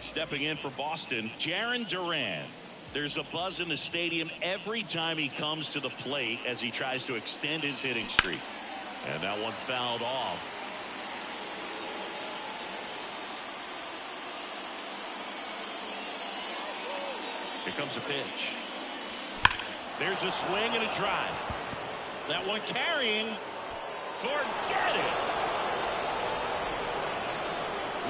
stepping in for Boston, Jarren Duran. There's a buzz in the stadium every time he comes to the plate as he tries to extend his hitting streak. And that one fouled off. Here comes a pitch. There's a swing and a drive. That one carrying. Forget it.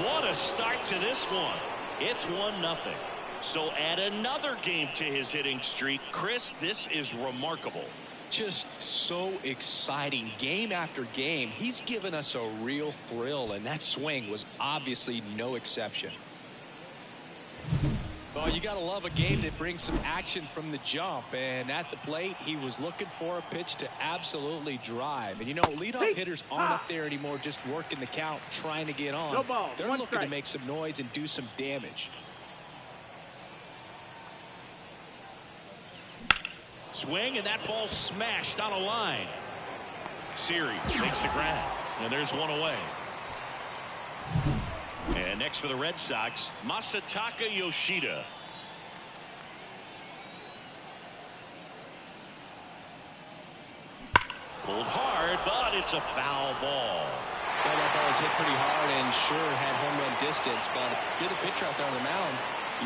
What a start to this one. It's 1-0. So add another game to his hitting streak. Chris, this is remarkable. Just so exciting game after game. He's given us a real thrill, and that swing was obviously no exception. Well, you got to love a game that brings some action from the jump. And at the plate, he was looking for a pitch to absolutely drive. And, you know, leadoff hitters aren't up there anymore just working the count, trying to get on. No ball. They're looking to make some noise and do some damage. Swing, and that ball smashed on a line. Siri makes the grab, and there's one away. And next for the Red Sox, Masataka Yoshida. Pulled hard, but it's a foul ball. Well, that ball was hit pretty hard and sure had home run distance, but if you're the pitcher out there on the mound,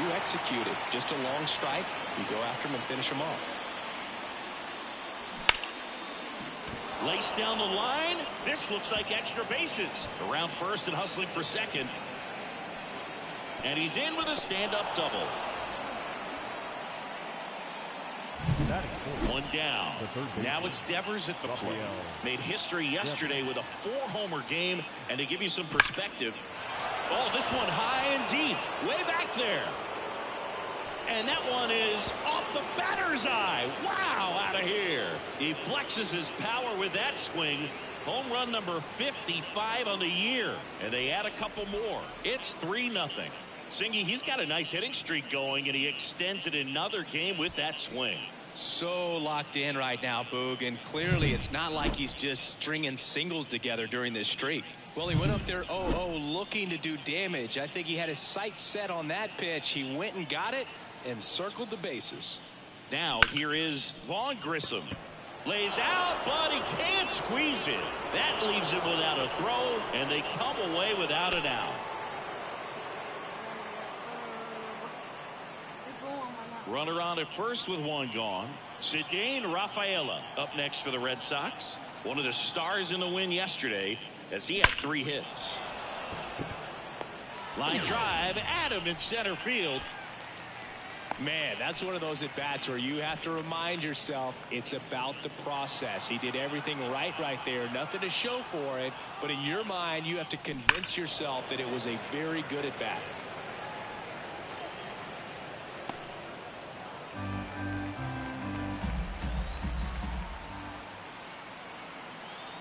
you execute it. Just a long strike, you go after him and finish him off. Lace down the line. This looks like extra bases. Around first and hustling for second. And he's in with a stand-up double. One down. Now it's Devers at the plate. Made history yesterday with a 4-homer game. And to give you some perspective, oh, this one high and deep, way back there. And that one is off the batter's eye. Wow, out of here. He flexes his power with that swing. Home run number 55 on the year. And they add a couple more. It's 3-0. Singy, he's got a nice hitting streak going, and he extends it another game with that swing. So locked in right now, Boog, and clearly it's not like he's just stringing singles together during this streak. Well, he went up there 0-0 looking to do damage. I think he had his sights set on that pitch. He went and got it and circled the bases. Now here is Vaughn Grissom. Lays out, but he can't squeeze it. That leaves him without a throw, and they come away without an out. Runner on at first with one gone. Ceddanne Rafaela up next for the Red Sox. One of the stars in the win yesterday as he had 3 hits. Line drive, Adam in center field. Man, that's one of those at-bats where you have to remind yourself it's about the process. He did everything right there. Nothing to show for it. But in your mind, you have to convince yourself that it was a very good at-bat.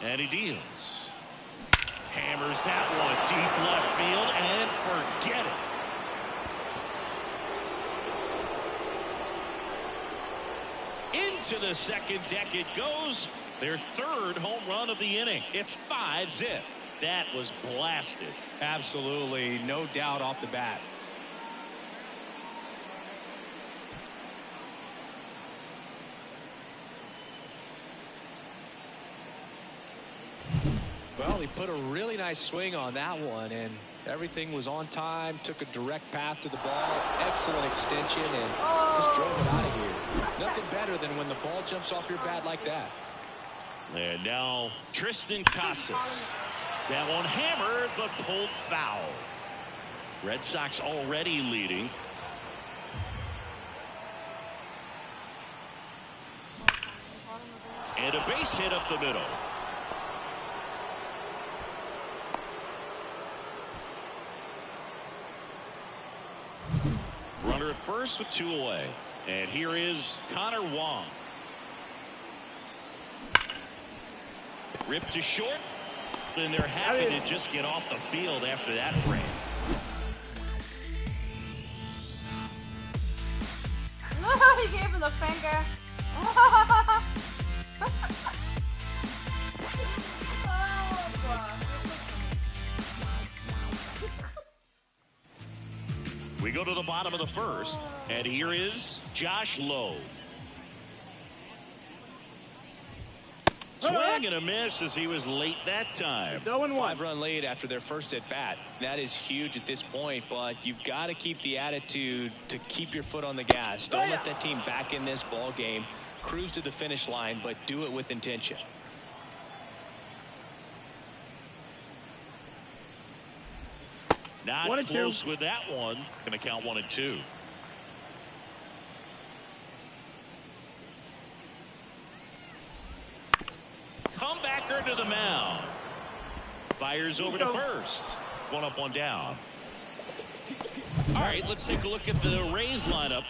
And he deals. Hammers that one deep left field and forget it. Into the second deck it goes. Their 3rd home run of the inning. It's 5-zip. That was blasted. Absolutely, no doubt off the bat. Well, he put a really nice swing on that one, and everything was on time, took a direct path to the ball, excellent extension, and just drove it out of here. Nothing better than when the ball jumps off your bat like that. And now Tristan Casas. That one hammered, but pulled foul. Red Sox already leading. And a base hit up the middle. Runner at first with 2 away. And here is Connor Wong. Ripped to short. And they're happy to just get off the field after that frame. No, he gave him the finger. go to the bottom of the first, and here is Josh Lowe. Swing and a miss as he was late that time. 5-run lead after their first at bat. That is huge at this point, but you've got to keep the attitude to keep your foot on the gas. Don't let that team back in this ball game. Cruise to the finish line, but do it with intention. Not close with that one. Going to count 1-2. Comebacker to the mound. Fires over to first. 1 up, 1 down. All right, let's take a look at the Rays lineup.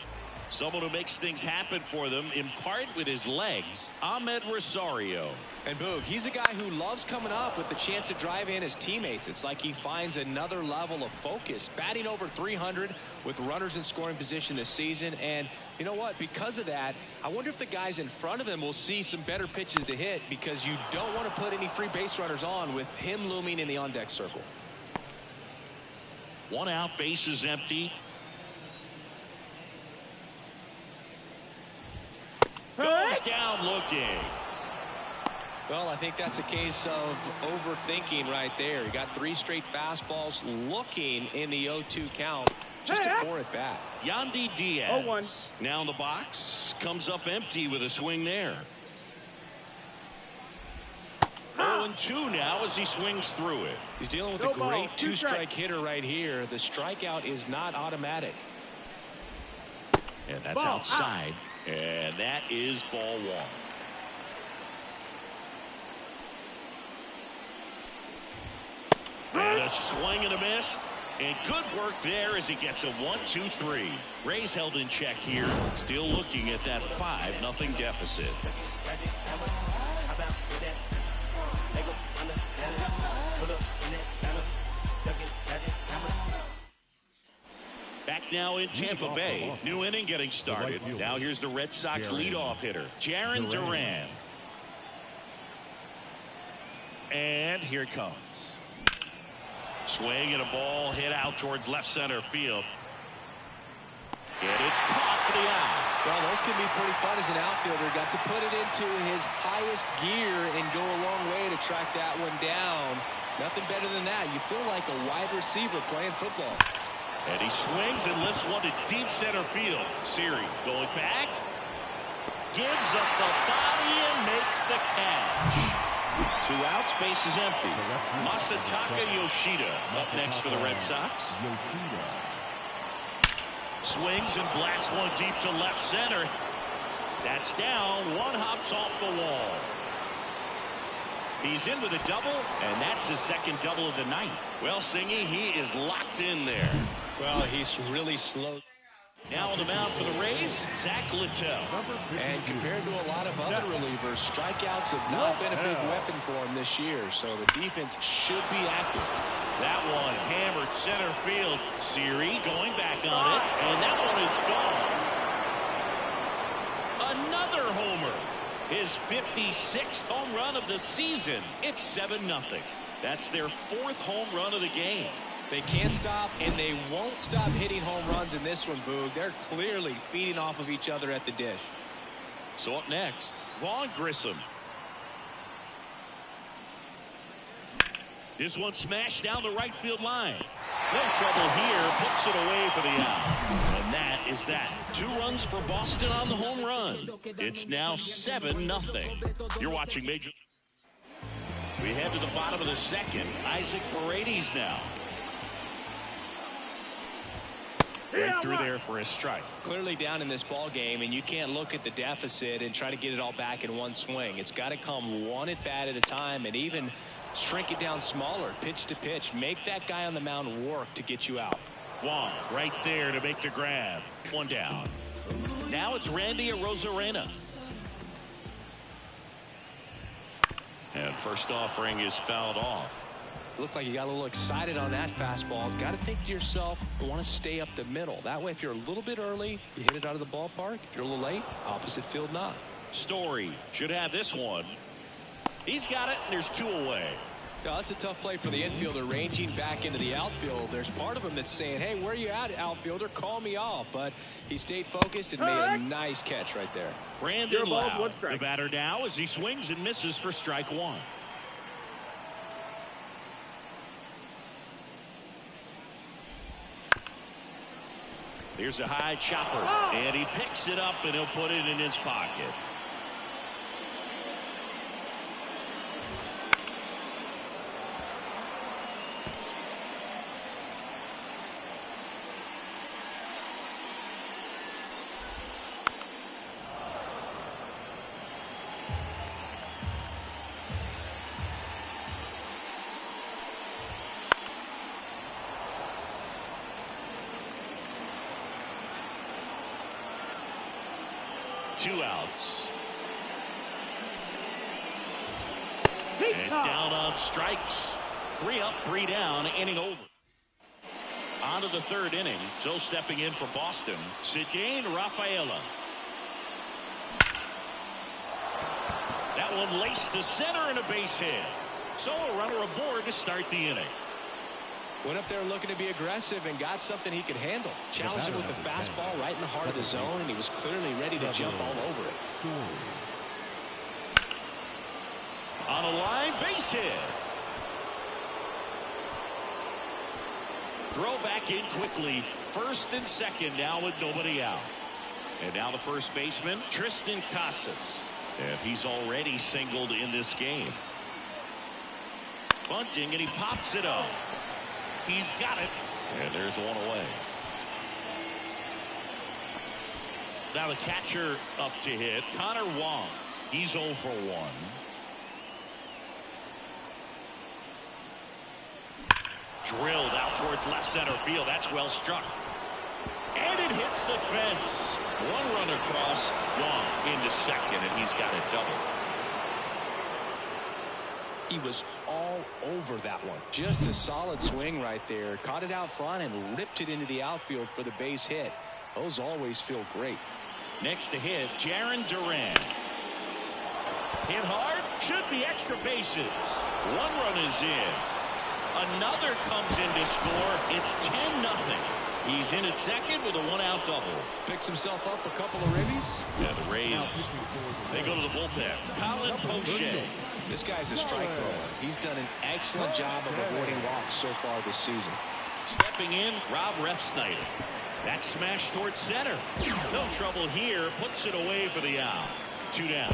Someone who makes things happen for them, in part with his legs, Ahmed Rosario. And Boog, he's a guy who loves coming up with the chance to drive in his teammates. It's like he finds another level of focus. Batting over 300 with runners in scoring position this season. And you know what? Because of that, I wonder if the guys in front of him will see some better pitches to hit, because you don't want to put any free base runners on with him looming in the on-deck circle. 1 out, bases empty. Goes down looking. Well, I think that's a case of overthinking right there. He got 3 straight fastballs looking in the 0-2 count. Just a poor at bat. Yandy Diaz. Now in the box. Comes up empty with a swing there. 0-2 now as he swings through it. He's dealing with a great 2-strike hitter right here. The strikeout is not automatic. And that's outside. And that is ball 1. And a swing and a miss. And good work there as he gets a 1-2-3. Rays held in check here. Still looking at that 5-0 deficit. Back now in Tampa Bay. New inning getting started. Now here's the Red Sox leadoff hitter, Jarren Duran. And here it comes. Swing and a ball hit out towards left center field. And it's caught for the out. Well, those can be pretty fun as an outfielder. Got to put it into his highest gear and go a long way to track that one down. Nothing better than that. You feel like a wide receiver playing football. And he swings and lifts one to deep center field. Siri going back. Gives up the body and makes the catch. 2 outs, base is empty. Masataka Yoshida up next for the Red Sox. Swings and blasts one deep to left center. That's down. 1 hops off the wall. He's in with a double, and that's his second double of the night. Well, Singy, he is locked in there. Well, he's really slow. Now on the mound for the Rays, Zach Littell. And compared to a lot of other relievers, strikeouts have not been a big weapon for him this year, so the defense should be active. That one hammered center field. Siri going back on it, and that one is gone. Another homer. His 56th home run of the season. It's 7-0. That's their 4th home run of the game. They can't stop, and they won't stop hitting home runs in this one, Boog. They're clearly feeding off of each other at the dish. So up next, Vaughn Grissom. This one smashed down the right field line. No trouble here, puts it away for the out. And that is that. 2 runs for Boston on the home run. It's now 7-0. You're watching Major. We head to the bottom of the second. Isaac Paredes now. Right through there for a strike. Clearly down in this ball game, and you can't look at the deficit and try to get it all back in one swing. It's got to come 1 at bat at a time, and even shrink it down smaller, pitch to pitch. Make that guy on the mound work to get you out. Juan right there to make the grab. 1 down. Now it's Randy Arozarena. And first offering is fouled off. Looked like you got a little excited on that fastball. Got to think to yourself, you want to stay up the middle. That way, if you're a little bit early, you hit it out of the ballpark. If you're a little late, opposite field not. Story should have this one. He's got it, and there's 2 away. No, that's a tough play for the infielder, ranging back into the outfield. There's part of him that's saying, hey, where you at, outfielder? Call me off. But he stayed focused and made a nice catch right there. Brandon Lowe, the batter now, as he swings and misses for strike one. Here's a high chopper, and he picks it up, and he'll put it in his pocket. Two outs. And down on strikes. 3 up, 3 down, inning over. On to the third inning. So stepping in for Boston, Ceddanne Rafaela. That one laced to center and a base hit. So a runner aboard to start the inning. Went up there looking to be aggressive and got something he could handle. Challenged him with the fastball right in the heart of the zone, and he was clearly ready to jump all over it. On a line, base hit. Throw back in quickly. First and second now with nobody out. And now the first baseman, Triston Casas. And he's already singled in this game. Bunting, and he pops it up. He's got it. And there's one away. Now the catcher up to hit, Connor Wong. He's 0 for 1. Drilled out towards left center field. That's well struck. And it hits the fence. One run across, Wong into second, and he's got it double. He was all over that one. Just a solid swing right there. Caught it out front and ripped it into the outfield for the base hit. Those always feel great. Next to hit, Jarren Duran. Hit hard, should be extra bases. One run is in. Another comes in to score. It's 10-0. He's in at second with a 1-out double. Picks himself up a couple of ribbies. Yeah, the Rays, they go to the bullpen. Colin Poche. This guy's a strike thrower. He's done an excellent job of avoiding walks so far this season. Stepping in, Rob Refsnyder. That smash towards center. No trouble here. Puts it away for the out. 2 down.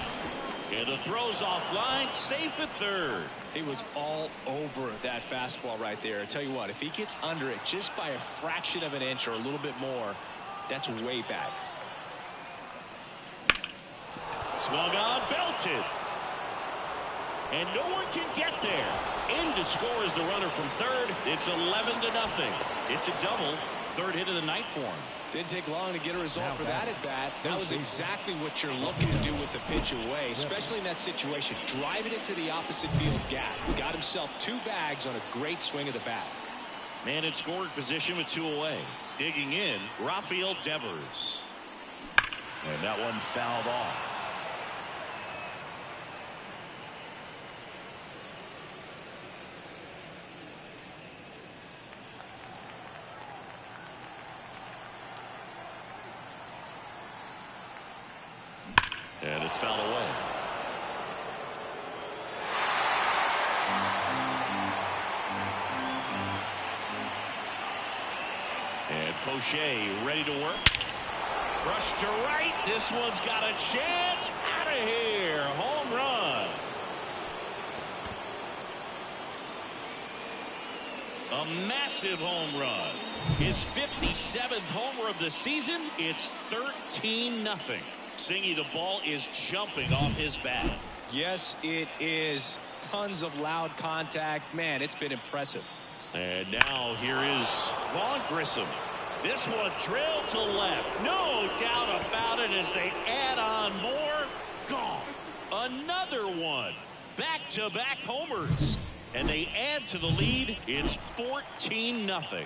And the throw's offline. Safe at third. He was all over that fastball right there. I tell you what, if he gets under it just by a fraction of an inch or a little bit more, that's way back. Swung on, belted. And no one can get there. In to score is the runner from third. It's 11-0. It's a double. Third hit of the night for him. Didn't take long to get a result for that at bat. That was exactly what you're looking to do with the pitch away, especially in that situation. Driving it to the opposite field gap. Got himself 2 bags on a great swing of the bat. Man in scoring position with 2 away. Digging in, Rafael Devers. And that one fouled off. And it's fouled away. And Poche ready to work. Brush to right. This one's got a chance. Out of here. Home run. A massive home run. His 57th homer of the season. It's 13-0. Singy, the ball is jumping off his bat. Yes, it is. Tons of loud contact. Man, it's been impressive. And now here is Vaughn Grissom. This one drilled to left. No doubt about it as they add on more. Gone. Another one. Back-to-back homers. And they add to the lead. It's 14-0.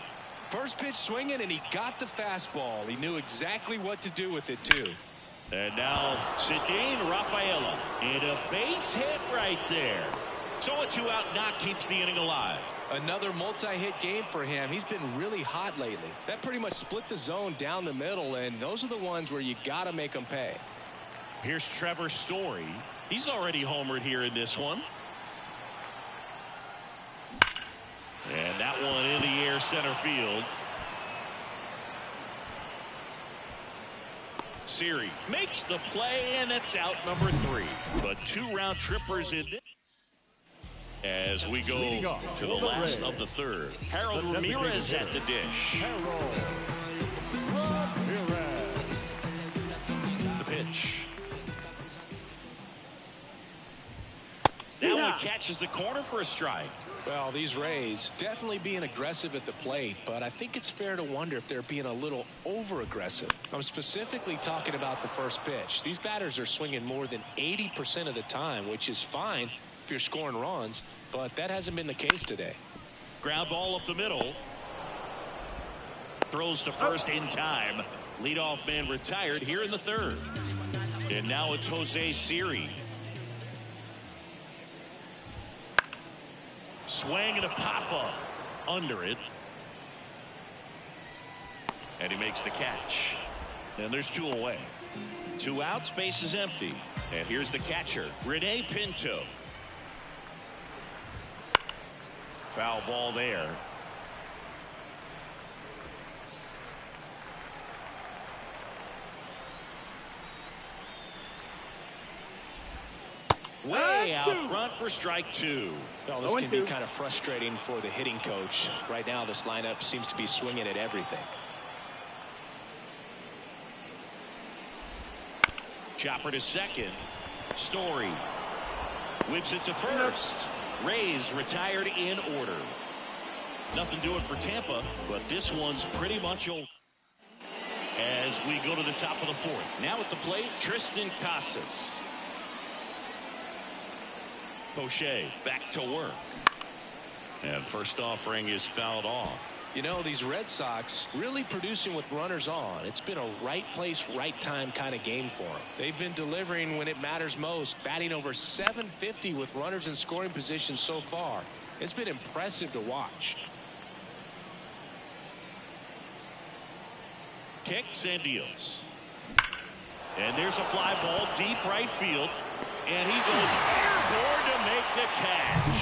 First pitch swinging, and he got the fastball. He knew exactly what to do with it, too. And now Ceddanne Rafaela. And a base hit right there. So a 2-out knock keeps the inning alive. Another multi-hit game for him. He's been really hot lately. That pretty much split the zone down the middle, and those are the ones where you got to make them pay. Here's Trevor Story. He's already homered here in this one. And that one in the air center field. Siri makes the play, and it's out number 3. But 2 round trippers in this. As we go to the last of the 3rd. Harold Ramirez at the dish. The pitch. That one catches the corner for a strike. Well, these Rays definitely being aggressive at the plate, but I think it's fair to wonder if they're being a little over-aggressive. I'm specifically talking about the first pitch. These batters are swinging more than 80% of the time, which is fine if you're scoring runs, but that hasn't been the case today. Ground ball up the middle. Throws to first in time. Leadoff man retired here in the 3rd. And now it's Jose Siri. Swing and a pop-up under it. And he makes the catch. And there's 2 away. 2 outs, base is empty. And here's the catcher, Rene Pinto. Foul ball there. Way out front for strike 2. Well, this can be kind of frustrating for the hitting coach. Right now, this lineup seems to be swinging at everything. Chopper to second. Story whips it to first. Rays retired in order. Nothing doing for Tampa, but this one's pretty much over. As we go to the top of the 4th. Now at the plate, Tristan Casas. Poche back to work. And first offering is fouled off. You know, these Red Sox really producing with runners on. It's been a right place, right time kind of game for them. They've been delivering when it matters most, batting over .750 with runners in scoring position so far. It's been impressive to watch. Kicks and deals. And there's a fly ball deep right field. And he goes airborne to make the catch.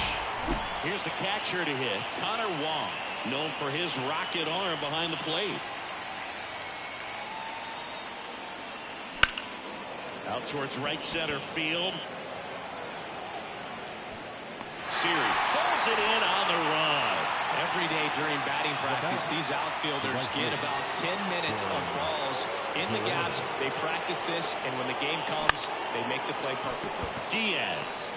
Here's the catcher to hit, Connor Wong, known for his rocket arm behind the plate. Out towards right center field. Siri pulls it in on the run. Every day during batting practice, these outfielders get about 10 minutes of balls in the gaps. They practice this, and when the game comes, they make the play perfectly. Diaz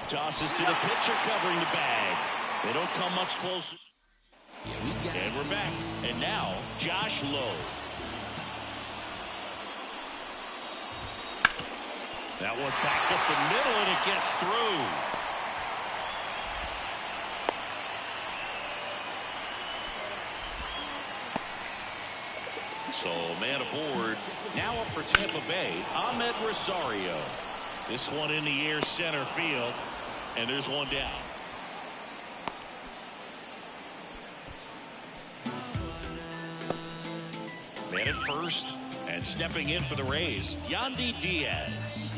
tosses to the pitcher covering the bag. They don't come much closer. And we're back. And now, Josh Lowe. That one back up the middle, and it gets through. So, man aboard. Now up for Tampa Bay, Ahmed Rosario. This one in the air center field. And there's one down. Man at first. And stepping in for the Rays, Yandy Diaz.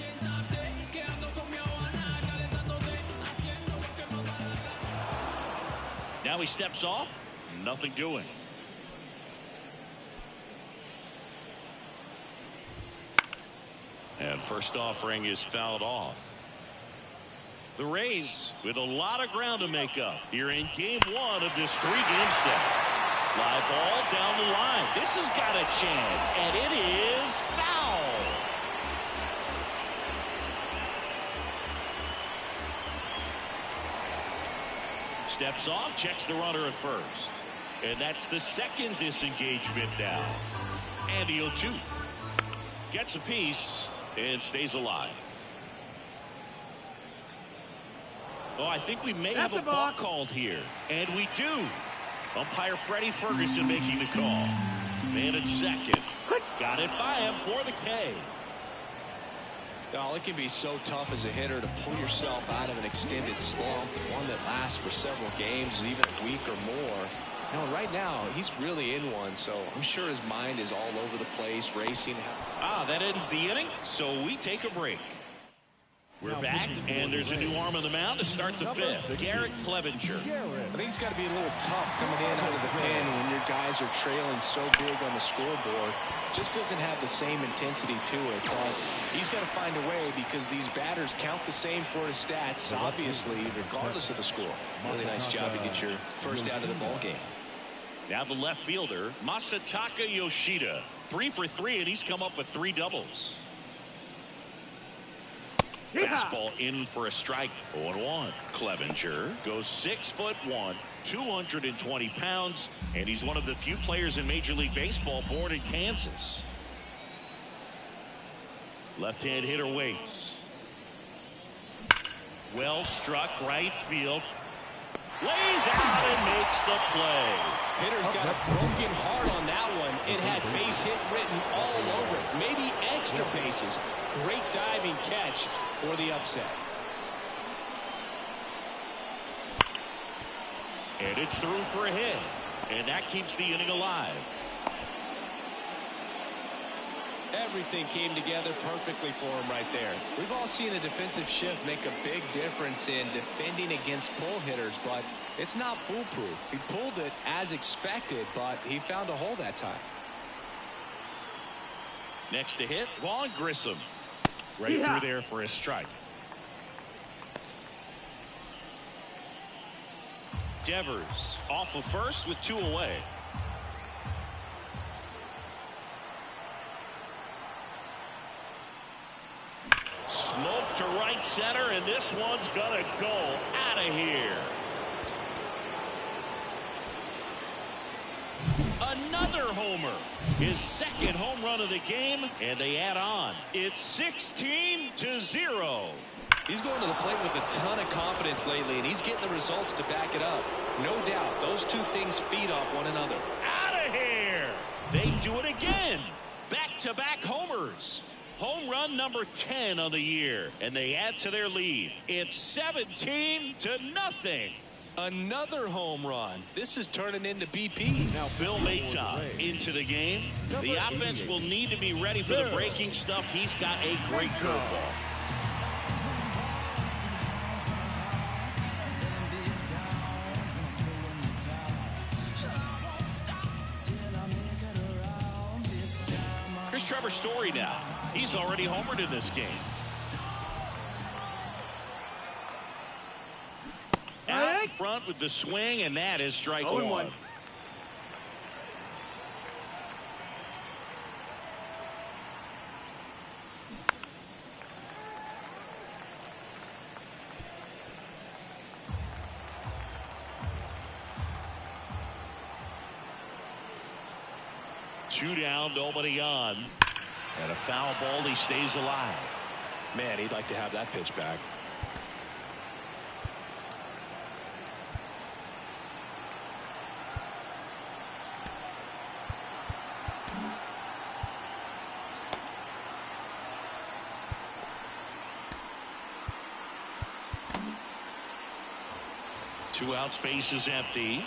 Now he steps off. Nothing doing. And first offering is fouled off. The Rays with a lot of ground to make up here in game 1 of this 3-game set. Fly ball down the line. This has got a chance, and it is foul. Steps off, checks the runner at first. And that's the second disengagement now. Andy O'Toole gets a piece and stays alive. Oh, I think we may have a ball called here. And we do. Umpire Freddie Ferguson making the call. Man at second. Got it by him for the K. Oh, it can be so tough as a hitter to pull yourself out of an extended slump, one that lasts for several games, even a week or more. You know, right now, he's really in one, so I'm sure his mind is all over the place, racing. That ends the inning, so we take a break. We're back, and there's a new arm on the mound to start the fifth. Garrett Clevenger. I think it's got to be a little tough coming in out of the pen when your guys are trailing so big on the scoreboard. Just doesn't have the same intensity to it, but he's got to find a way because these batters count the same for his stats, obviously, regardless of the score. Really nice job to get your first out of the ball game. Now the left fielder, Masataka Yoshida. 3 for 3, and he's come up with 3 doubles. Fastball in for a strike. 0-1. Clevenger goes 6'1", 220 pounds, and he's one of the few players in Major League Baseball born in Kansas. Left-hand hitter waits. Well struck right field. Lays out and makes the play. Hitter's got a broken heart on that one. It had base hit written all over it. Maybe extra bases. Great diving catch for the upset. And it's through for a hit. And that keeps the inning alive. Everything came together perfectly for him right there. We've all seen a defensive shift make a big difference in defending against pull hitters, but it's not foolproof. He pulled it as expected, but he found a hole that time. Next to hit, Vaughn Grissom. Right through there for a strike. Devers off of first with 2 away. Smoke to right center, and this one's gonna go out of here. Another homer. His second home run of the game, and they add on. It's 16-0. He's going to the plate with a ton of confidence lately, and he's getting the results to back it up. No doubt, those two things feed off one another. Out of here. They do it again. Back-to-back homers. Home run number 10 on the year, and they add to their lead. It's 17-0. Another home run. This is turning into BP. Now Phil Maton into the game. The offense will need to be ready for the breaking stuff. He's got a great curveball. Here's Trevor Story now. He's already homered in this game. Out in front with the swing, and that is strike 1. Two down, nobody on. And a foul ball, he stays alive. Man, he'd like to have that pitch back. Two out, space is empty.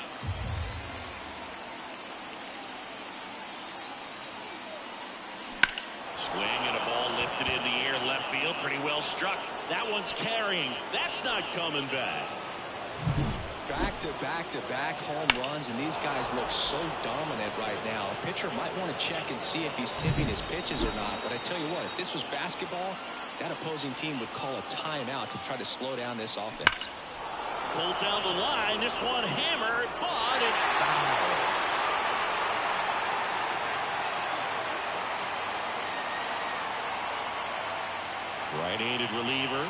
Swing and a ball lifted in the air, left field, pretty well struck. That one's carrying. That's not coming back. Back-to-back-to-back home runs, and these guys look so dominant right now. A pitcher might want to check and see if he's tipping his pitches or not, but I tell you what, if this was basketball, that opposing team would call a timeout to try to slow down this offense. Pulled down the line, this one hammered, but it's foul. Right-handed reliever.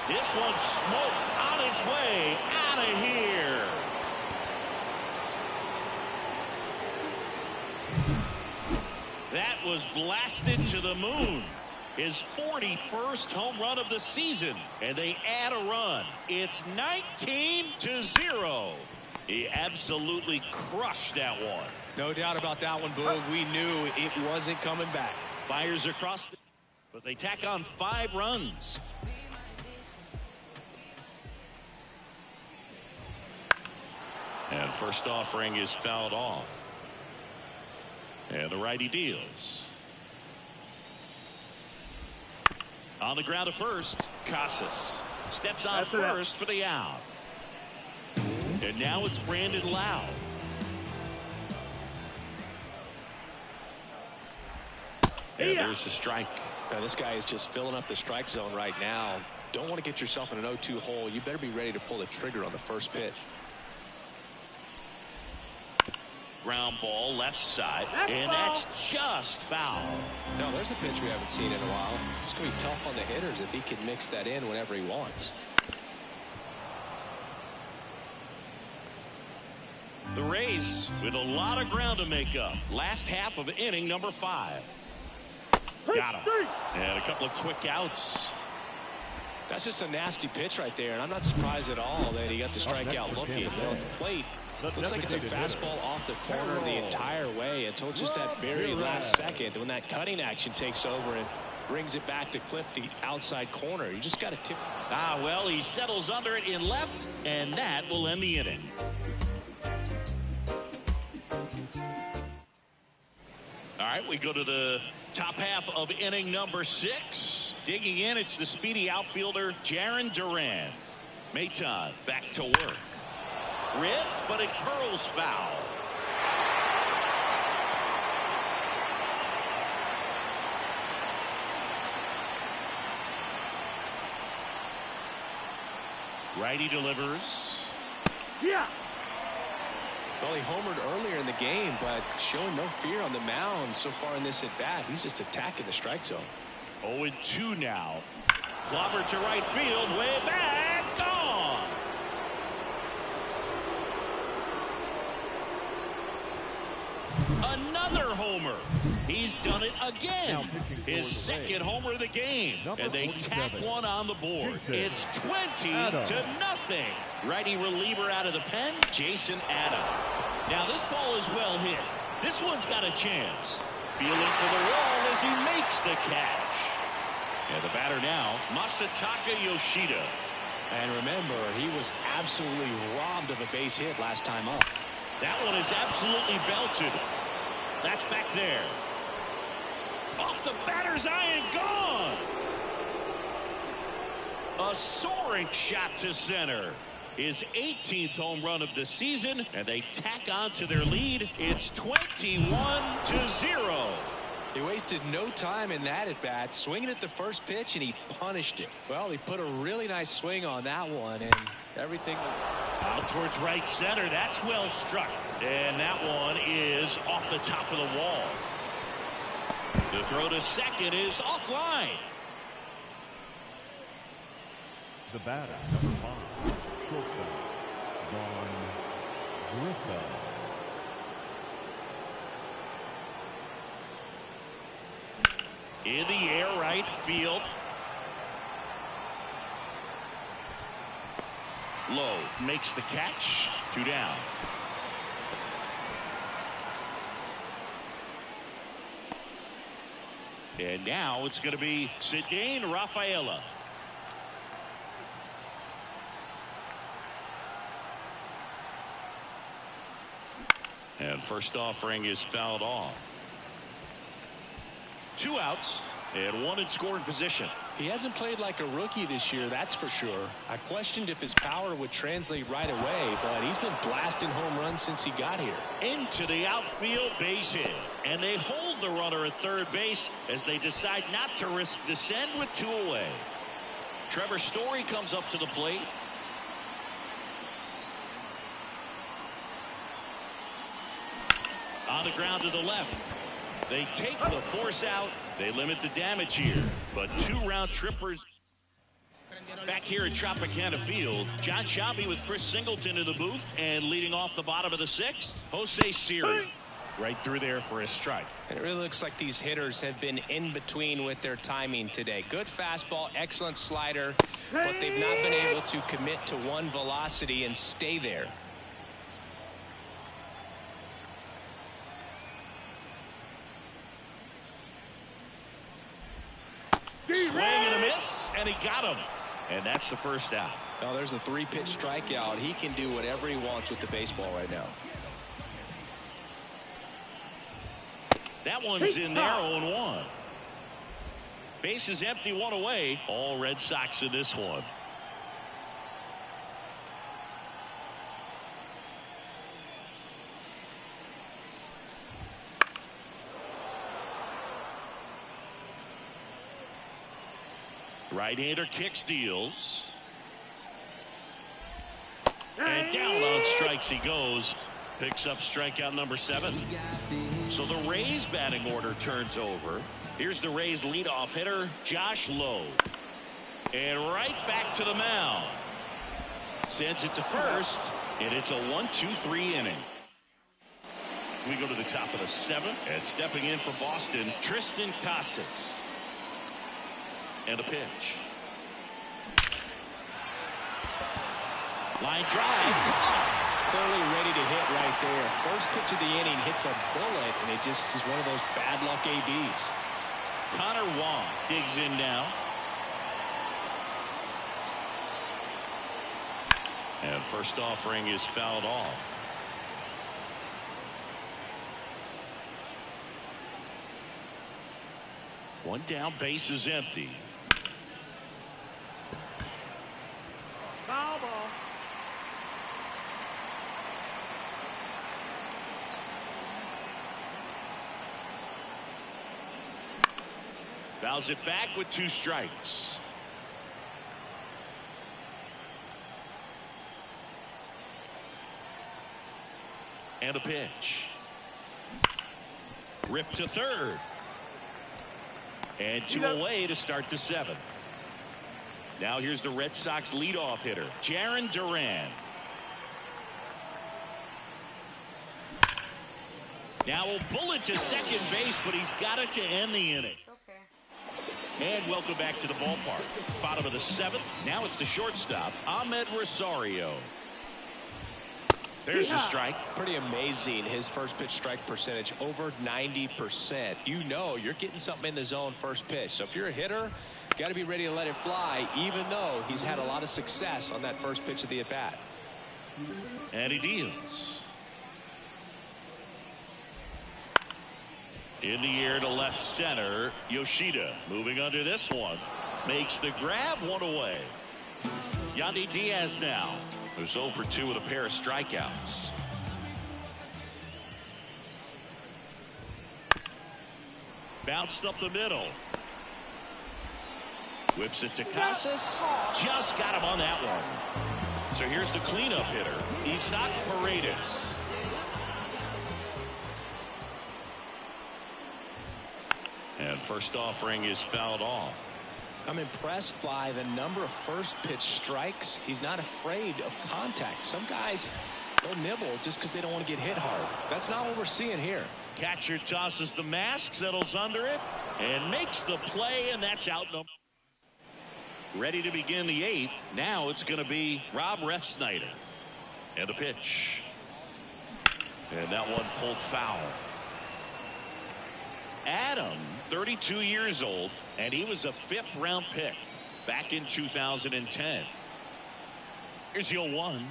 This one smoked on its way out of here. That was blasted to the moon. His 41st home run of the season, and they add a run. It's 19-0. He absolutely crushed that one. No doubt about that one, Boog. We knew it wasn't coming back. Fires across the But they tack on 5 runs. And first offering is fouled off. And the righty deals. On the ground to first, Casas steps on first for the out. And now it's Brandon Lowe. And there's the strike. Now this guy is just filling up the strike zone right now. Don't want to get yourself in an 0-2 hole. You better be ready to pull the trigger on the first pitch. Ground ball left side, and that's just foul. No, there's a pitch we haven't seen in a while. It's going to be tough on the hitters if he can mix that in whenever he wants. The Rays with a lot of ground to make up. Last half of inning number 5. Got him. And a couple of quick outs. That's just a nasty pitch right there, and I'm not surprised at all that he got the strikeout looking. At the plate, looks like it's a fastball off the corner the entire way until just that very last second when that cutting action takes over and brings it back to clip the outside corner. You just got to tip. Well, he settles under it in left, and that will end the inning. All right, we go to the top half of inning number 6. Digging in, it's the speedy outfielder, Jarren Duran. Maton back to work. Ripped, but it curls foul. Righty delivers. Yeah. Well, he homered earlier in the game, but showing no fear on the mound so far in this at-bat. He's just attacking the strike zone. 0-2 now. Clobber to right field, way back, gone. Another homer. He's done it again. His second homer of the game. And they tack one on the board. It's 20-0. Righty reliever out of the pen, Jason Adam. Now this ball is well hit. This one's got a chance. Feeling for the wall as he makes the catch. And the batter now, Masataka Yoshida. And remember, he was absolutely robbed of a base hit last time up. That one is absolutely belted. That's back there. Off the batter's eye and gone. A soaring shot to center. His 18th home run of the season, and they tack on to their lead. It's 21-0. He wasted no time in that at bat, swinging at the first pitch, and he punished it. Well, he put a really nice swing on that one, and everything out towards right center. That's well struck, and that one is off the top of the wall. The throw to second is offline. The batter, number 5, shortstop, Vaughn Grissom. In the air, right field. Lowe makes the catch. 2 down. And now it's going to be Ceddanne Rafaela. And first offering is fouled off. 2 outs and 1 in scoring position. He hasn't played like a rookie this year, that's for sure. I questioned if his power would translate right away, but he's been blasting home runs since he got here. Into the outfield, base hit. And they hold the runner at third base as they decide not to risk the send with 2 away. Trevor Story comes up to the plate. On the ground to the left. They take the force out. They limit the damage here. But 2 round trippers. Back here at Tropicana Field, John Sciambi with Chris Singleton in the booth, and leading off the bottom of the 6th, Jose Siri. Right through there for a strike. And it really looks like these hitters have been in between with their timing today. Good fastball, excellent slider, but they've not been able to commit to one velocity and stay there. Swing and a miss, and he got him. And that's the first out. Oh, there's a 3-pitch strikeout. He can do whatever he wants with the baseball right now. That one's in there, 0-1. Base is empty, 1 away. All Red Sox in this one. Right-hander kicks, deals. And down on strikes he goes. Picks up strikeout number 7. So the Rays batting order turns over. Here's the Rays leadoff hitter, Josh Lowe. And right back to the mound. Sends it to first, and it's a 1-2-3 inning. We go to the top of the 7th, and stepping in for Boston, Tristan Casas. And a pitch. Line drive. Clearly ready to hit right there. First pitch of the inning hits a bullet, and it just is one of those bad luck ABs. Connor Wong digs in now. And first offering is fouled off. One down, base is empty. Foul ball. Fouls it back with 2 strikes. And a pitch. Ripped to third. And 2 away to start the 7th. Now here's the Red Sox leadoff hitter, Jarren Duran. Now a bullet to second base, but he's got it to end the inning. Okay. And welcome back to the ballpark. Bottom of the 7th. Now it's the shortstop, Ahmed Rosario. There's the strike. Pretty amazing, his first pitch strike percentage, over 90%. You know you're getting something in the zone first pitch. So if you're a hitter, got to be ready to let it fly, even though he's had a lot of success on that first pitch of the at-bat. And he deals. In the air to left center, Yoshida moving under this one. Makes the grab, 1 away. Yandy Diaz now. Who's 0 for 2 with a pair of strikeouts. Bounced up the middle. Whips it to Casas. Just got him on that one. So here's the cleanup hitter, Isaac Paredes. And first offering is fouled off. I'm impressed by the number of first pitch strikes. He's not afraid of contact. Some guys, they'll nibble just because they don't want to get hit hard. That's not what we're seeing here. Catcher tosses the mask, settles under it, and makes the play, and that's out. Ready to begin the 8th. Now it's going to be Rob Refsnyder. And a pitch. And that one pulled foul. Adam, 32 years old, and he was a 5th-round pick back in 2010. Here's 0-1.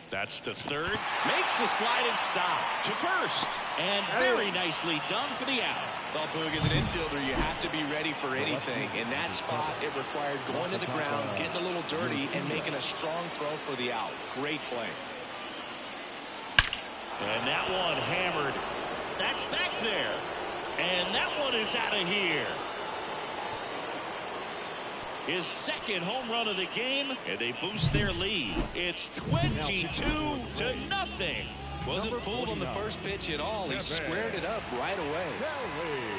That's to third. Makes the sliding stop to first. And very nicely done for the out. Well, Boog, as an infielder, you have to be ready for anything. In that spot, it required going to the ground, getting a little dirty, and making a strong throw for the out. Great play. And that one hammered. That's back there. And that one is out of here. His 2nd home run of the game, and they boost their lead. It's 22-0. Wasn't fooled on the first pitch at all. He squared it up right away.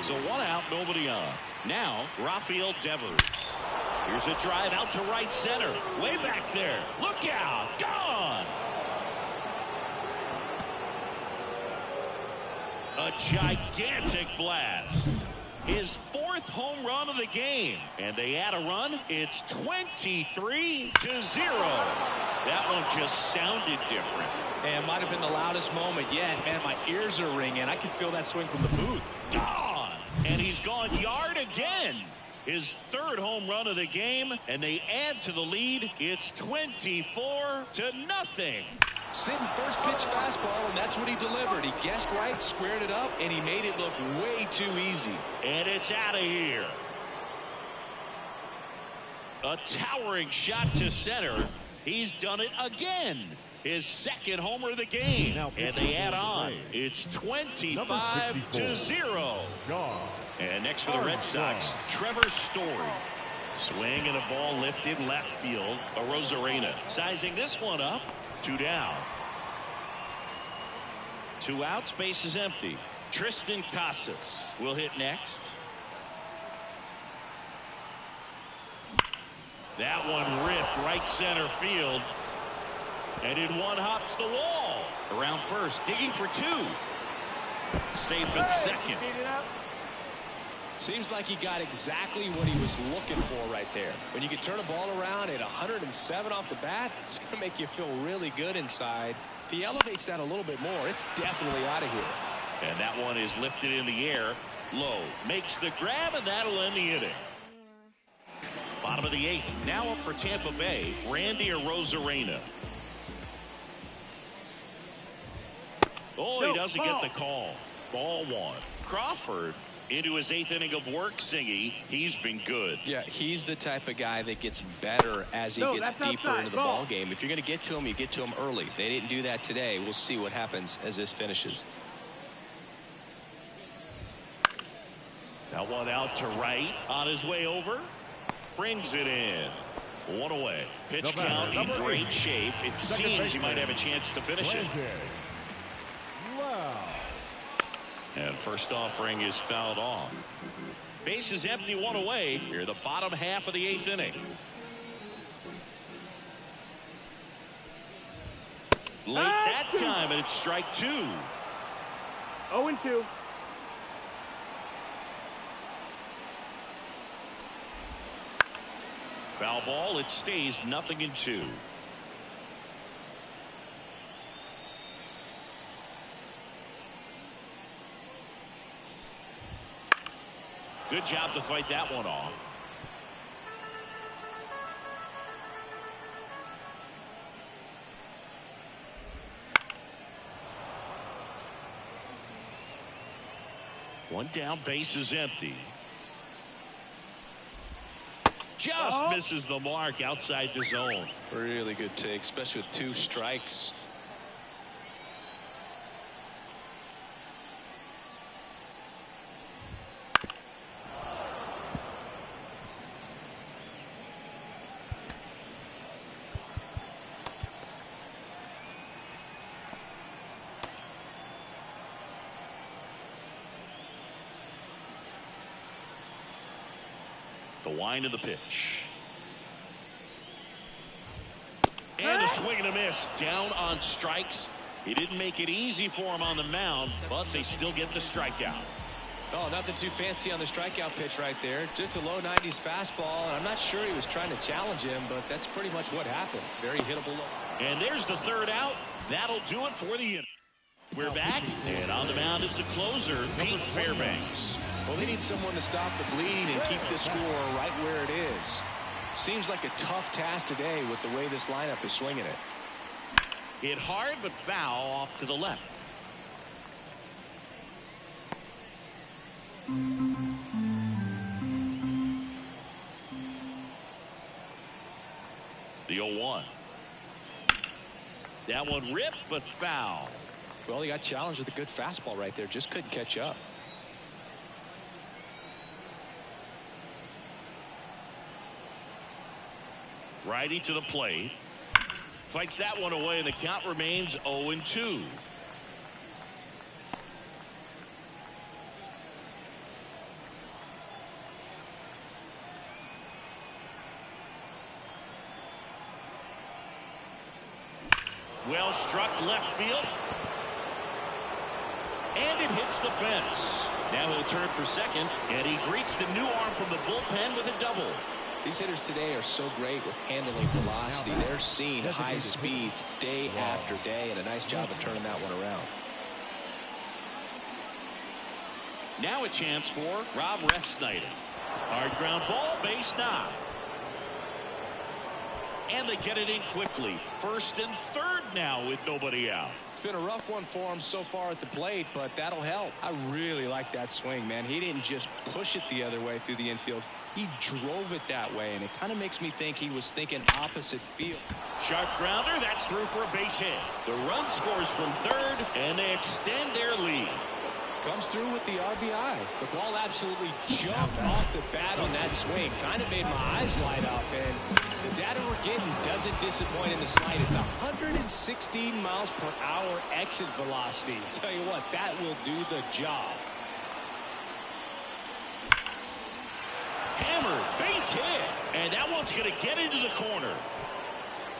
So 1 out, nobody on. Now, Rafael Devers. Here's a drive out to right center. Way back there. Look out. Gone. A gigantic blast. His 4th home run of the game. And they add a run. It's 23-0. That one just sounded different. And might have been the loudest moment yet. Man, my ears are ringing. I can feel that swing from the booth. Gone. And he's gone yard again. His third home run of the game, and they add to the lead. It's 24-0. Sitting first pitch fastball, and that's what he delivered. He guessed right, squared it up, and he made it look way too easy. And it's out of here. A towering shot to center. He's done it again. His second homer of the game. And they add on. It's 25-0. And next for the Red Sox, Trevor Story. Swing and a ball lifted left field. Arozarena sizing this one up. 2 down. 2 outs, base is empty. Tristan Casas will hit next. That one ripped right center field. And in one hops the wall. Around first, digging for 2. Safe at second. Seems like he got exactly what he was looking for right there. When you can turn a ball around at 107 off the bat, it's going to make you feel really good inside. If he elevates that a little bit more, it's definitely out of here. And that one is lifted in the air. Low makes the grab, and that'll end the inning. Bottom of the 8th. Now up for Tampa Bay, Randy Arozarena. Oh, he doesn't get the call. Ball 1. Crawford into his 8th inning of work, Singy. He's been good. Yeah, he's the type of guy that gets better as he gets deeper into the ball game. If you're going to get to him, you get to him early. They didn't do that today. We'll see what happens as this finishes. That one out to right. On his way over. Brings it in. 1 away. Pitch count in great shape. It seems he might have a chance to finish it. And first offering is fouled off. Base is empty, 1 away. Here, the bottom half of the 8th inning. Late that time, and it's strike 2. 0-2. Foul ball. It stays 0-2. Good job to fight that one off. One down, base is empty. Just misses the mark outside the zone. Really good take, especially with 2 strikes. The wind of the pitch. And a swing and a miss. Down on strikes. He didn't make it easy for him on the mound, but they still get the strikeout. Oh, nothing too fancy on the strikeout pitch right there. Just a low 90s fastball, and I'm not sure he was trying to challenge him, but that's pretty much what happened. Very hittable low. And there's the 3rd out. That'll do it for the inning. We're back, and on the mound is the closer, Pete Fairbanks. Well, they need someone to stop the bleeding and keep the score right where it is. Seems like a tough task today with the way this lineup is swinging it. Hit hard but foul off to the left. The 0-1. That one ripped but foul. Well, he got challenged with a good fastball right there. Just couldn't catch up. Righty to the plate. Fights that one away, and the count remains 0-2. Well struck left field. And it hits the fence. Now he'll turn for second, and he greets the new arm from the bullpen with a double. These hitters today are so great with handling velocity. They're seeing high speeds day after day, and a nice job of turning that one around. Now a chance for Rob Refsnyder. Hard ground ball, base knock. And they get it in quickly. First and third now with nobody out. It's been a rough one for him so far at the plate, but that'll help. I really like that swing, man. He didn't just push it the other way through the infield. He drove it that way, and it kind of makes me think he was thinking opposite field. Sharp grounder, that's through for a base hit. The run scores from third, and they extend their lead. Comes through with the RBI. The ball absolutely jumped off the bat on that swing. Kind of made my eyes light up, and the data we're getting doesn't disappoint in the slightest. 116 miles per hour exit velocity. Tell you what, that will do the job. Hammered, base hit, and that one's going to get into the corner.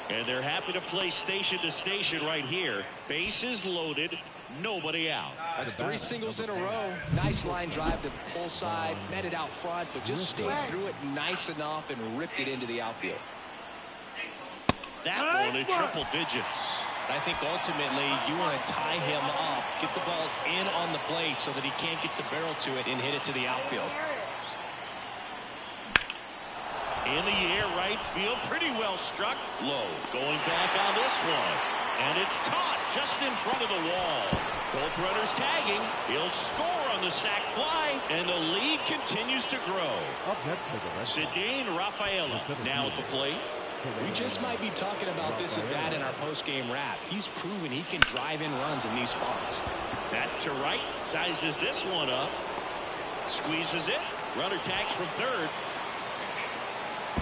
And they're happy to play station to station right here. Bases loaded, nobody out. That's 3 singles in a row. Nice line drive to the pull side, met it out front, but just stayed through it nice enough and ripped it into the outfield. That one in triple digits. I think ultimately you want to tie him up, get the ball in on the plate so that he can't get the barrel to it and hit it to the outfield. In the air, right field, pretty well struck. Low, going back on this one. And it's caught just in front of the wall. Both runners tagging. He'll score on the sac fly, and the lead continues to grow. Ceddanne Rafaela now at the plate. We just might be talking about this at bat in our post-game wrap. He's proven he can drive in runs in these spots. That to right, sizes this one up. Squeezes it. Runner tags from third.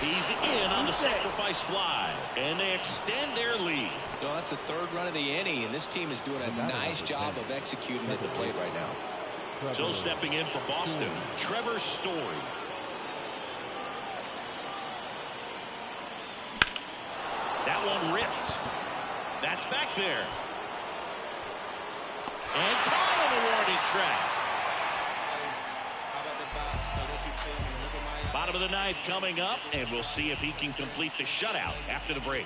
He's in on the sacrifice fly, and they extend their lead. No, that's the third run of the inning, and this team is doing a nice job of executing at the plate right now. So stepping in for Boston, Trevor Story. That one ripped. That's back there. And caught on the warning track. Bottom of the ninth coming up, and we'll see if he can complete the shutout after the break.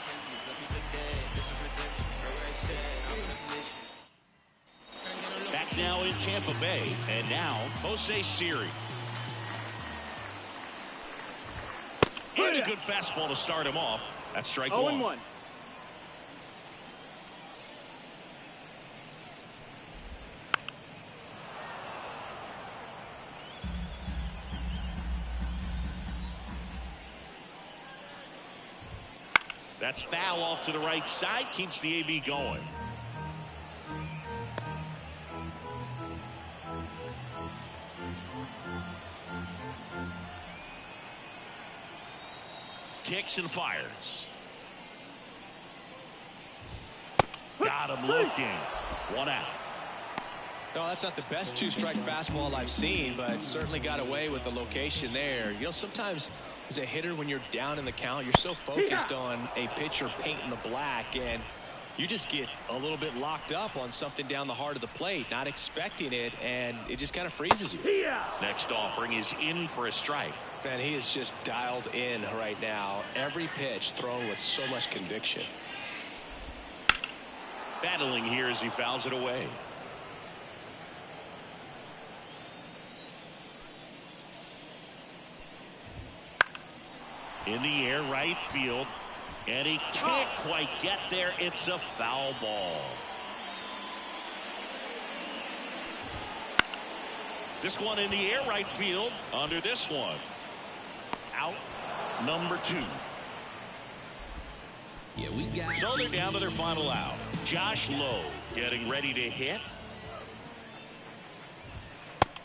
Back now in Tampa Bay, and now Jose Siri. And a good fastball to start him off. That's strike one. 0-1. That's foul off to the right side, keeps the AB going. Kicks and fires. Got him looking. One out. No, that's not the best two-strike fastball I've seen, but certainly got away with the location there. You know, sometimes as a hitter, when you're down in the count, you're so focused on a pitcher painting the black, and you just get a little bit locked up on something down the heart of the plate, not expecting it, and it just kind of freezes you. Next offering is in for a strike. Man, he is just dialed in right now. Every pitch thrown with so much conviction. Battling here as he fouls it away. In the air, right field, and he can't quite get there. It's a foul ball. This one in the air, right field, under this one. Out, number 2. Yeah, we got. So they're down to their final out. Josh Lowe getting ready to hit.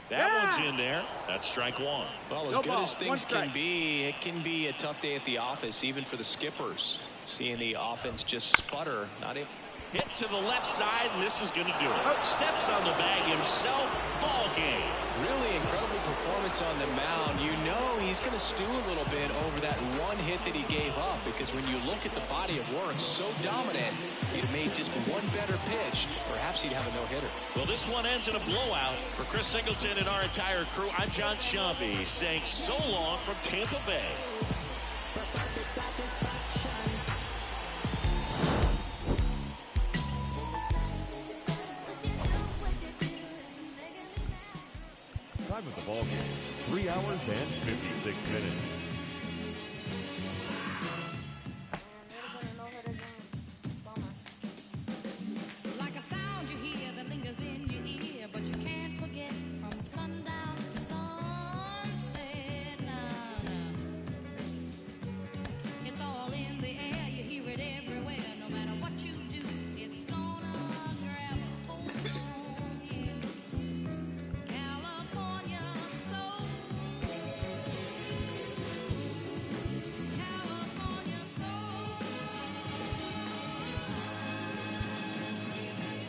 That one's in there. That's strike one. Well, as good as things can be, it can be a tough day at the office, even for the skippers. Seeing the offense just sputter. Not able. Hit to the left side, and this is going to do it. Steps on the bag himself. Ball game. Really incredible performance on the mound. You know he's going to stew a little bit over that one hit that he gave up, because when you look at the body of work, so dominant, he'd made just one better pitch. Perhaps he'd have a no-hitter. Well, this one ends in a blowout. For Chris Singleton and our entire crew, I'm John Sciambi saying so long from Tampa Bay. ball game. 3 hours and 56 minutes. Like a sound you hear that lingers in your ear, but you can't forget from sundown to sunset. Nah. It's all in the air, you hear it everywhere. No matter what you do, it's gonna grab a hold on you. California soul. California soul.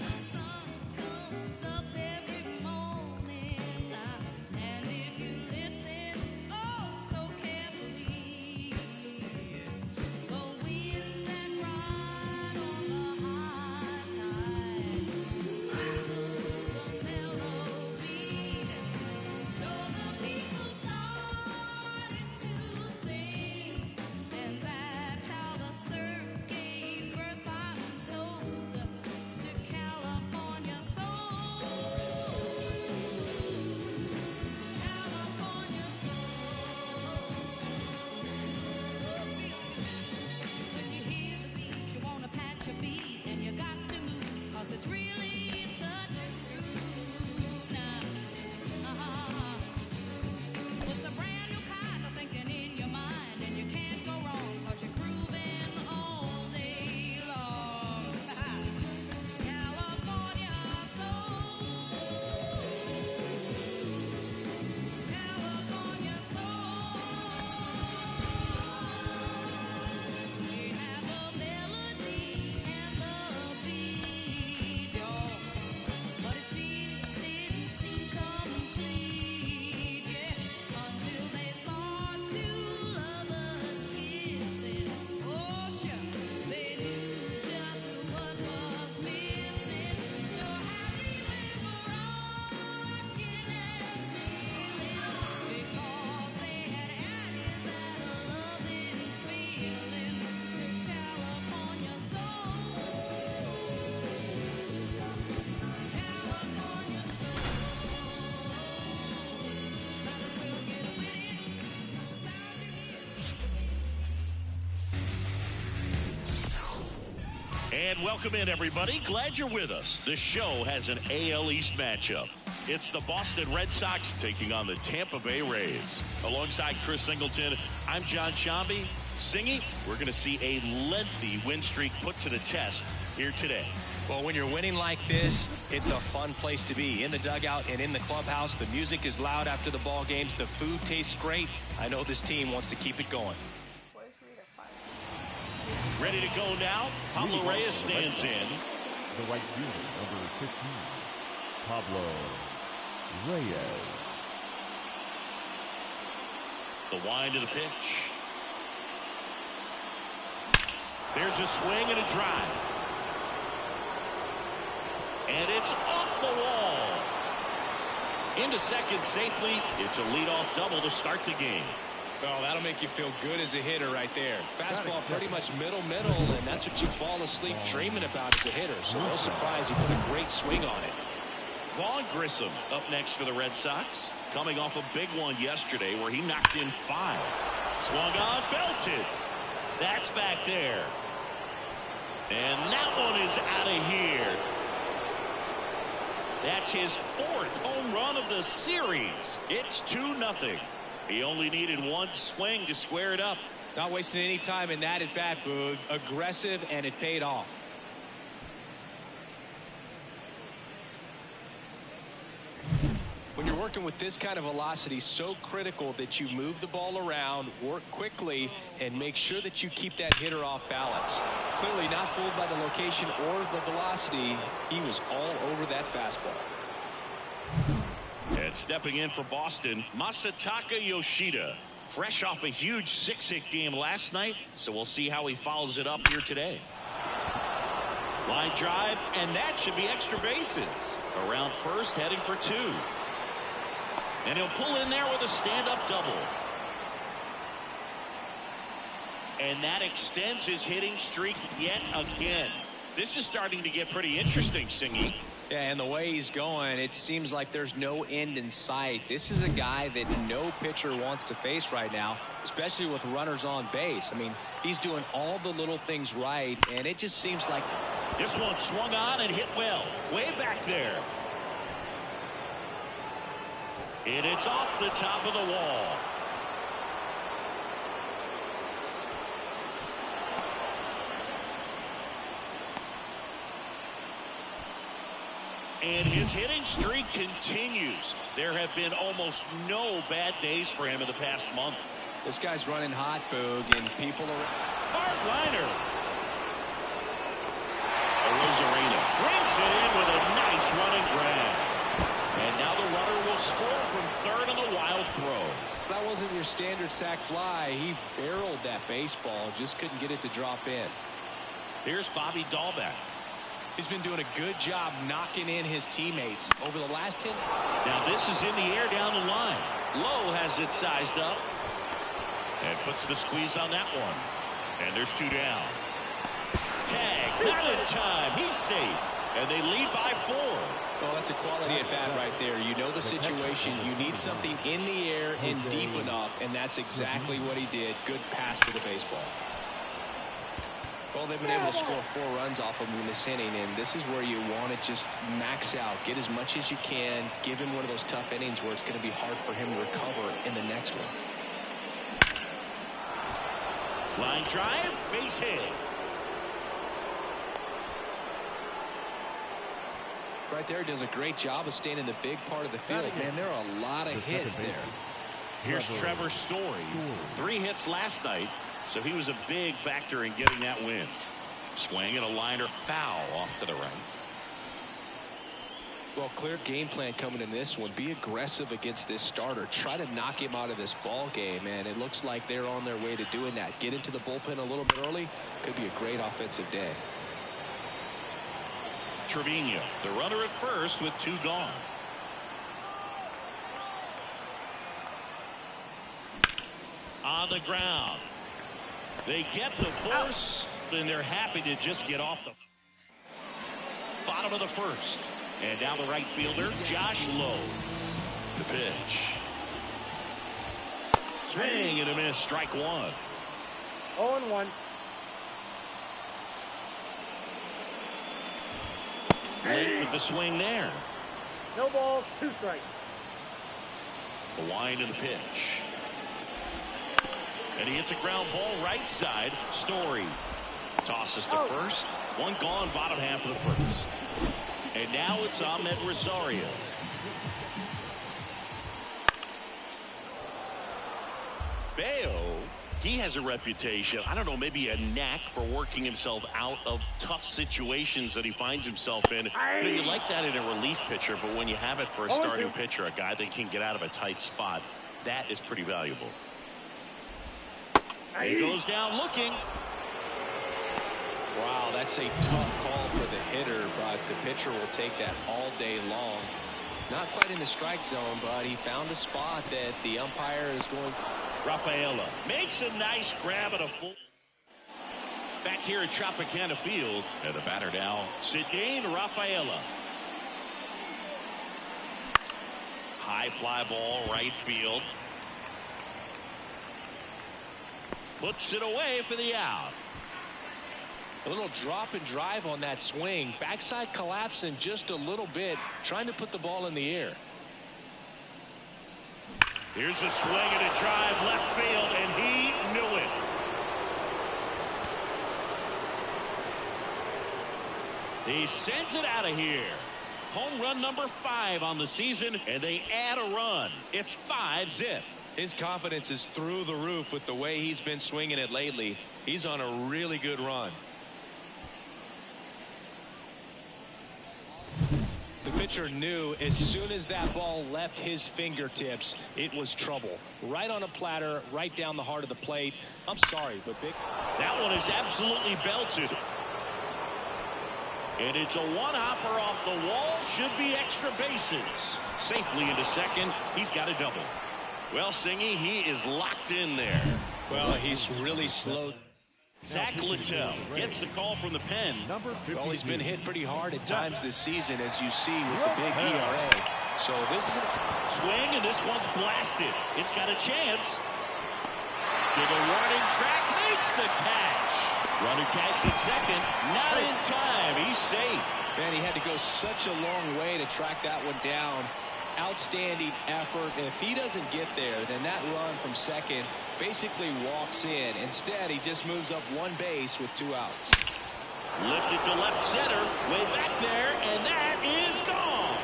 The sun comes up every morning, and if you listen, oh, so carefully, the winds that ride on the high tide whistles a melody, so the people started to sing, and that's how the surf gave birth, I'm told, to California soul. California soul. When you hear the beat, you wanna pat your feet, and you got to move, 'cause it's really such a groove now. It's a brand new kind of thinking in your mind, and you can't go wrong, 'cause you're grooving all day long. California soul. California soul. We have the melody and the beat, y'all, but it didn't seem complete, yes, until they saw two lovers kissing. Oh, sure, they knew just what was missing. So happy they were rocking and reeling, because they had added that loving feeling to California soul. California soul. Might as well get with it. Sound you hear. And welcome in, everybody. Glad you're with us. The show has an AL East matchup. It's the Boston Red Sox taking on the Tampa Bay Rays. Alongside Chris Singleton, I'm John Shambi. Singy, we're going to see a lengthy win streak put to the test here today. Well, when you're winning like this, it's a fun place to be. In the dugout and in the clubhouse, the music is loud after the ball games. The food tastes great. I know this team wants to keep it going. Ready to go now. Pablo Reyes stands in. The right fielder, number 15, Pablo Reyes. The wind of the pitch. There's a swing and a drive. And it's off the wall. Into second safely. It's a leadoff double to start the game. Well, that'll make you feel good as a hitter right there. Fastball pretty much middle, and that's what you fall asleep dreaming about as a hitter. So no surprise, he put a great swing on it. Vaughn Grissom up next for the Red Sox. Coming off a big one yesterday where he knocked in 5. Swung on, belted. That's back there. And that one is out of here. That's his 4th home run of the series. It's 2-0. He only needed one swing to square it up. Not wasting any time in that at bat, Boog. Aggressive, and it paid off. When you're working with this kind of velocity, so critical that you move the ball around, work quickly, and make sure that you keep that hitter off balance. Clearly not fooled by the location or the velocity. He was all over that fastball. And stepping in for Boston, Masataka Yoshida. Fresh off a huge 6-hit game last night, so we'll see how he follows it up here today. Line drive, and that should be extra bases. Around first, heading for 2. And he'll pull in there with a stand-up double. And that extends his hitting streak yet again. This is starting to get pretty interesting, Singy. Yeah, and the way he's going, it seems like there's no end in sight. This is a guy that no pitcher wants to face right now, especially with runners on base. I mean, he's doing all the little things right, and it just seems like... This one swung on and hit well. Way back there. And it's off the top of the wall. And his hitting streak continues. There have been almost no bad days for him in the past month. This guy's running hot, Boog, and people are... Hard liner. Arozarena brings it in with a nice running grab. And now the runner will score from third on the wild throw. That wasn't your standard sac fly. He barreled that baseball, just couldn't get it to drop in. Here's Bobby Dahlbeck. He's been doing a good job knocking in his teammates over the last 10. Now this is in the air down the line. Lowe has it sized up. And puts the squeeze on that one. And there's 2 down. Tag, not in time. He's safe. And they lead by 4. Well, that's a quality at bat right there. You know the situation. You need something in the air and deep enough, and that's exactly what he did. Good pass to the baseball. Well, they've been able to score 4 runs off of him in this inning, and this is where you want to just max out. Get as much as you can. Give him one of those tough innings where it's going to be hard for him to recover in the next one. Line drive, base hit. Right there, does a great job of staying in the big part of the field. Man, there are a lot of hits there. Here's Trevor Story. 3 hits last night, so he was a big factor in getting that win. Swing and a liner foul off to the right. Well, clear game plan coming in this one. Be aggressive against this starter. Try to knock him out of this ball game, and it looks like they're on their way to doing that. Get into the bullpen a little bit early. Could be a great offensive day. Trevino, the runner at first with 2 gone. On the ground. They get the force, and they're happy to just get off the bottom of the first. And now the right fielder, Josh Lowe. The pitch. Swing and a miss, strike 1. 0-1. Late with the swing there. No balls, 2 strikes. The wind of the pitch. And he hits a ground ball right side. Story tosses to first. 1 gone, bottom half of the first. And now it's Ahmed Rosario. Bayo, he has a reputation, I don't know, maybe a knack for working himself out of tough situations that he finds himself in. You like that in a relief pitcher, but when you have it for a starting pitcher, a guy that can get out of a tight spot, that is pretty valuable. He goes down looking. Wow, that's a tough call for the hitter, but the pitcher will take that all day long. Not quite in the strike zone, but he found a spot that the umpire is going to. Rafaela makes a nice grab at a full. Back here at Tropicana Field, and the batter now, Ceddanne Rafaela. High fly ball, right field. Puts it away for the out. A little drop and drive on that swing. Backside collapsing just a little bit, trying to put the ball in the air. Here's a swing and a drive left field, and he knew it. He sends it out of here. Home run number 5 on the season, and they add a run. It's 5-zip. His confidence is through the roof with the way he's been swinging it lately. He's on a really good run. The pitcher knew as soon as that ball left his fingertips, it was trouble. Right on a platter, right down the heart of the plate. I'm sorry, but big. That one is absolutely belted. And it's a one-hopper off the wall. Should be extra bases. Safely into second. He's got a double. Well, Singy, he is locked in there. Well, he's really slowed. Zach Littell gets the call from the pen. Number 52. Well, he's been hit pretty hard at times this season, as you see with the big ERA. So this is a Swing, and this one's blasted. It's got a chance. To the warning track, makes the catch. Runner tags at second, not in time. He's safe. Man, he had to go such a long way to track that one down. Outstanding effort. If he doesn't get there, then that run from second basically walks in. Instead, he just moves up one base with 2 outs. Lifted to left center, way back there, and that is gone.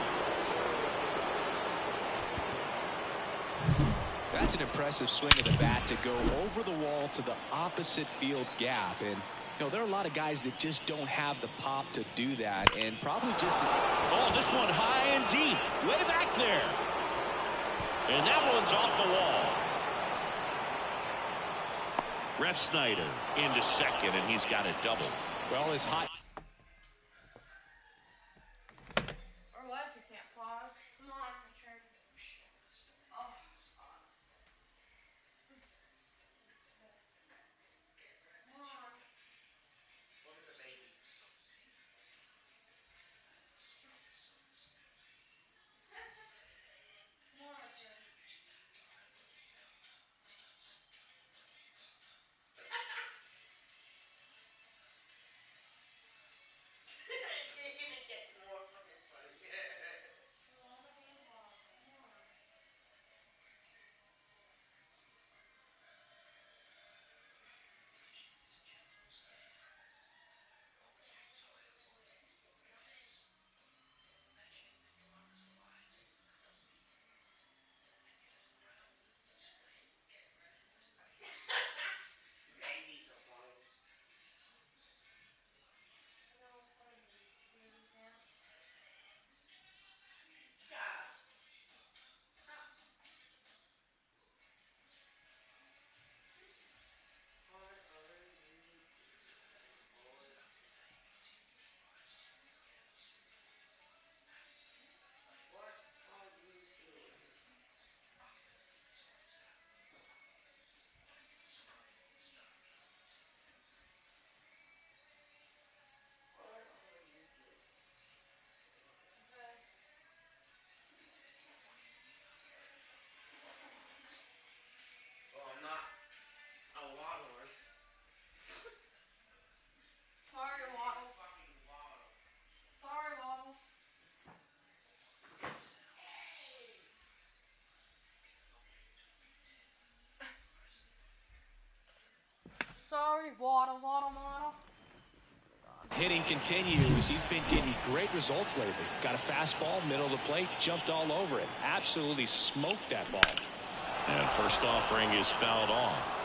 That's an impressive swing of the bat to go over the wall to the opposite field gap. And, you know, there are a lot of guys that just don't have the pop to do that. And probably just... Oh, this one high and deep, way back there. And that one's off the wall. Ref Snyder into second, and he's got a double. Well, his hot... Or what if you can't pause? Come on, Richard. Oh, come on. Look at the baby. Come on, Richard. It gets more fucking funny. Come on. Babies are funny. You know what's funny? Babies now. God. What are you doing, boy? What are you doing? What are you doing? Okay. Well, I'm not a waddler. Sorry, Waddles. Fucking waddle. Sorry, Waddles. Sorry, Waddle. Hitting continues. He's been getting great results lately. Got a fastball, middle of the plate, jumped all over it. Absolutely smoked that ball. And first offering is fouled off.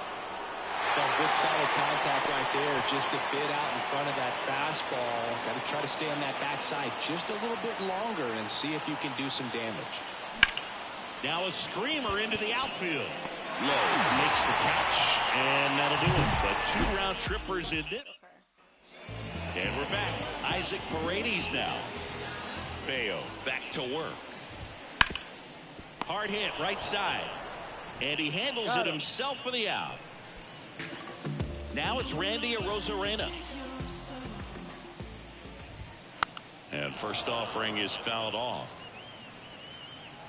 Well, good solid contact right there, just a bit out in front of that fastball. Got to try to stay on that backside just a little bit longer and see if you can do some damage. Now a screamer into the outfield. Lowe makes the catch, and that'll do it. But 2 round trippers in it. And we're back. Isaac Paredes now. Bayo back to work. Hard hit right side. And he handles it himself for the out. Now it's Randy Arozarena. And first offering is fouled off.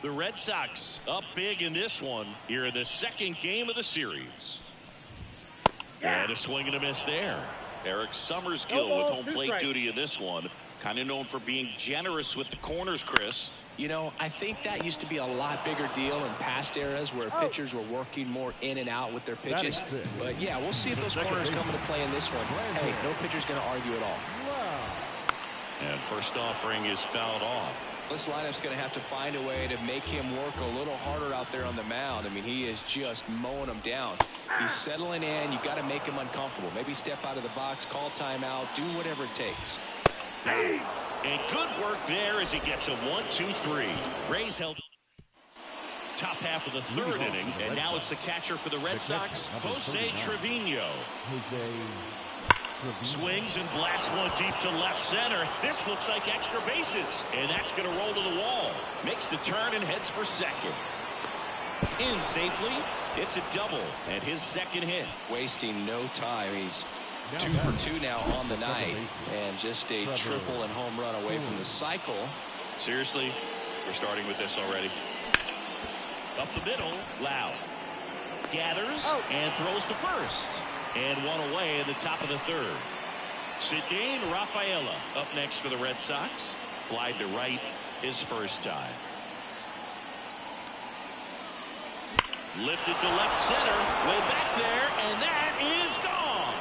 The Red Sox up big in this one here in the second game of the series. And a swing and a miss there. Eric Summersgill with home plate duty in this one. Kind of known for being generous with the corners, Chris. You know, I think that used to be a lot bigger deal in past eras where pitchers were working more in and out with their pitches. But yeah, we'll see if those corners come into play in this one. Hey, no pitcher's going to argue at all. And first offering is fouled off. This lineup's going to have to find a way to make him work a little harder out there on the mound. I mean, he is just mowing them down. He's settling in. You got to make him uncomfortable. Maybe step out of the box, call timeout, do whatever it takes. And good work there as he gets a 1-2-3. Rays held top half of the third inning, and now it's the catcher for the Red Sox, Jose Trevino. Swings and blasts one deep to left center. This looks like extra bases, and that's going to roll to the wall. Makes the turn and heads for second. In safely, it's a double and his second hit. Wasting no time. He's 2 for 2 now on the night, and just a triple and home run away from the cycle. Seriously, we're starting with this already. Up the middle, Loud gathers and throws to first, and one away in the top of the third. Ceddanne Rafaela up next for the Red Sox. Fly to right his first time. Lifted to left center, way back there, and that is gone.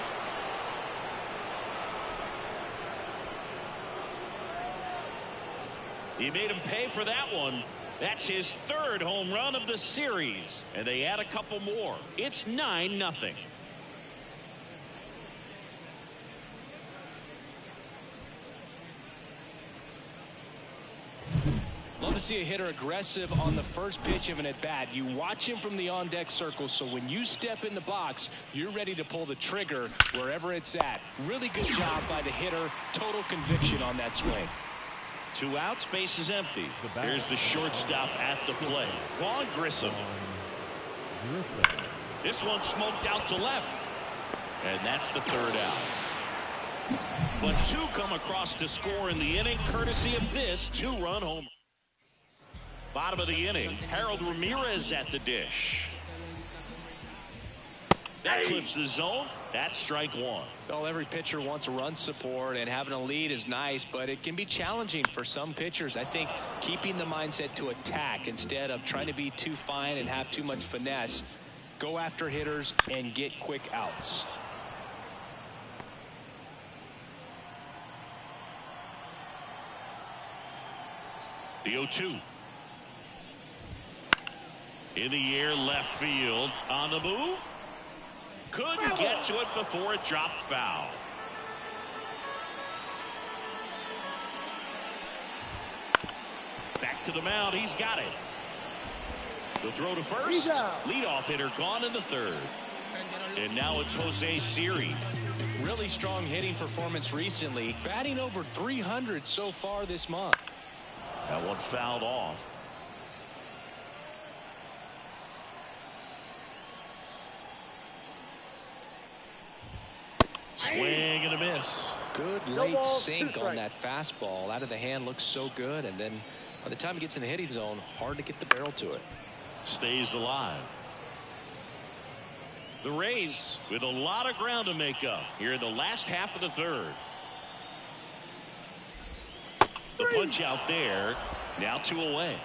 He made him pay for that one. That's his third home run of the series, and they add a couple more. It's 9-0. Love to see a hitter aggressive on the first pitch of an at-bat. You watch him from the on-deck circle, so when you step in the box, you're ready to pull the trigger wherever it's at. Really good job by the hitter. Total conviction on that swing. 2 outs, base is empty. Here's the shortstop at the plate, Vaughn Grissom. This one smoked out to left, and that's the third out. But 2 come across to score in the inning, courtesy of this 2-run homer. Bottom of the inning, Harold Ramirez at the dish. That clips the zone. That's strike 1. Well, every pitcher wants run support, and having a lead is nice, but it can be challenging for some pitchers. I think keeping the mindset to attack instead of trying to be too fine and have too much finesse. Go after hitters and get quick outs. The 0-2. In the air, left field. On the move. Couldn't get to it before it dropped foul. Back to the mound. He's got it. The throw to first. Leadoff hitter gone in the third. And now it's Jose Siri. Really strong hitting performance recently. Batting over 300 so far this month. That one fouled off. Swing and a miss. Good late sink on that fastball. Out of the hand, looks so good, and then by the time it gets in the hitting zone, hard to get the barrel to it. Stays alive. The Rays with a lot of ground to make up here in the last half of the third. The punch out there. Now 2 away.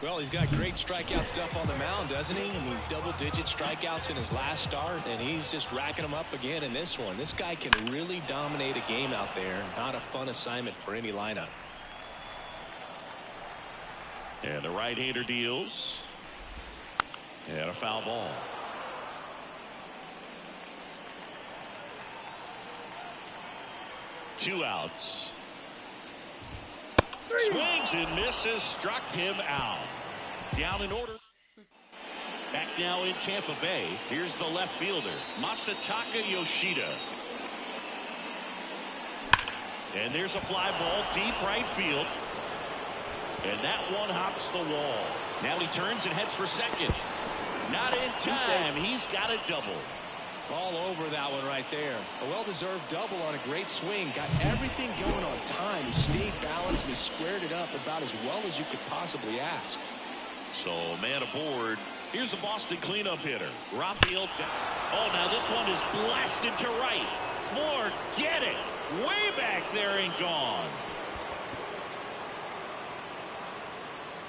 Well, he's got great strikeout stuff on the mound, doesn't he? I mean, double-digit strikeouts in his last start, and he's just racking them up again in this one. This guy can really dominate a game out there. Not a fun assignment for any lineup. And the right-hander deals. And a foul ball. Two outs. Swings and misses, struck him out. Down in order. Back now in Tampa Bay. Here's the left fielder, Masataka Yoshida. And there's a fly ball deep right field. And that one hops the wall. Now he turns and heads for second. Not in time. He's got a double. All over that one right there. A well-deserved double on a great swing. Got everything going on time. He stayed balanced and he squared it up about as well as you could possibly ask. So, man aboard. Here's the Boston cleanup hitter, Rafael. Oh, now this one is blasted to right. Forget it. Way back there and gone.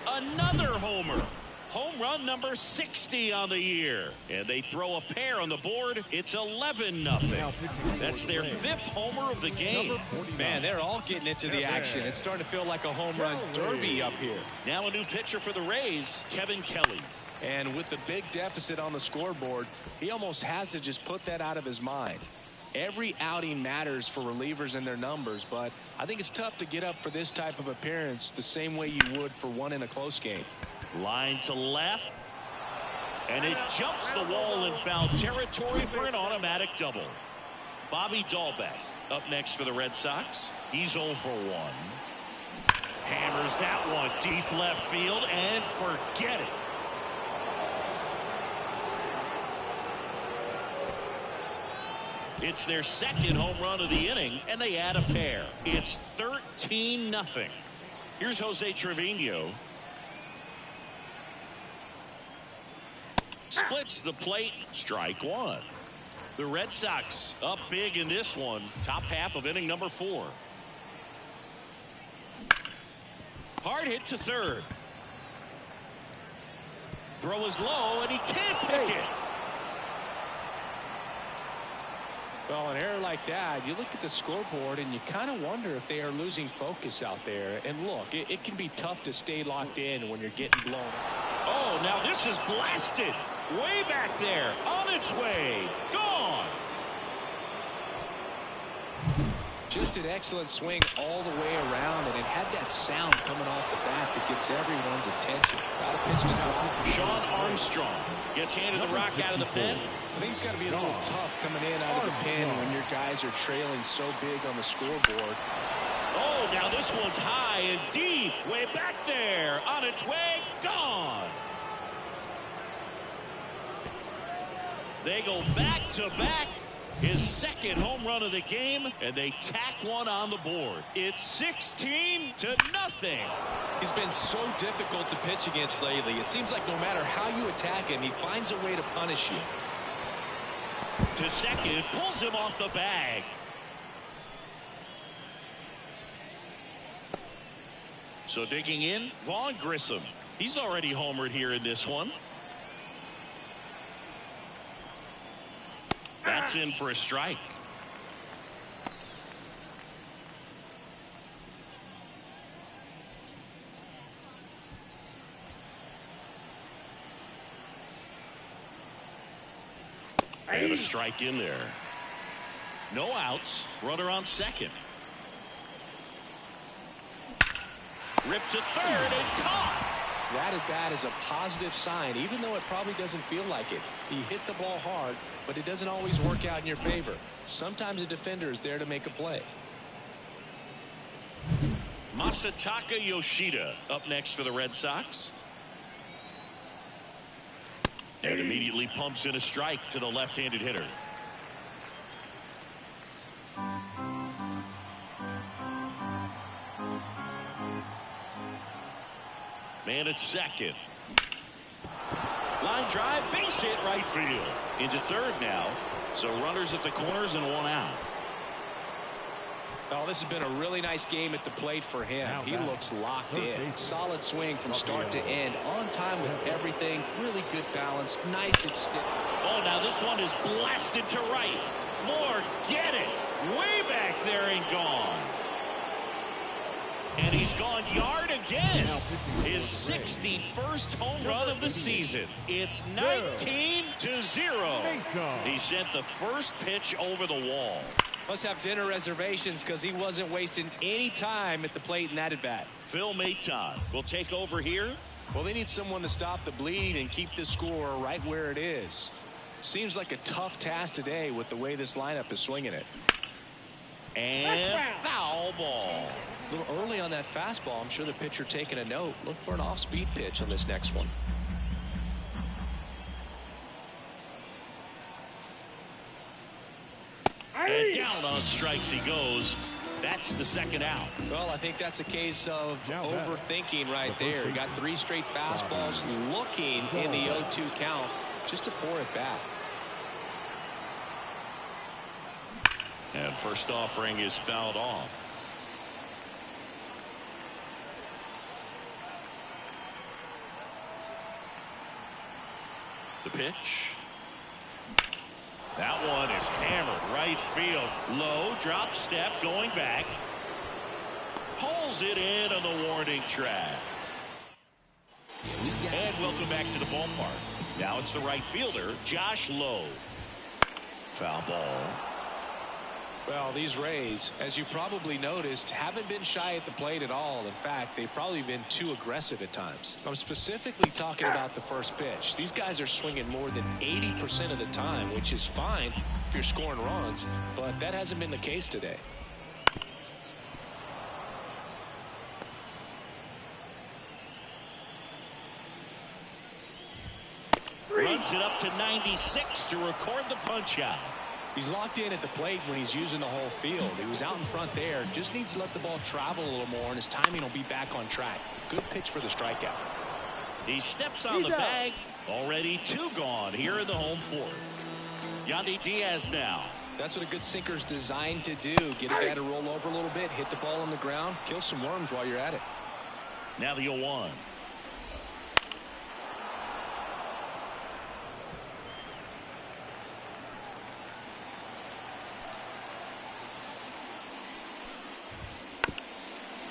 Another homer. Home run number 60 on the year. And they throw a pair on the board. It's 11-0. That's their 5th homer of the game. Man, they're all getting into the action. It's starting to feel like a home run derby up here. Now a new pitcher for the Rays, Kevin Kelly. And with the big deficit on the scoreboard, he almost has to just put that out of his mind. Every outing matters for relievers and their numbers, but I think it's tough to get up for this type of appearance the same way you would for one in a close game. Line to left. And it jumps the wall in foul territory for an automatic double. Bobby Dahlbeck up next for the Red Sox. He's 0 for 1. Hammers that one deep left field and forget it. It's their second home run of the inning, and they add a pair. It's 13-0. Here's Jose Trevino. Splits the plate. Strike one. The Red Sox up big in this one. Top half of inning number 4. Hard hit to third. Throw is low, and he can't pick it. Well, an error like that, you look at the scoreboard and you kind of wonder if they are losing focus out there. And look, it can be tough to stay locked in when you're getting blown. Oh, now this is blasted. Way back there. On its way. Gone. Just an excellent swing all the way around, and it had that sound coming off the bat that gets everyone's attention. Got a pitch to drop. Sean Armstrong gets handed the rock out of the pen. I think it's got to be a little tough coming in out of the pen when your guys are trailing so big on the scoreboard. Oh, now this one's high and deep. Way back there. On its way. Gone. They go back to back. His second home run of the game, and they tack one on the board. It's 16-0. He's been so difficult to pitch against lately. It seems like no matter how you attack him, he finds a way to punish you. To second, pulls him off the bag. So digging in, Vaughn Grissom. He's already homered here in this one. That's in for a strike. And a strike in there. No outs. Runner on second. Ripped to third and caught. That at bat is a positive sign, even though it probably doesn't feel like it. He hit the ball hard, but it doesn't always work out in your favor. Sometimes a defender is there to make a play. Masataka Yoshida up next for the Red Sox. And immediately pumps in a strike to the left-handed hitter. Man at second. Line drive, base hit right field. Into third now. So runners at the corners and one out. Oh, this has been a really nice game at the plate for him. He looks locked in. Solid swing from start to end. On time with everything. Really good balance. Nice extent. Oh, now this one is blasted to right. Forget it. Way back there and gone. And he's gone yard again. His 61st home run of the season. It's 19-0. He sent the first pitch over the wall. Must have dinner reservations because he wasn't wasting any time at the plate in that at bat. Phil Maton will take over here. Well, they need someone to stop the bleeding and keep the score right where it is. Seems like a tough task today with the way this lineup is swinging it. And foul ball. A little early on that fastball. I'm sure the pitcher taking a note. Look for an off-speed pitch on this next one. And down on strikes he goes. That's the second out. Well, I think that's a case of overthinking right there. He got 3 straight fastballs looking in the 0-2 count. Just a poor at bat. And first offering is fouled off. The pitch. That one is hammered right field. Low drop step going back. Pulls it in on the warning track. And welcome back to the ballpark. Now it's the right fielder, Josh Lowe. Foul ball. Well, these Rays, as you probably noticed, haven't been shy at the plate at all. In fact, they've probably been too aggressive at times. I'm specifically talking about the first pitch. These guys are swinging more than 80% of the time, which is fine if you're scoring runs, but that hasn't been the case today. Runs it up to 96 to record the punch out. He's locked in at the plate when he's using the whole field. He was out in front there. Just needs to let the ball travel a little more, and his timing will be back on track. Good pitch for the strikeout. He steps on the bag. Already 2 gone here in the home fourth. Yandy Diaz now. That's what a good sinker's designed to do. Get a guy to roll over a little bit, hit the ball on the ground, kill some worms while you're at it. Now the 0-1.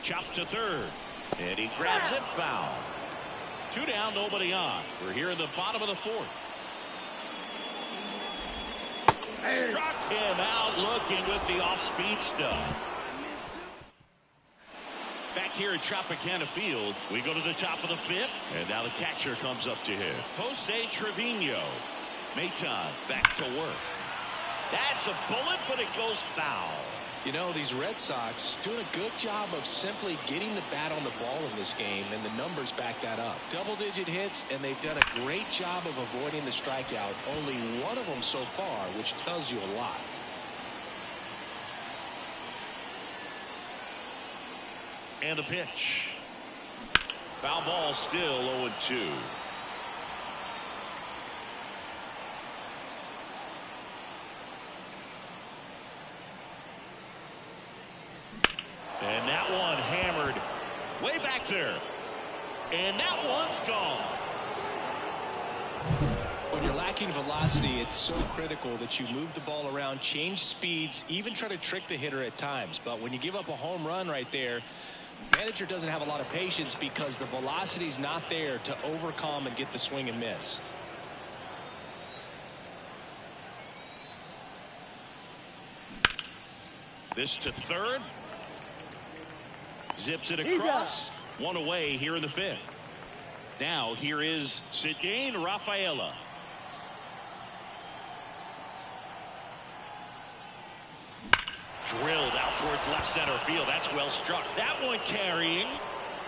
Chop to third. And he grabs it, foul. 2 down, nobody on. We're here in the bottom of the fourth. Struck him out looking with the off-speed stuff. Back here at Tropicana Field, we go to the top of the 5th, and now the catcher comes up to hit. Jose Trevino. Maton back to work. That's a bullet, but it goes foul. You know, these Red Sox doing a good job of simply getting the bat on the ball in this game, and the numbers back that up. Double-digit hits, and they've done a great job of avoiding the strikeout. Only one of them so far, which tells you a lot. And a pitch. Foul ball, still 0-2. And that one hammered way back there. And that one's gone. When you're lacking velocity, it's so critical that you move the ball around, change speeds, even try to trick the hitter at times. But when you give up a home run right there, manager doesn't have a lot of patience because the velocity's not there to overcome and get the swing and miss. This to third. Zips it across. 1 away here in the 5th. Now here is Ceddanne Rafaela. Drilled out towards left center field. That's well struck. That one carrying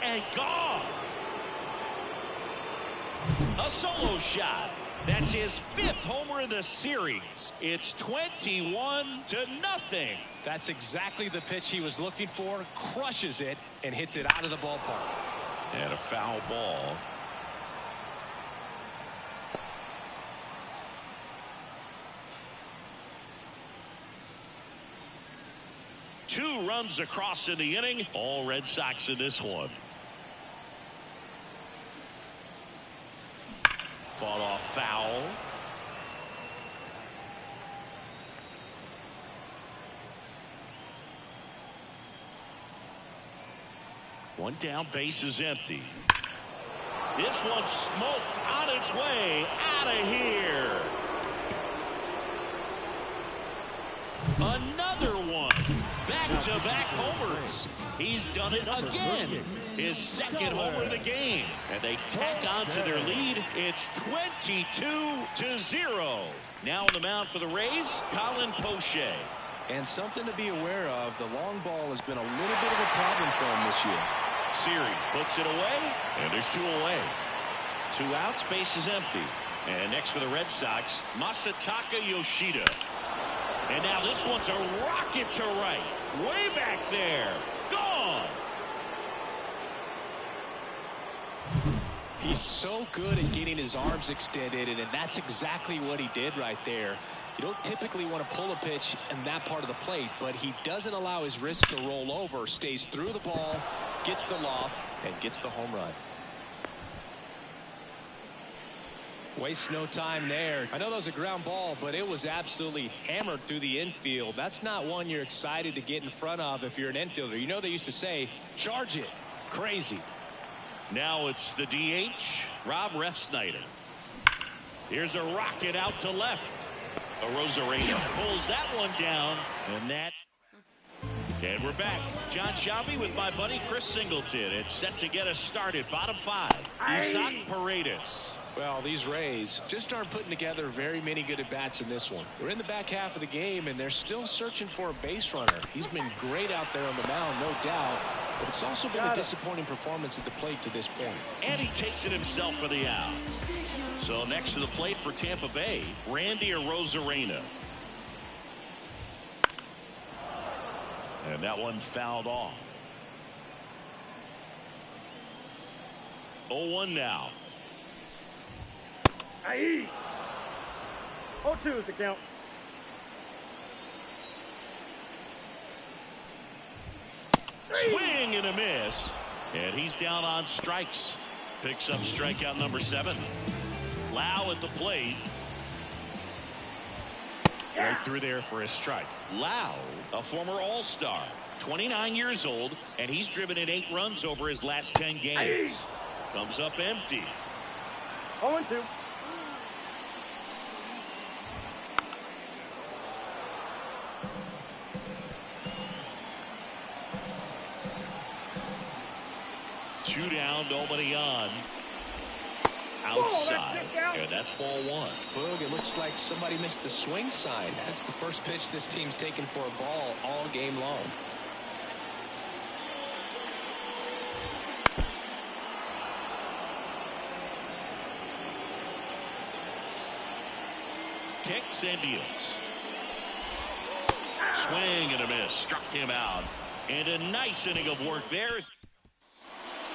and gone. A solo shot. That's his 5th homer of the series. It's 21-0. That's exactly the pitch he was looking for. Crushes it and hits it out of the ballpark. And a foul ball. Two runs across in the inning. All Red Sox in this one. Fought off foul. One down, base is empty. This one smoked on its way out of here. Another one. Back-to-back homers. He's done it again. His 2nd homer of the game. And they tack on to their lead. It's 22-0. Now on the mound for the Rays, Colin Poche. And something to be aware of, the long ball has been a little bit of a problem for him this year. Siri puts it away, and there's 2 away. 2 outs, base is empty. And next for the Red Sox, Masataka Yoshida. And now this one's a rocket to right. Way back there. Gone. He's so good at getting his arms extended, and that's exactly what he did right there. You don't typically want to pull a pitch in that part of the plate, but he doesn't allow his wrist to roll over, stays through the ball, gets the loft, and gets the home run. Wastes no time there. I know that was a ground ball, but it was absolutely hammered through the infield. That's not one you're excited to get in front of if you're an infielder. You know they used to say, charge it. Crazy. Now it's the DH, Rob Refsnyder. Here's a rocket out to left. Arozarena pulls that one down, and we're back. John Shelby with my buddy Chris Singleton. It's set to get us started. Bottom 5. Isaac Paredes. Well, these Rays just aren't putting together very many good at-bats in this one. We're in the back half of the game, and they're still searching for a base runner. He's been great out there on the mound, no doubt, but it's also been a disappointing performance at the plate to this point. And he takes it himself for the out. So next to the plate for Tampa Bay, Randy Arozarena. And that one fouled off. 0-1 now. Aye. 0-2 is the count. Swing and a miss. And he's down on strikes. Picks up strikeout number 7. Lau at the plate. Right through there for a strike. Lau, a former All-Star, 29 years old, and he's driven in 8 runs over his last 10 games. Comes up empty. 0-2. Two down, nobody on. Outside. And that's ball 1. Boog, it looks like somebody missed the swing sign. That's the first pitch this team's taken for a ball all game long. Kicks and deals. Swing and a miss. Struck him out. And a nice inning of work there.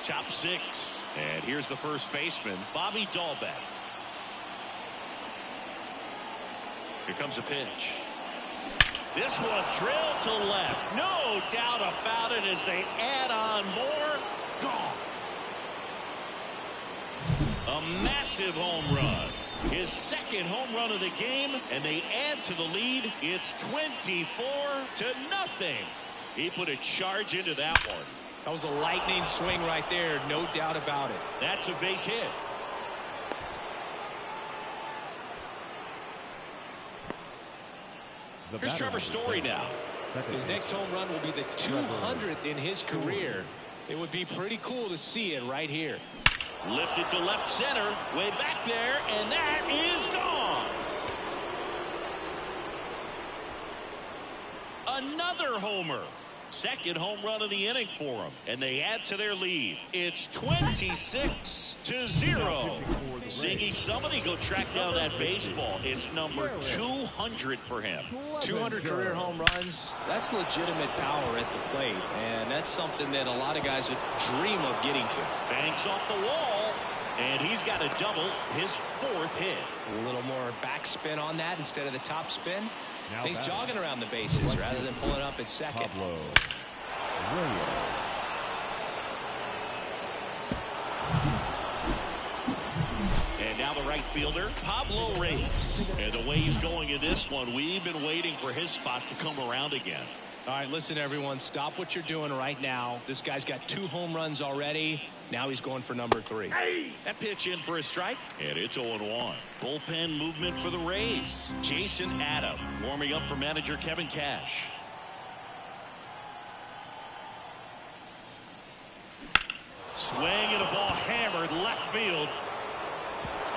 Top 6. And here's the first baseman, Bobby Dalbec. Here comes a pitch. This one drilled to left. No doubt about it as they add on more. Gone. A massive home run. His second home run of the game, and they add to the lead. It's 24-0. He put a charge into that one. That was a lightning swing right there, no doubt about it. That's a base hit. Here's Trevor Story now. His next home run will be the 200th in his career. It would be pretty cool to see it right here. Lifted to left center, way back there, and that is gone. Another homer. Second home run of the inning for them, and they add to their lead. It's 26-0. Ziggy, somebody go track down that baseball. It's number 200 for him. 200 career home runs. That's legitimate power at the plate, and that's something that a lot of guys would dream of getting to. Banks off the wall, and he's got a double, his 4th hit. A little more backspin on that instead of the top spin. He's jogging around the bases rather than pulling up at second. And now the right fielder, Pablo Reyes. And the way he's going in this one, we've been waiting for his spot to come around again. All right, listen, everyone, stop what you're doing right now. This guy's got 2 home runs already. Now he's going for number 3. That pitch in for a strike, and it's 0-1. Bullpen movement for the Rays. Jason Adam warming up for manager Kevin Cash. Swing and a ball hammered left field.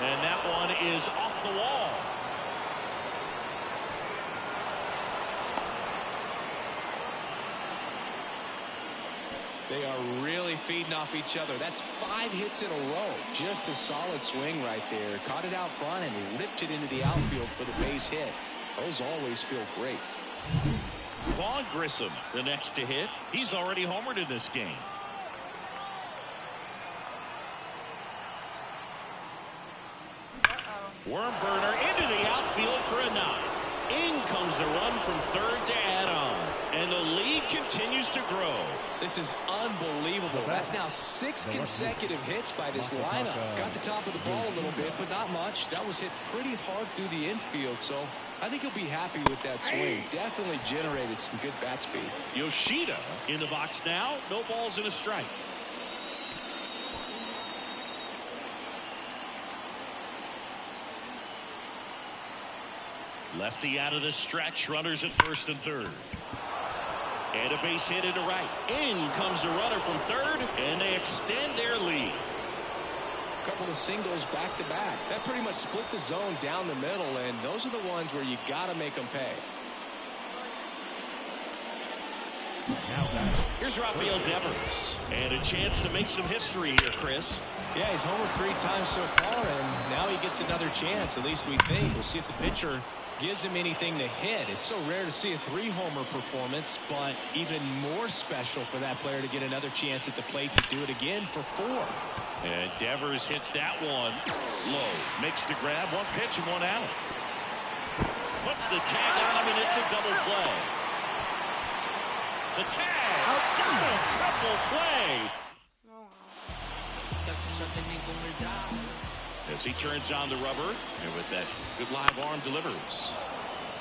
And that one is off the wall. They are really feeding off each other. That's 5 hits in a row. Just a solid swing right there. Caught it out front and ripped it into the outfield for the base hit. Those always feel great. Vaughn Grissom, the next to hit. He's already homered in this game. Worm burner into the outfield for a knock. In comes the run from third to add on. And the lead continues to grow. This is unbelievable. That's now 6 consecutive hits by this lineup. Got the top of the ball a little bit, but not much. That was hit pretty hard through the infield, so I think he'll be happy with that swing. Definitely generated some good bat speed. Yoshida in the box now. No balls and a strike. Lefty out of the stretch. Runners at first and third. And a base hit into right. In comes the runner from third, and they extend their lead. A couple of singles back to back. That pretty much split the zone down the middle, and those are the ones where you got to make them pay. Here's Rafael Devers, and a chance to make some history here, Chris. Yeah, he's homered 3 times so far, and now he gets another chance, at least we think. We'll see if the pitcher gives him anything to hit. It's so rare to see a 3-homer performance, but even more special for that player to get another chance at the plate to do it again for 4. And Devers hits that one low. Makes the grab. 1 pitch and 1 out. Puts the tag on him, and it's a double play. The tag. Double, triple play. As he turns on the rubber, and with that good live arm delivers.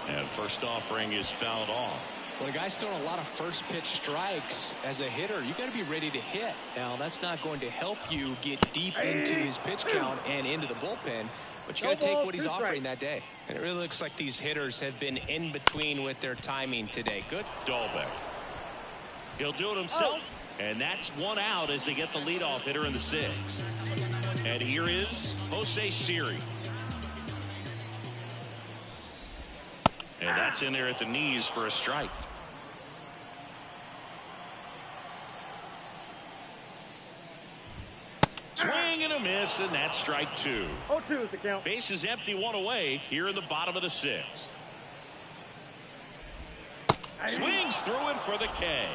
And first offering is fouled off. When a guy's throwing a lot of first pitch strikes as a hitter, you got to be ready to hit. Now, that's not going to help you get deep into his pitch count and into the bullpen, but you got to take what he's offering that day. And it really looks like these hitters have been in between with their timing today. Good. Dalbec. He'll do it himself, and that's 1 out as they get the leadoff hitter in the 6th. And here is Jose Siri. And that's in there at the knees for a strike. Swing and a miss, and that's strike 2. 0-2 is the count. Base is empty, 1 away here in the bottom of the 6th. Swings through it for the K.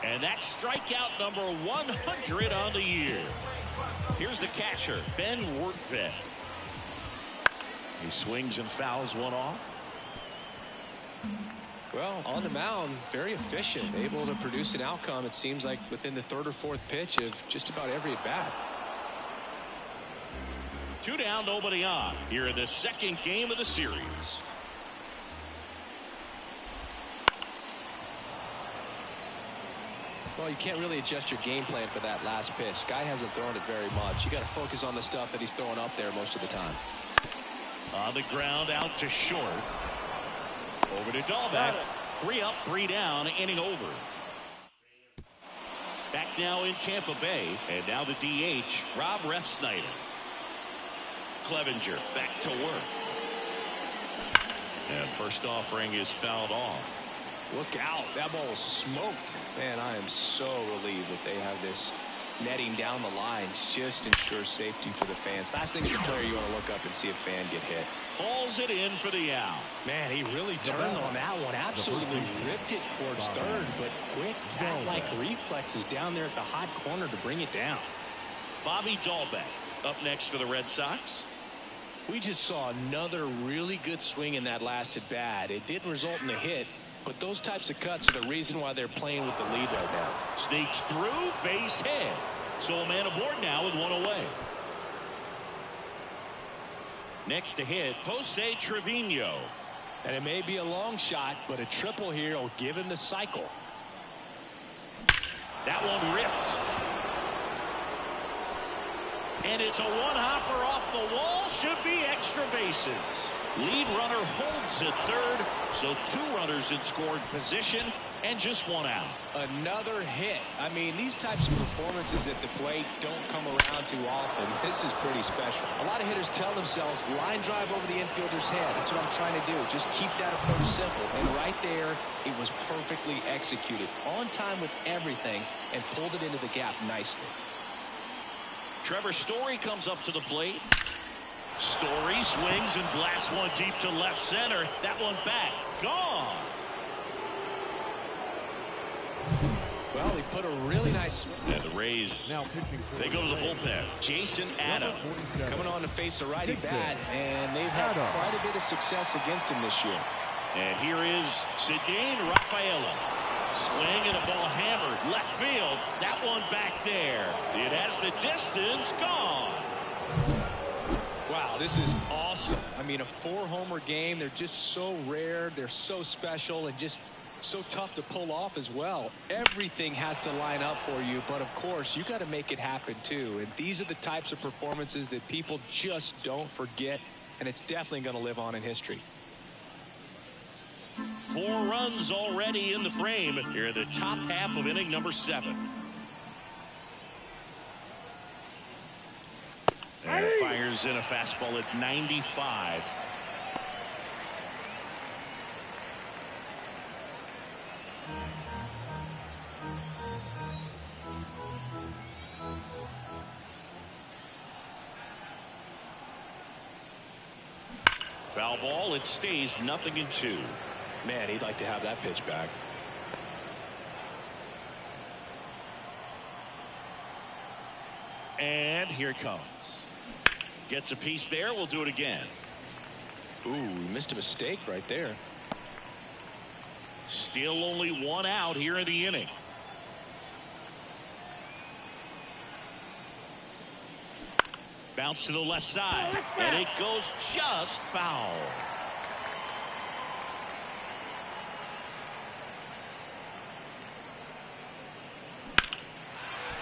And that's strikeout number 100 on the year. Here's the catcher, Ben Wertvet. He swings and fouls one off. Well, on the mound, very efficient, able to produce an outcome, it seems like, within the 3rd or 4th pitch of just about every at-bat. 2 down, nobody on here in the 2nd game of the series. Well, you can't really adjust your game plan for that last pitch. Guy hasn't thrown it very much. You got to focus on the stuff that he's throwing up there most of the time. On the ground, out to short. Over to Dalbec. 3 up, 3 down, inning over. Back now in Tampa Bay, and now the DH, Rob Refsnyder. Clevenger back to work. And first offering is fouled off. Look out. That ball was smoked. Man, I am so relieved that they have this netting down the lines. Just ensures safety for the fans. Last thing as a player, you want to look up and see a fan get hit. Hauls it in for the out. Man, he really turned on that one. Absolutely ripped it towards third, but quick bat-like reflexes down there at the hot corner to bring it down. Bobby Dalbec up next for the Red Sox. We just saw another really good swing in that last at bat. It didn't result in a hit, but those types of cuts are the reason why they're playing with the lead right now. Sneaks through, base hit. So a man aboard now with 1 away. Next to hit, Jose Trevino. And it may be a long shot, but a triple here will give him the cycle. That one ripped. And it's a one-hopper off the wall. Should be extra bases. Lead runner holds at third, so 2 runners in scored position and just 1 out. Another hit. I mean, these types of performances at the plate don't come around too often. This is pretty special. A lot of hitters tell themselves, line drive over the infielder's head. That's what I'm trying to do. Just keep that approach simple. And right there, it was perfectly executed. On time with everything and pulled it into the gap nicely. Trevor Story comes up to the plate. Story swings and blasts one deep to left center. That one back. Gone. Well, he put a really nice... And the Rays, Now pitching for they go to the bullpen. Jason Adam coming on to face a righty bat, and they've had quite a bit of success against him this year. And here is Cedane Rafaela. Swing and a ball hammered left field. That one back there. It has the distance. Gone. Wow, this is awesome. I mean, a 4-homer game. They're just so rare. They're so special and just so tough to pull off as well. Everything has to line up for you, but of course, you got to make it happen too. And these are the types of performances that people just don't forget, and it's definitely going to live on in history. 4 runs already in the frame here at the top half of inning number 7. And fires in a fastball at 95. Foul ball. It stays 0-2. Man, he'd like to have that pitch back. And here it comes. Gets a piece there. We'll do it again. Ooh, missed a mistake right there. Still only one out here in the inning. Bounce to the left side, and it goes just foul.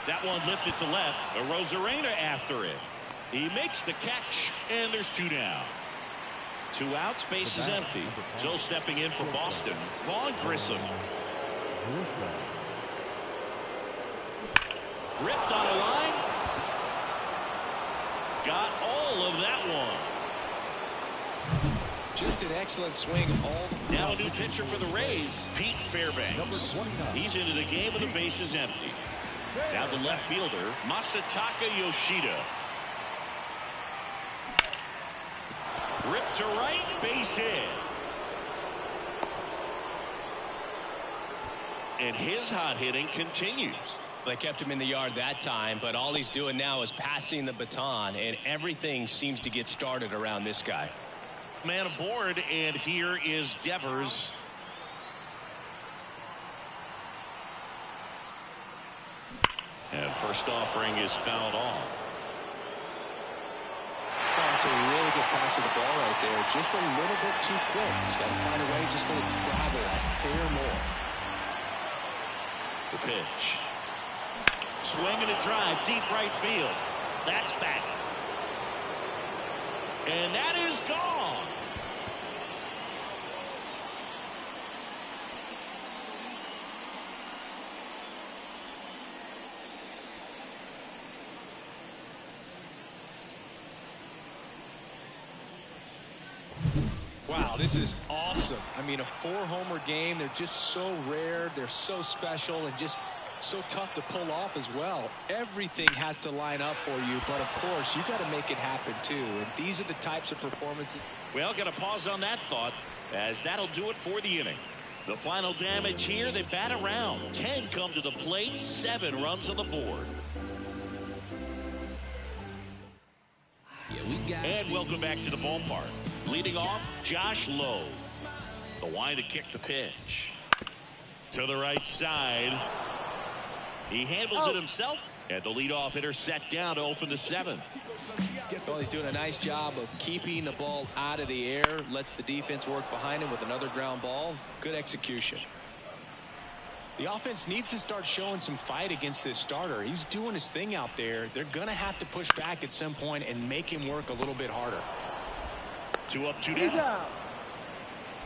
That one lifted to left. Arozarena after it. He makes the catch, and there's 2 down. 2 outs, base is empty. So stepping in for Boston, Vaughn Grissom. Ripped on a line. Got all of that one. Just an excellent swing all. Now a new pitcher for the Rays, Pete Fairbanks. He's into the game and the base is empty. Now the left fielder, Masataka Yoshida. Ripped to right, base hit. And his hot hitting continues. They kept him in the yard that time, but all he's doing now is passing the baton, and everything seems to get started around this guy. Man aboard, and here is Devers. And first offering is fouled off. Oh, it's a really good pass of the ball right there. Just a little bit too quick. He's got to find a way just to travel a hair more. The pitch. Swing and a drive, deep right field. That's back. And that is gone. Wow, this is awesome. I mean, a 4-homer game. They're just so rare. They're so special and just so tough to pull off as well. Everything has to line up for you, but of course you got to make it happen too, and these are the types of performances. Well, got to pause on that thought, as that'll do it for the inning. The final damage here, they bat around. 10 come to the plate, 7 runs on the board. And welcome back to the ballpark. Leading off, Josh Lowe. The line to kick the pitch. To the right side. He handles it himself, and the leadoff hitter set down to open the 7th. Well, he's doing a nice job of keeping the ball out of the air, lets the defense work behind him with another ground ball. Good execution. The offense needs to start showing some fight against this starter. He's doing his thing out there. They're going to have to push back at some point and make him work a little bit harder. 2 up, 2 down.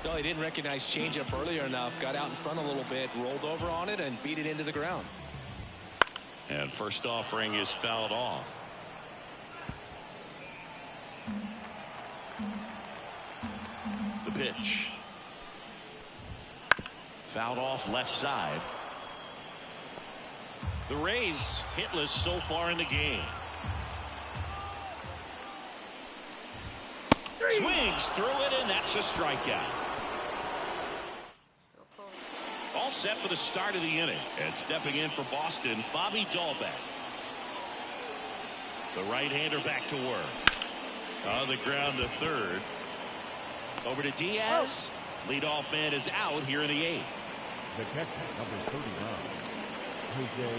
Well, he didn't recognize changeup earlier enough, got out in front a little bit, rolled over on it, and beat it into the ground. And first offering is fouled off. The pitch. Fouled off left side. The Rays hitless so far in the game. Swings through it, and that's a strikeout. All set for the start of the inning. And stepping in for Boston, Bobby Dahlbeck. The right-hander back to work. On the ground to third. Over to Diaz. Leadoff man is out here in the 8th. The catcher, number 39, Jose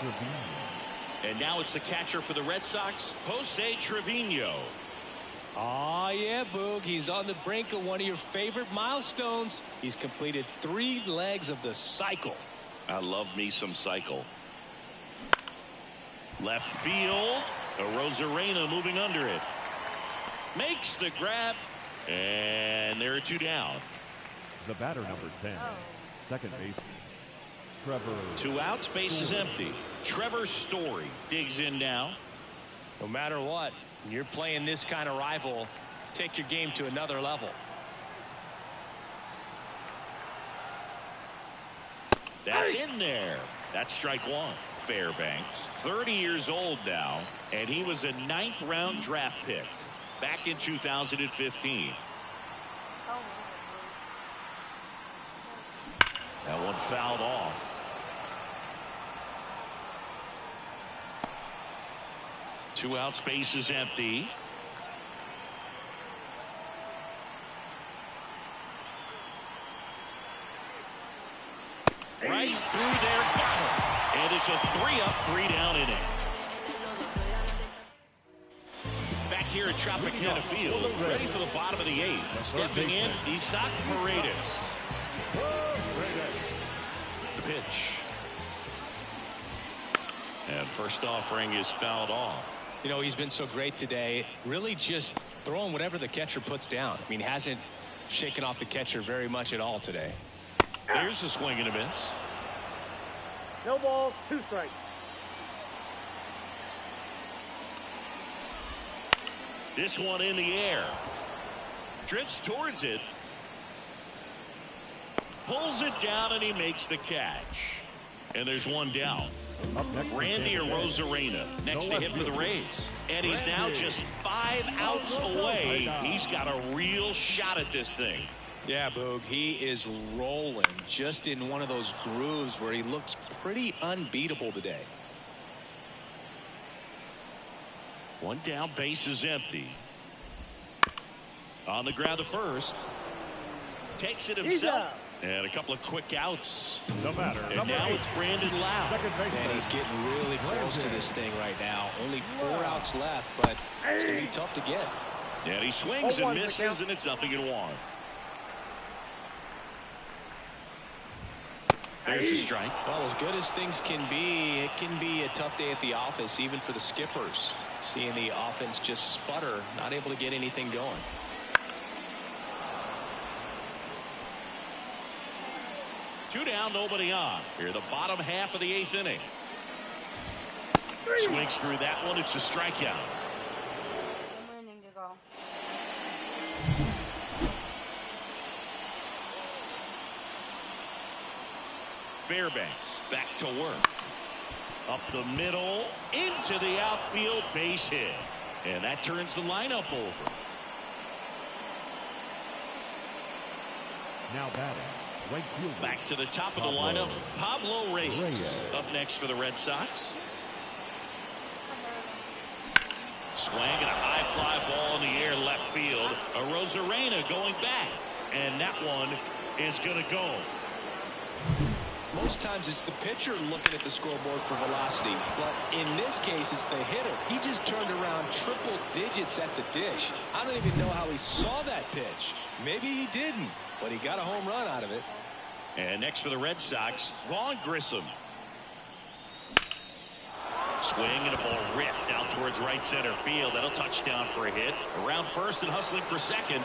Trevino. And now it's the catcher for the Red Sox, Jose Trevino. Oh, yeah, Boog. He's on the brink of one of your favorite milestones. He's completed 3 legs of the cycle. I love me some cycle. Left field. Arozarena moving under it. Makes the grab. And there are 2 down. The batter, number 10, second baseman, Trevor. 2 outs, base is empty. Trevor Story digs in now. No matter what, when you're playing this kind of rival, take your game to another level. That's in there. That's strike 1. Fairbanks, 30 years old now, and he was a 9th round draft pick. back in 2015. That one fouled off. Two outs, base is empty. Right through there, got him. And it's a 3-up, 3-down inning. Back here at Tropicana Field, ready for the bottom of the 8th. Stepping in, Isaac Paredes. The pitch. And first offering is fouled off. You know, he's been so great today. Really just throwing whatever the catcher puts down. I mean, hasn't shaken off the catcher very much at all today. There's a swing and a miss. No balls, 2 strikes. This one in the air. Drifts towards it. Pulls it down and he makes the catch. And there's one down. Randy Arozarena next to him for the Rays. And he's now just 5 outs away. He's got a real shot at this thing. Yeah, Boog, he is rolling just in one of those grooves where he looks pretty unbeatable today. One down, base is empty. On the ground to first. Takes it himself. And a couple of quick outs. No matter. And now it's Brandon Lowe. And he's getting really close to this thing right now. Only 4 outs left, but it's going to be tough to get. And he swings and misses, and it's 0-1. There's a strike. Well, as good as things can be, it can be a tough day at the office, even for the skippers. Seeing the offense just sputter, not able to get anything going. Two down, nobody on. Here, the bottom half of the 8th inning. Swings through that one. It's a strikeout. Fairbanks back to work. Up the middle, into the outfield, base hit. And that turns the lineup over. Now batting. Right fielder. Back to the top of the lineup, Pablo Reyes. Up next for the Red Sox. Swing and a high fly ball in the air left field. Arozarena going back. And that one is going to go. Most times it's the pitcher looking at the scoreboard for velocity, but in this case it's the hitter. He just turned around triple digits at the dish. I don't even know how he saw that pitch. Maybe he didn't, but he got a home run out of it. And next for the Red Sox, Vaughn Grissom. Swing and a ball ripped out towards right center field. That'll touchdown for a hit. Around first and hustling for second.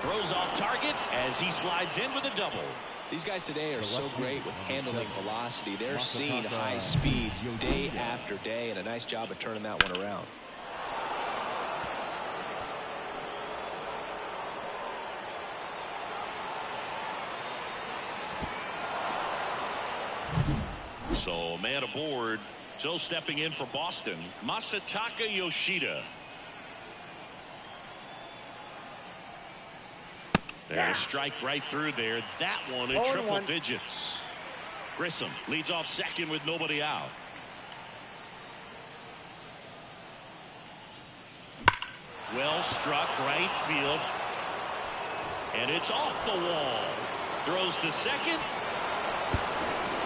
Throws off target as he slides in with a double. These guys today are so great with handling velocity. They're seeing high speeds day after day, and a nice job of turning that one around. So man aboard. Still stepping in for Boston, Masataka Yoshida. There's a strike right through there. That one in triple digits. Grissom leads off second with nobody out. Well struck right field. And it's off the wall. Throws to second.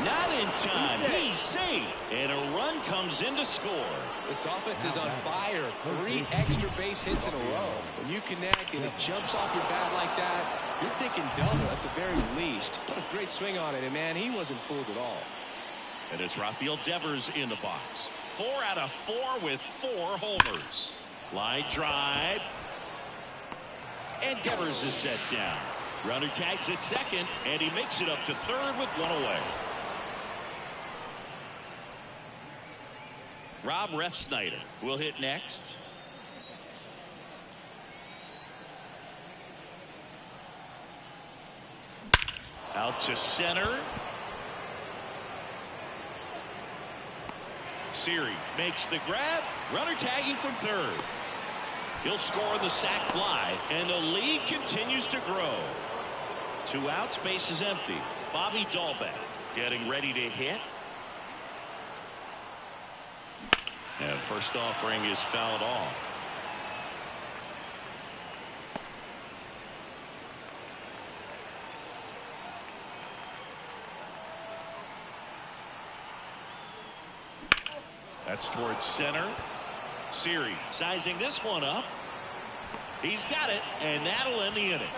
Not in time. He's safe. And a run comes in to score. This offense is on fire. 3 extra base hits in a row. When you connect and it jumps off your bat like that, you're thinking double at the very least. Put a great swing on it, and man, he wasn't fooled at all. And it's Rafael Devers in the box. 4 out of 4 with 4 homers. Line drive. And Devers is set down. Runner tags at second, and he makes it up to third with 1 away. Rob Refsnyder will hit next. Out to center. Siri makes the grab. Runner tagging from third. He'll score the sac fly, and the lead continues to grow. 2 outs, base is empty. Bobby Dalbec getting ready to hit. And first offering is fouled off. That's towards center. Siri sizing this one up. He's got it, and that'll end the inning.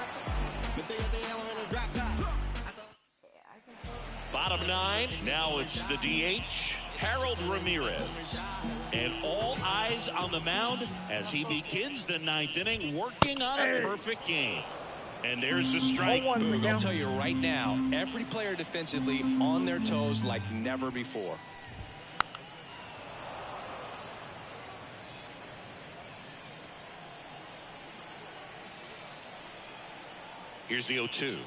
Bottom 9. Now it's the DH, Harold Ramirez. And all eyes on the mound as he begins the 9th inning, working on a perfect game. And there's the strike. Boog, I'll tell you right now, every player defensively on their toes like never before. Here's the 0-2.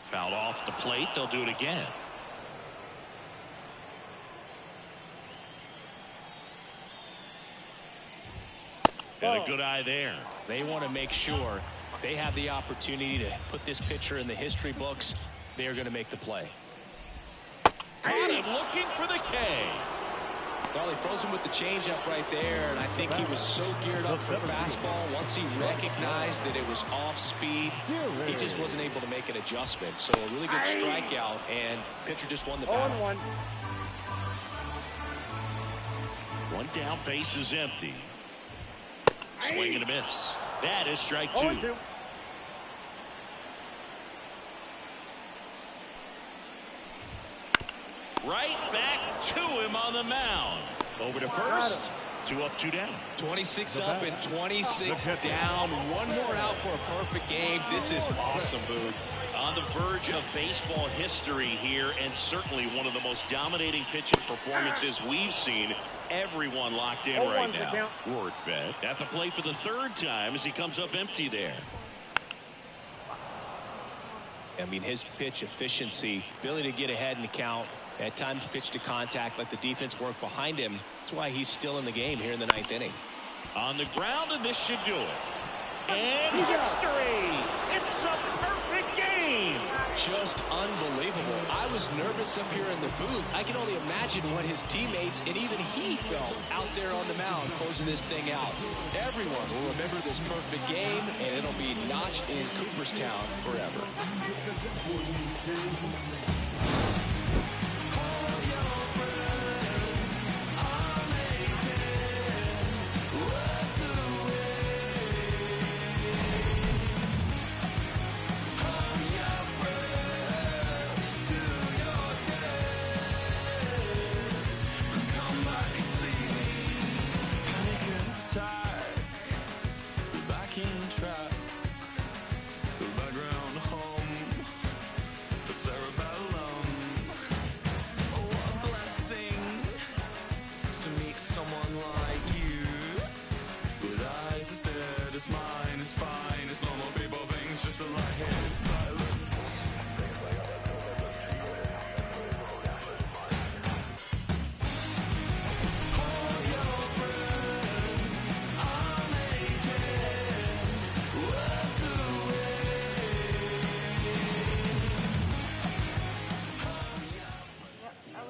Fouled off the plate. They'll do it again. Got a good eye there. They want to make sure they have the opportunity to put this pitcher in the history books. They are going to make the play. Got him looking for the K. Well, he froze him with the changeup right there, and I think he was so geared up for fastball. Once he recognized that it was off speed, he just wasn't able to make an adjustment. So a really good strikeout, and pitcher just won the battle. 0-1. One down, base is empty. Swing and a miss. That is strike 2. 0-2. Right back to him on the mound. Over to first. 2 up, 2 down. 26 up and 26 down. One more out for a perfect game. This is awesome, Boog. On the verge of baseball history here, and certainly one of the most dominating pitching performances we've seen. Everyone locked in right now. Rortvedt at the plate for the 3rd time as he comes up empty there. I mean, his pitch efficiency, ability to get ahead in the count, at times pitch to contact, let the defense work behind him. That's why he's still in the game here in the 9th inning. On the ground, and this should do it. And history! It's a perfect game! Just unbelievable. I was nervous up here in the booth. I can only imagine what his teammates and even he felt out there on the mound closing this thing out. Everyone will remember this perfect game, and it'll be notched in Cooperstown forever.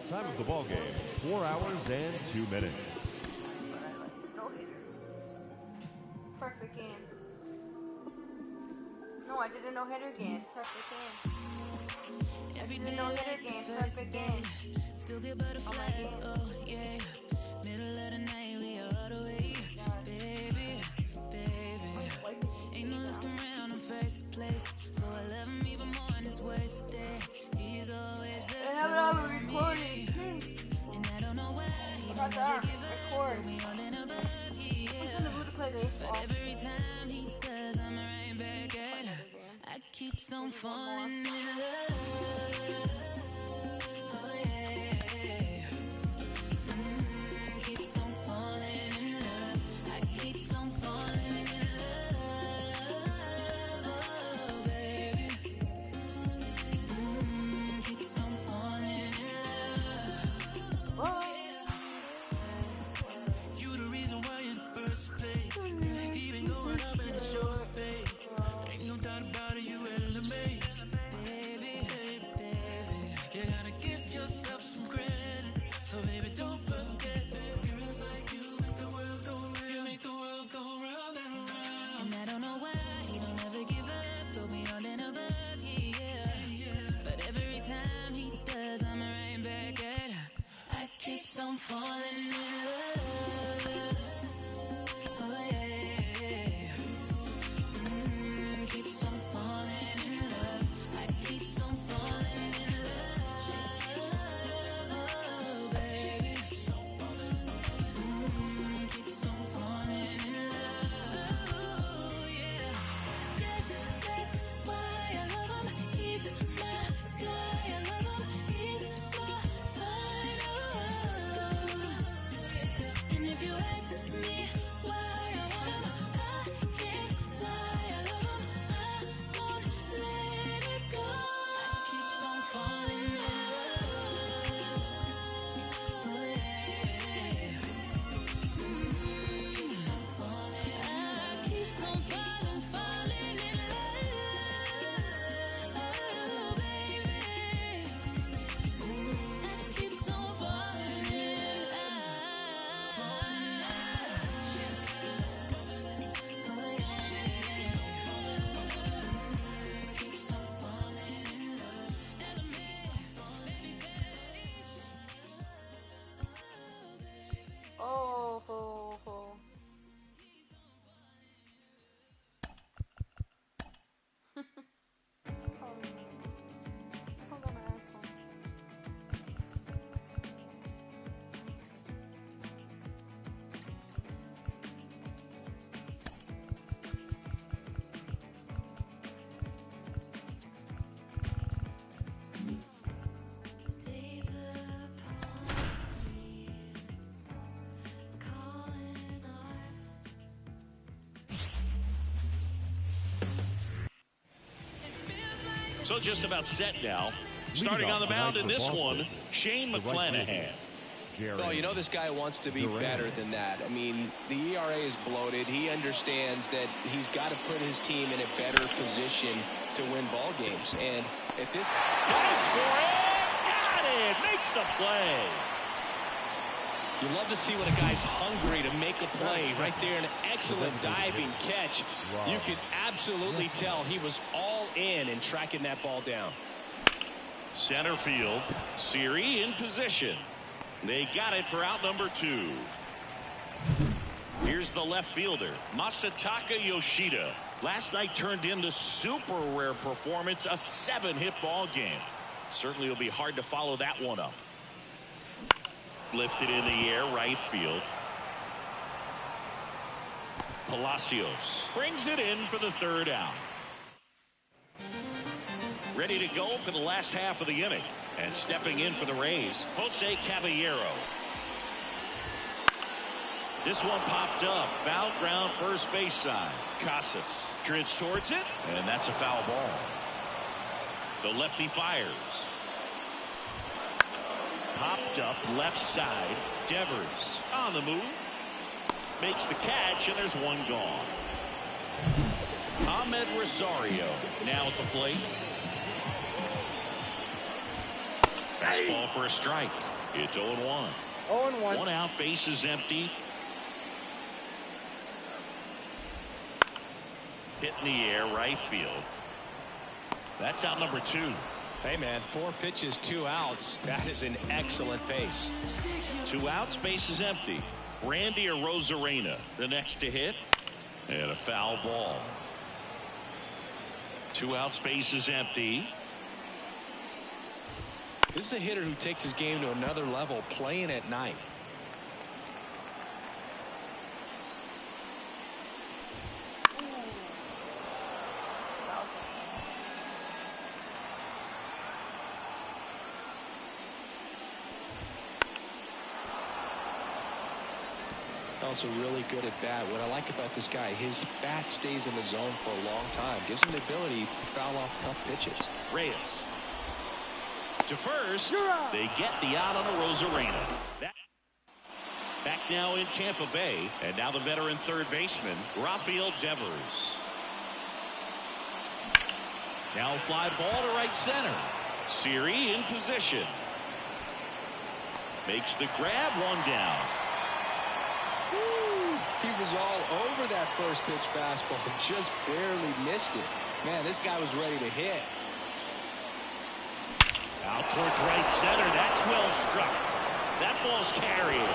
Time of the ball game, 4 hours and 2 minutes. Perfect game. No, I did a no-hitter game. Perfect game. I did a no-hitter game. Perfect game. Still get butterflies, oh yeah. Middle of the night, we all the way. Baby, baby. Ain't no looking around, I'm first place. So I love him even more in his worst day. He's always there. I have it on recording. And I don't know why he Got that. Record. me all in above, Who's in the booth to play baseball? but every time he does, I'm right back at him. I keep on falling in love. Oh yeah. Keeps on falling in love. I keeps on falling in love. Oh baby. Keeps on falling in love. Whoa. You the reason why in first So just about set now. Starting on the mound in this one, Shane McClanahan. Well, you know this guy wants to be better than that. I mean, the ERA is bloated. He understands that he's got to put his team in a better position to win ball games. And if this... Goes for it! Got it! Makes the play. You love to see when a guy's hungry to make a play. Right there, an excellent diving catch. You could absolutely tell he was all in tracking that ball down. Center field, Siri in position. They got it for out number 2. Here's the left fielder, Masataka Yoshida. Last night turned into super rare performance, a 7-hit ball game. Certainly will be hard to follow that one up. Lifted in the air, right field. Palacios brings it in for the 3rd out. Ready to go for the last half of the inning. And stepping in for the Rays, Jose Caballero. This one popped up. Foul ground, first base side. Casas drifts towards it, and that's a foul ball. The lefty fires. Popped up left side. Devers on the move. Makes the catch, and there's one gone. Ahmed Rosario now at the plate. Fastball for a strike. It's 0-1. 0-1. 1 out, bases empty. Hit in the air, right field. That's out number 2. Hey, man, 4 pitches, 2 outs. That is an excellent pace. 2 outs, bases empty. Randy Arozarena, the next to hit. And a foul ball. 2 outs, bases empty. This is a hitter who takes his game to another level, playing at night. Also really good at bat. What I like about this guy, his bat stays in the zone for a long time. Gives him the ability to foul off tough pitches. Reyes to first. They get the out on Arozarena. Back now in Tampa Bay, and now the veteran third baseman Rafael Devers. Now fly ball to right center. Siri in position. Makes the grab, 1 down. Woo. He was all over that first pitch fastball, just barely missed it. Man, this guy was ready to hit. Out towards right center. That's well struck. That ball's carried.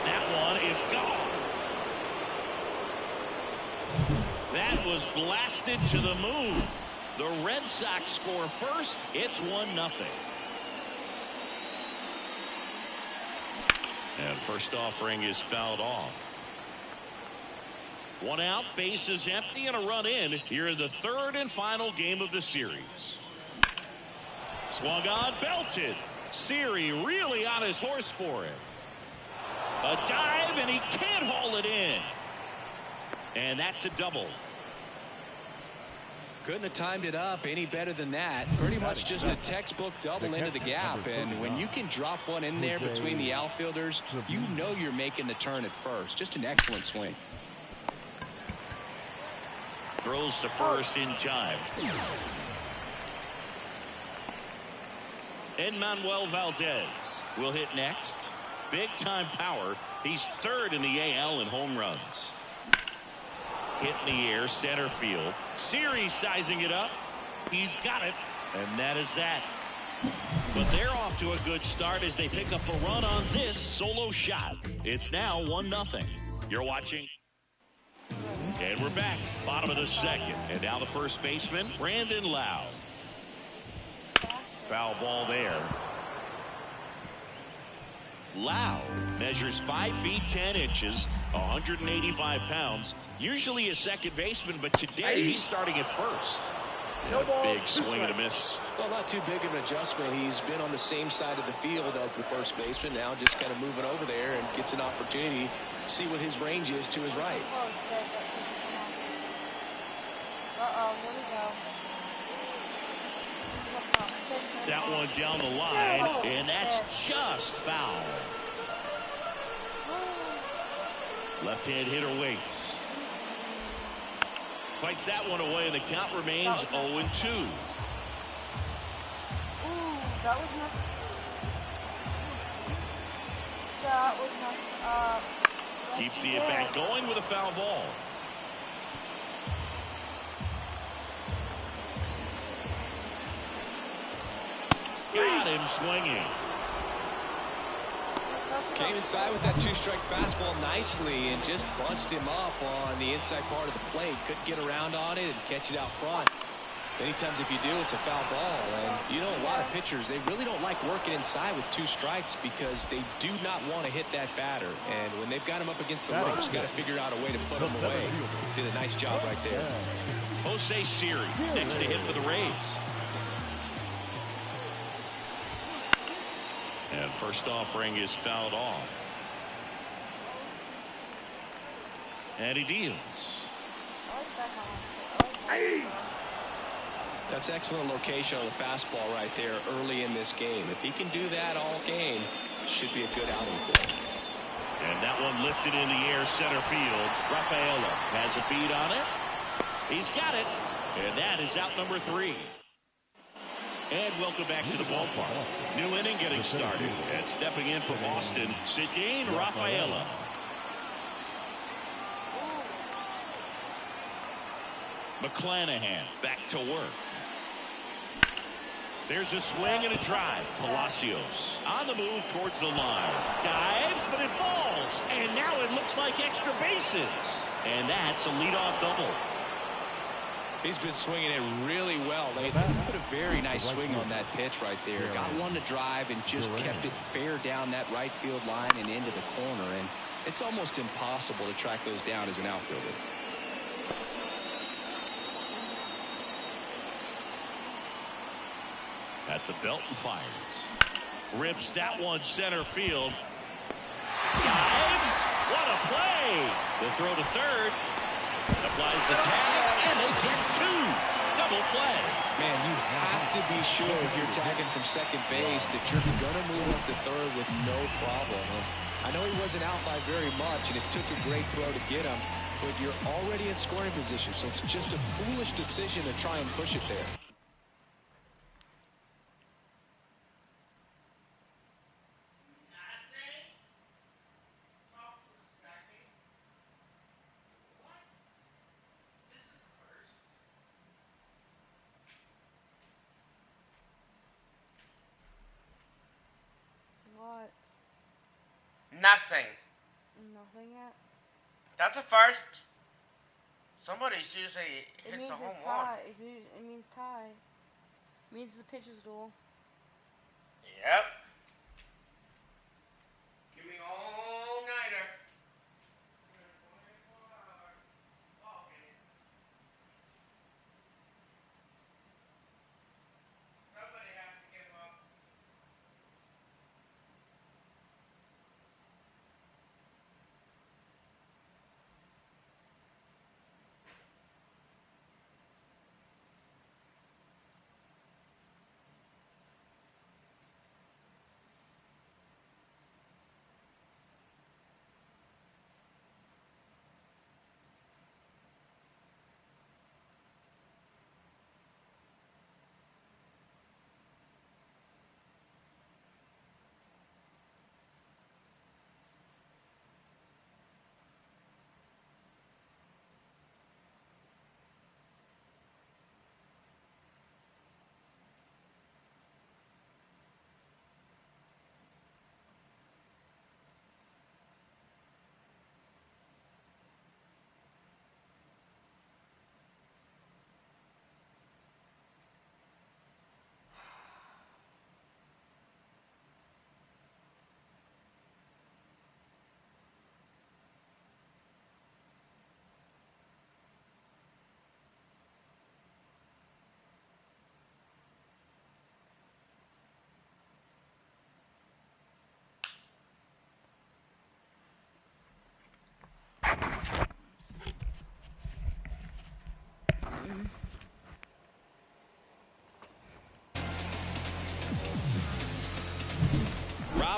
That one is gone. That was blasted to the moon. The Red Sox score first. It's 1-0. And first offering is fouled off. 1 out, bases empty, and a run in here in the 3rd and final game of the series. Swung on, belted. Siri really on his horse for it. A dive, and he can't haul it in. And that's a double. Couldn't have timed it up any better than that. Pretty much just a textbook double into the gap. And when you can drop one in there between the outfielders, you know you're making the turn at first. Just an excellent swing. Throws to first in time. Enmanuel Valdez will hit next. Big time power. He's 3rd in the AL in home runs. Hit in the air, center field. Siri sizing it up. He's got it, and that is that. But they're off to a good start as they pick up a run on this solo shot. It's now 1-0. You're watching. And we're back. Bottom of the 2nd. And now the first baseman, Brandon Lowe. Foul ball there. Lowe measures 5 feet 10 inches, 185 pounds. Usually a second baseman, but today he's starting at first. No ball, big swing and a miss. Well, not too big of an adjustment. He's been on the same side of the field as the first baseman. Now just kind of moving over there and gets an opportunity to see what his range is to his right. Uh-oh, here we go. That one down the line, and that's just foul. Left-hand hitter waits. Fights that one away, and the count remains 0-2. Ooh, that was messed up. Keeps the at-bat going with a foul ball. Got him swinging. Came inside with that two-strike fastball nicely and just bunched him up on the inside part of the plate. Couldn't get around on it and catch it out front. Many times if you do, it's a foul ball. And you know, a lot of pitchers, they really don't like working inside with 2 strikes because they do not want to hit that batter. And when they've got him up against the ropes, got to figure out a way to put him away. Did a nice job right there. Jose Siri next to hit for the Rays. And first offering is fouled off. And he deals. That's excellent location on the fastball right there early in this game. If he can do that all game, should be a good outing for him. And that one lifted in the air center field. Rafaela has a beat on it. He's got it. And that is out number 3. And welcome back to the ballpark. New inning getting started. And stepping in for Boston, Ceddanne Rafaela. McClanahan back to work. There's a swing and a drive. Palacios on the move towards the line. Dives, but it falls. And now it looks like extra bases. And that's a leadoff double. He's been swinging it really well. They put a very nice swing on that pitch right there. Got one to drive and just kept it fair down that right field line and into the corner. And it's almost impossible to track those down as an outfielder. At the belt and fires. Rips that one center field. Dives. What a play. The throw to third. Applies the tag, and they get 2. Double play. Man, you have to be sure if you're tagging from second base that you're going to move up to third with no problem. I know he wasn't out by very much, and it took a great throw to get him, but you're already in scoring position, so it's just a foolish decision to try and push it there. What? Nothing. Nothing yet? That's a first. Somebody's usually It hits means a home it's run. tie. It means tie. It means the pitcher's duel. Yep. Give me all-nighter. Somebody has to give up.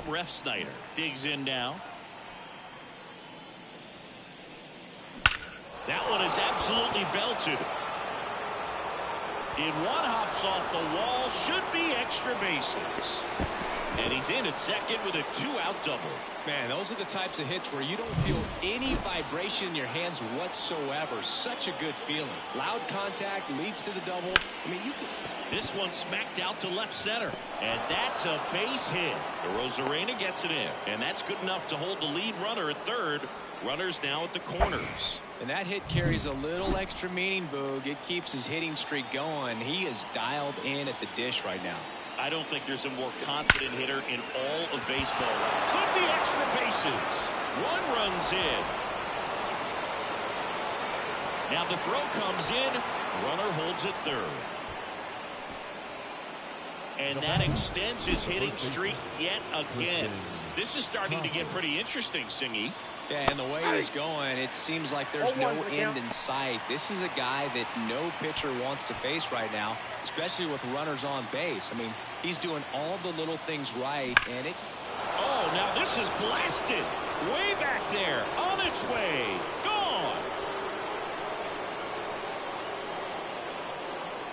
Rob Refsnyder digs in now. That one is absolutely belted. In one hops off the wall, should be extra bases. And he's in at second with a 2-out double. Man, those are the types of hits where you don't feel any vibration in your hands whatsoever. Such a good feeling. Loud contact leads to the double. I mean, you can... This one smacked out to left center. And that's a base hit. The Rosarena gets it in. And that's good enough to hold the lead runner at third. Runners now at the corners. And that hit carries a little extra meaning, Boog. It keeps his hitting streak going. He is dialed in at the dish right now. I don't think there's a more confident hitter in all of baseball. Could be extra bases. One runs in. Now the throw comes in. Runner holds it third. And that extends his hitting streak yet again. This is starting to get pretty interesting, Singy. Yeah, and the way he's going, it seems like there's no end in sight. This is a guy that no pitcher wants to face right now, especially with runners on base. I mean, he's doing all the little things right, and it... Oh, now this is blasted. Way back there. On its way. Gone.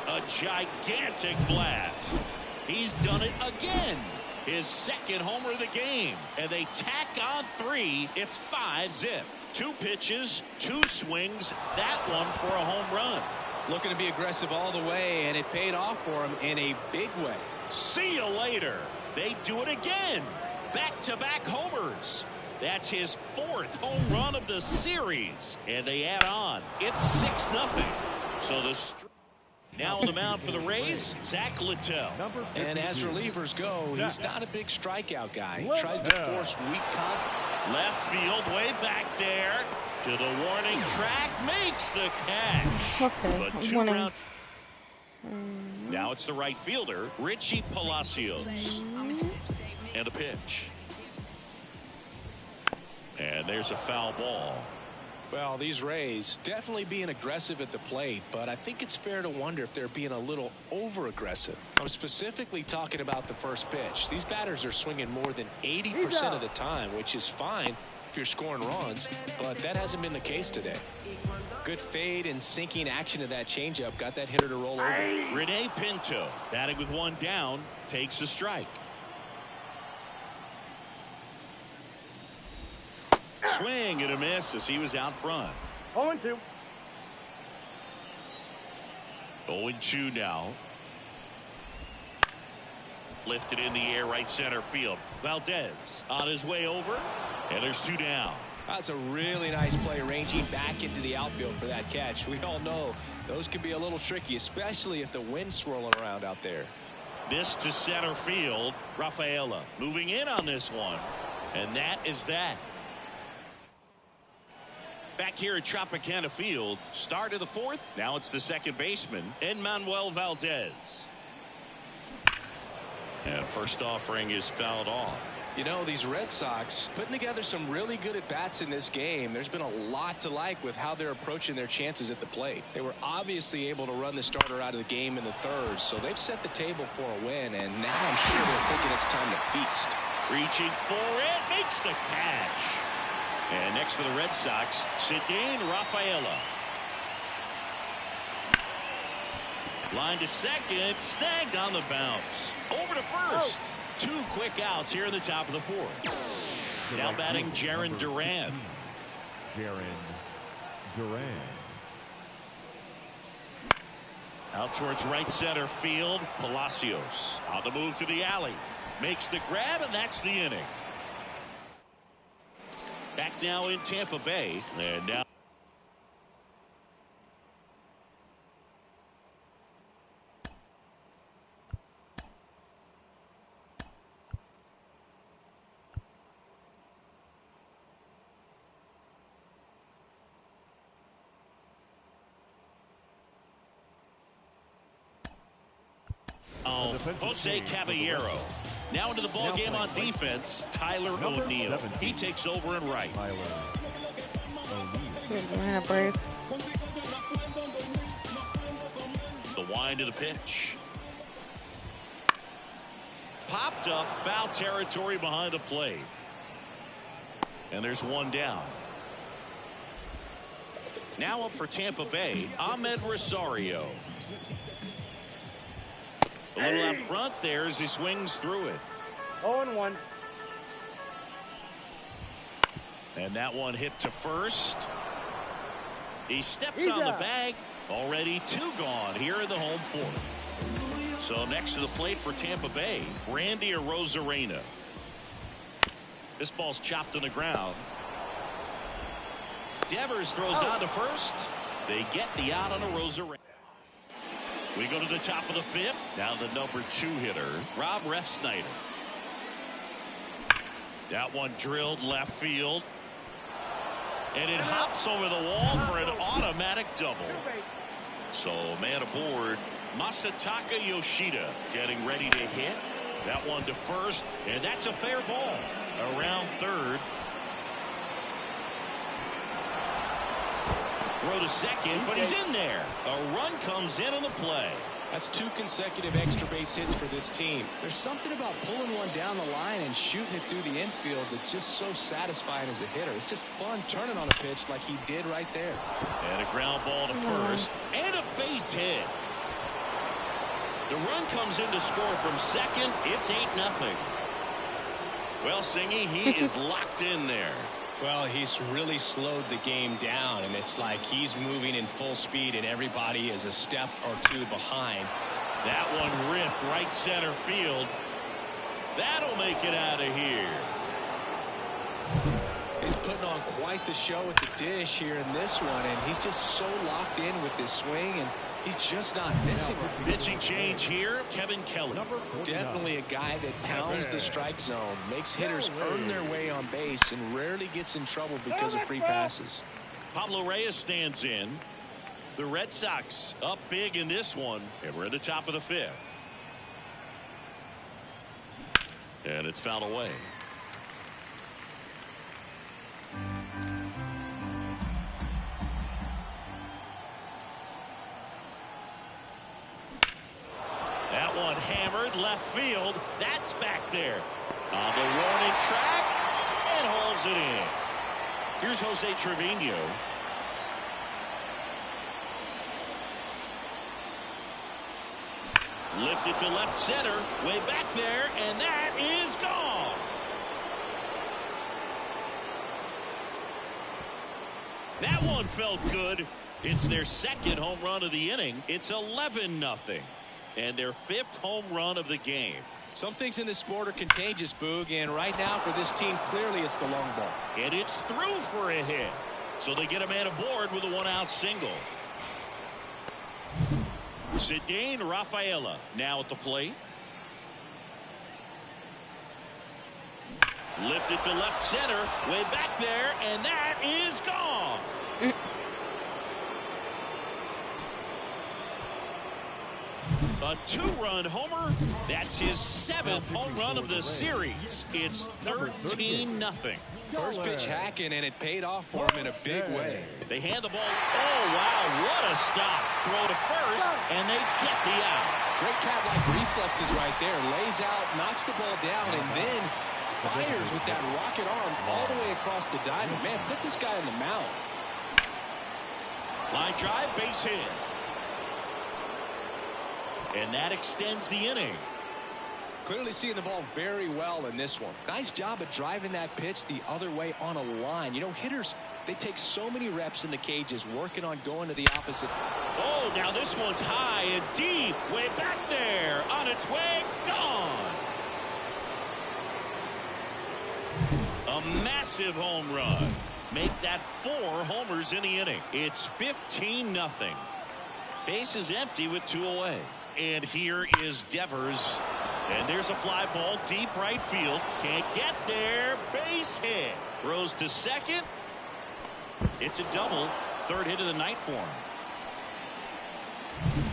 A gigantic blast. He's done it again. His second homer of the game. And they tack on 3. It's 5-zip. 2 pitches, 2 swings. That one for a home run. Looking to be aggressive all the way, and it paid off for him in a big way. See you later. They do it again. Back-to-back homers. That's his 4th home run of the series. And they add on. It's 6-0. So the... Now on the mound for the Rays, Zach Littell. And as relievers go, he's not a big strikeout guy. He tries to force weak contact. Left field way back there to the warning track, makes the catch. Okay, But 2 rounds. Now it's the right fielder, Richie Palacios. And a pitch. And there's a foul ball. Well, these Rays definitely being aggressive at the plate, but I think it's fair to wonder if they're being a little over-aggressive. I'm specifically talking about the first pitch. These batters are swinging more than 80% of the time, which is fine if you're scoring runs, but that hasn't been the case today. Good fade and sinking action of that changeup got that hitter to roll over. Rene Pinto, batting with 1 down, takes a strike. Swing and a miss as he was out front. 0-2. 0-2 now. Lifted in the air, right center field. Valdez on his way over, and there's 2 down. That's a really nice play, ranging back into the outfield for that catch. We all know those can be a little tricky, especially if the wind's swirling around out there. This to center field. Rafaela moving in on this one, and that is that. Back here at Tropicana Field, start of the 4th. Now it's the second baseman, Enmanuel Valdez. And first offering is fouled off. You know, these Red Sox putting together some really good at-bats in this game. There's been a lot to like with how they're approaching their chances at the plate. They were obviously able to run the starter out of the game in the 3rd, so they've set the table for a win, and now I'm sure they're thinking it's time to feast. Reaching for it, makes the catch. And next for the Red Sox, Ceddanne Rafaela. Line to second, snagged on the bounce. Over to first. 2 quick outs here in the top of the 4th. Now batting Jarren Duran. Out towards right center field, Palacios on the move to the alley. Makes the grab, and that's the inning. Back now in Tampa Bay, and now Jose Caballero. Now into the ball game on defense, Tyler O'Neill. He takes over in right. The wind of the pitch. popped up, foul territory behind the plate. And there's one down. Now up for Tampa Bay, Ahmed Rosario. A little out front there as he swings through it. 0-1. And that one hit to first. He steps on the bag. Already 2 gone here in the home fourth. So next to the plate for Tampa Bay, Randy Arozarena. This ball's chopped on the ground. Devers throws on to first. They get the out on Arozarena. We go to the top of the 5th. Down the number 2 hitter, Rob Refsnyder. That one drilled left field. And it hops over the wall for an automatic double. So man aboard, Masataka Yoshida getting ready to hit. That one to first, and that's a fair ball. Around third. Throw to second, but he's in there. A run comes in on the play. That's 2 consecutive extra base hits for this team. There's something about pulling one down the line and shooting it through the infield that's just so satisfying as a hitter. It's just fun turning on a pitch like he did right there. And a ground ball to first, and a base hit. The run comes in to score from second. It's 8-0. Well, Singy, he is locked in there. Well, he's really slowed the game down, and it's like he's moving in full speed and everybody is a step or 2 behind. That one ripped right center field. That'll make it out of here. He's putting on quite the show with the dish here in this one, and he's just so locked in with this swing, and he's just not missing it. Pitching change here, Kevin Kelly. Definitely a guy that pounds the strike zone, makes hitters earn their way on base, and rarely gets in trouble because of free passes. Pablo Reyes stands in. The Red Sox up big in this one, and we're at the top of the 5th. And it's fouled away. That one hammered left field. That's back there on the warning track and hauls it in. Here's Jose Trevino. Lifted to left center, way back there, and that is gone. That one felt good. It's their 2nd home run of the inning. It's 11-0. And their 5th home run of the game. Some things in this sport are contagious, Boog, and right now for this team, clearly it's the long ball. And it's through for a hit. So they get a man aboard with a 1-out single. Ceddanne Rafaela now at the plate. Lifted to left center, way back there, and that is gone. A 2-run homer. That's his 7th home run of the series. It's 13-0. First pitch hacking, and it paid off for him in a big way. They hand the ball. Oh, wow, what a stop. Throw to first, and they get the out. Great cat-like reflexes right there. Lays out, knocks the ball down, and then fires with that rocket arm all the way across the diamond. Man, put this guy on the mound. Line drive, base hit. And that extends the inning. Clearly seeing the ball very well in this one. Nice job at driving that pitch the other way on a line. You know, hitters, they take so many reps in the cages working on going to the opposite. Oh, now this one's high and deep. Way back there. On its way. Gone. A massive home run. Make that 4 homers in the inning. It's 15-0. Base is empty with 2 away. And here is Devers. And there's a fly ball deep right field. Can't get there. Base hit. Throws to second. It's a double. 3rd hit of the night for him.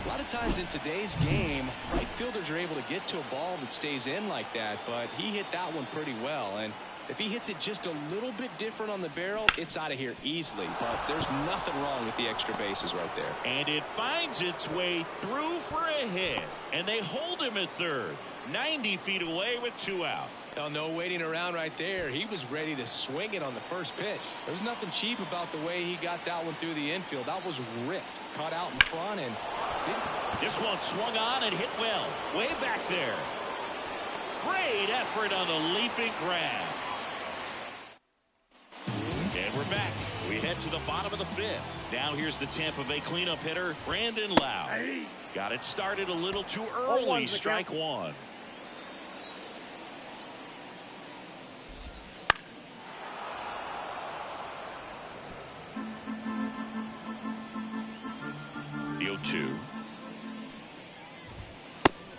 A lot of times in today's game, right fielders are able to get to a ball that stays in like that, but he hit that one pretty well. And If he hits it just a little bit different on the barrel, it's out of here easily. But there's nothing wrong with the extra bases right there. And it finds its way through for a hit. And they hold him at third. 90 feet away with 2 out. Oh, no waiting around right there. He was ready to swing it on the first pitch. There's nothing cheap about the way he got that one through the infield. That was ripped. Caught out in front and... This one swung on and hit well. Way back there. Great effort on the leaping grab. And we're back. We head to the bottom of the 5th. Now here's the Tampa Bay cleanup hitter, Brandon Lowe. Got it started a little too early. Strike 1. The 0-2.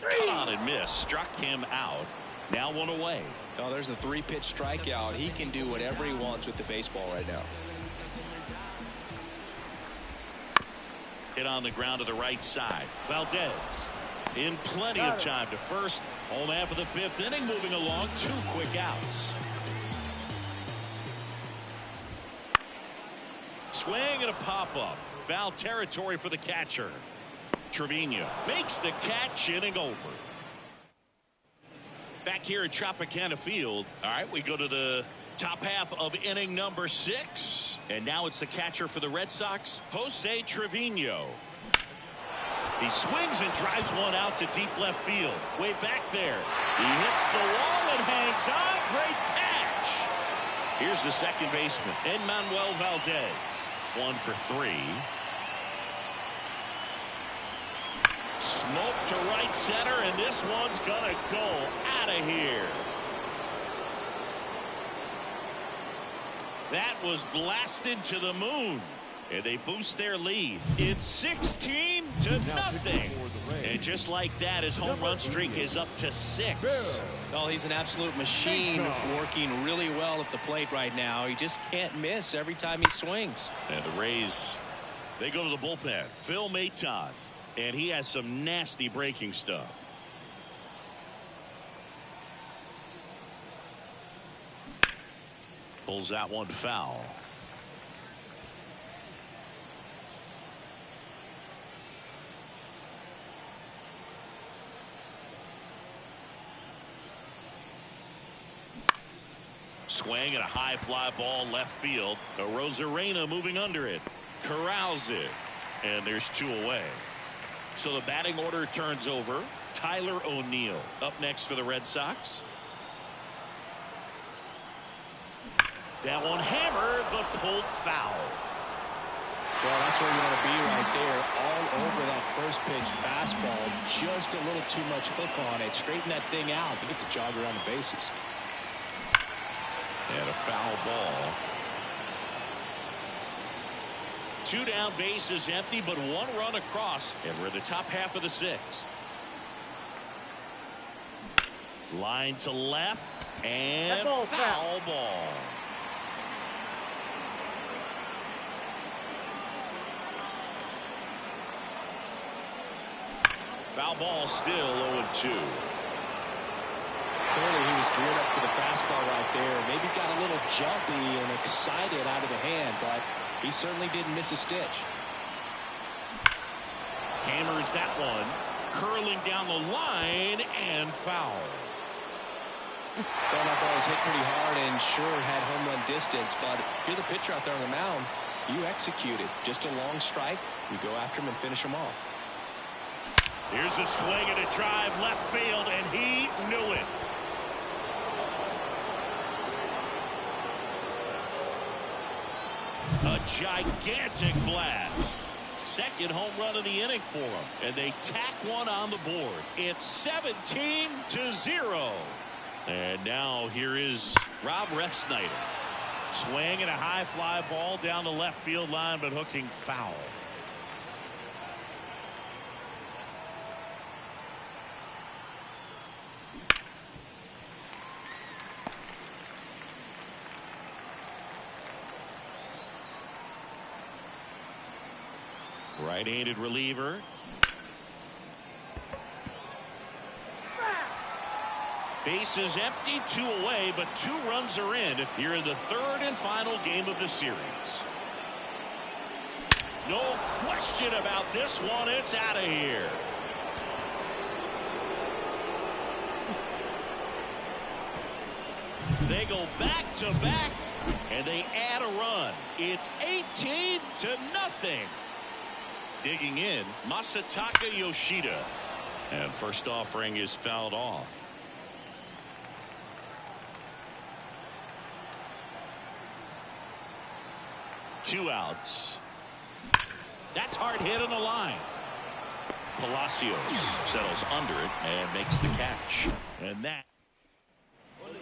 Cut on and miss. Struck him out. Now 1 away. Oh, there's a 3-pitch strikeout. He can do whatever he wants with the baseball right now. Hit on the ground to the right side. Valdez in plenty of time to first. Home half of the 5th inning, moving along. 2 quick outs. Swing and a pop-up. Foul territory for the catcher. Trevino makes the catch, inning over. Back here at Tropicana Field. All right, we go to the top half of inning number 6. And now it's the catcher for the Red Sox, Jose Trevino. He swings and drives one out to deep left field. Way back there. He hits the wall and hangs on. Great catch. Here's the second baseman, Enmanuel Valdez. 1 for 3. Smoke to right center, and this one's gonna go out of here. That was blasted to the moon, and they boost their lead. It's 16 to nothing. And just like that, his home run streak is up to 6. Oh, he's an absolute machine, working really well at the plate right now. He just can't miss every time he swings. And the Rays, they go to the bullpen. Phil Maton, and he has some nasty breaking stuff. Pulls that one foul. Swing and a high fly ball left field. Arozarena moving under it. Corrals it. And there's 2 away. So the batting order turns over. Tyler O'Neill up next for the Red Sox. That one hammered, but pulled foul. Well, that's where you want to be right there. All over that first pitch fastball. Just a little too much hook on it. Straighten that thing out to get the jog around the bases. And a foul ball. 2 down, bases empty, but 1 run across. And we're in the top half of the 6th. Line to left. And foul ball. Foul ball still 0-2. Clearly he was geared up for the fastball right there. Maybe got a little jumpy and excited out of the hand, but he certainly didn't miss a stitch. Hammers that one. Curling down the line and foul. Thought that ball was hit pretty hard and sure had home run distance, but if you're the pitcher out there on the mound, you execute it. Just a long strike. You go after him and finish him off. Here's a swing and a drive left field, and he knew it. A gigantic blast. Second home run of the inning for him. And they tack one on the board. It's 17-0. And now here is Rob Refsnyder. Swing and a high fly ball down the left field line, but hooking foul. Right-handed reliever. Bases empty, 2 away, but 2 runs are in here in the 3rd and final game of the series. No question about this one. It's out of here. They go back to back, and they add a run. It's 18-0. Digging in, Masataka Yoshida. And first offering is fouled off. Two outs. That's hard hit on the line. Palacios settles under it and makes the catch.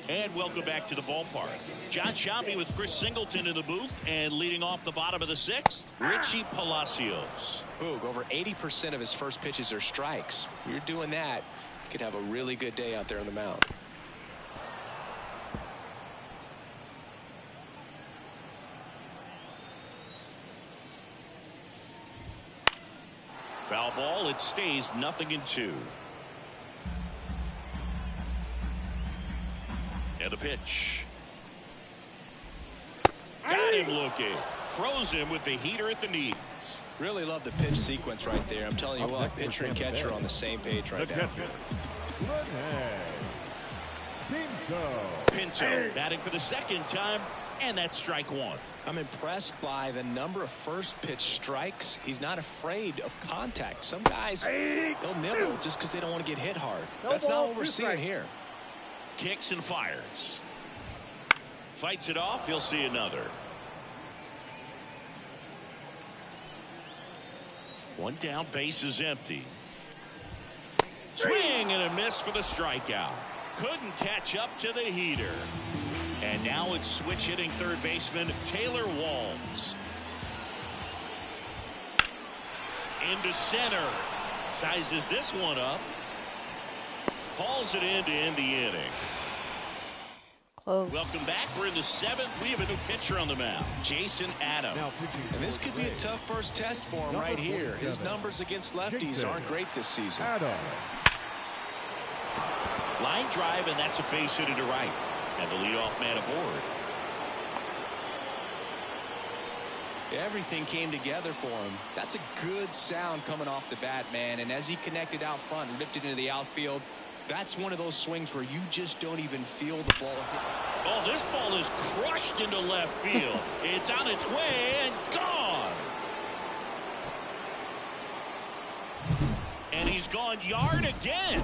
And welcome back to the ballpark. John Sciambi with Chris Singleton in the booth, and leading off the bottom of the 6th, Richie Palacios. Boog, over 80% of his first pitches are strikes. When you're doing that, you could have a really good day out there on the mound. Foul ball. It stays 0-2. And the pitch. Got him looking. Froze him with the heater at the knees. Really love the pitch sequence right there. I'm telling you what, pitcher and catcher on the same page right now. Pinto batting for the 2nd time, and that's strike 1. I'm impressed by the number of first pitch strikes. He's not afraid of contact. Some guys, they'll nibble just because they don't want to get hit hard. That's not what we're seeing here. Kicks and fires. Fights it off. He'll see another. 1 down, base is empty. Swing and a miss for the strikeout. Couldn't catch up to the heater. And now it's switch hitting third baseman Taylor Walls. Into center. Sizes this one up. Hauls it in to end the inning. Close. Welcome back. We're in the 7th. We have a new pitcher on the mound, Jason Adams. And this could be a tough first test for him right here. His numbers against lefties aren't great this season. Line drive, and that's a base hit to right. And the leadoff man aboard. Everything came together for him. That's a good sound coming off the bat, man. And as he connected out front and ripped it into the outfield, that's one of those swings where you just don't even feel the ball hit. Oh, this ball is crushed into left field. It's on its way and gone. And he's gone yard again.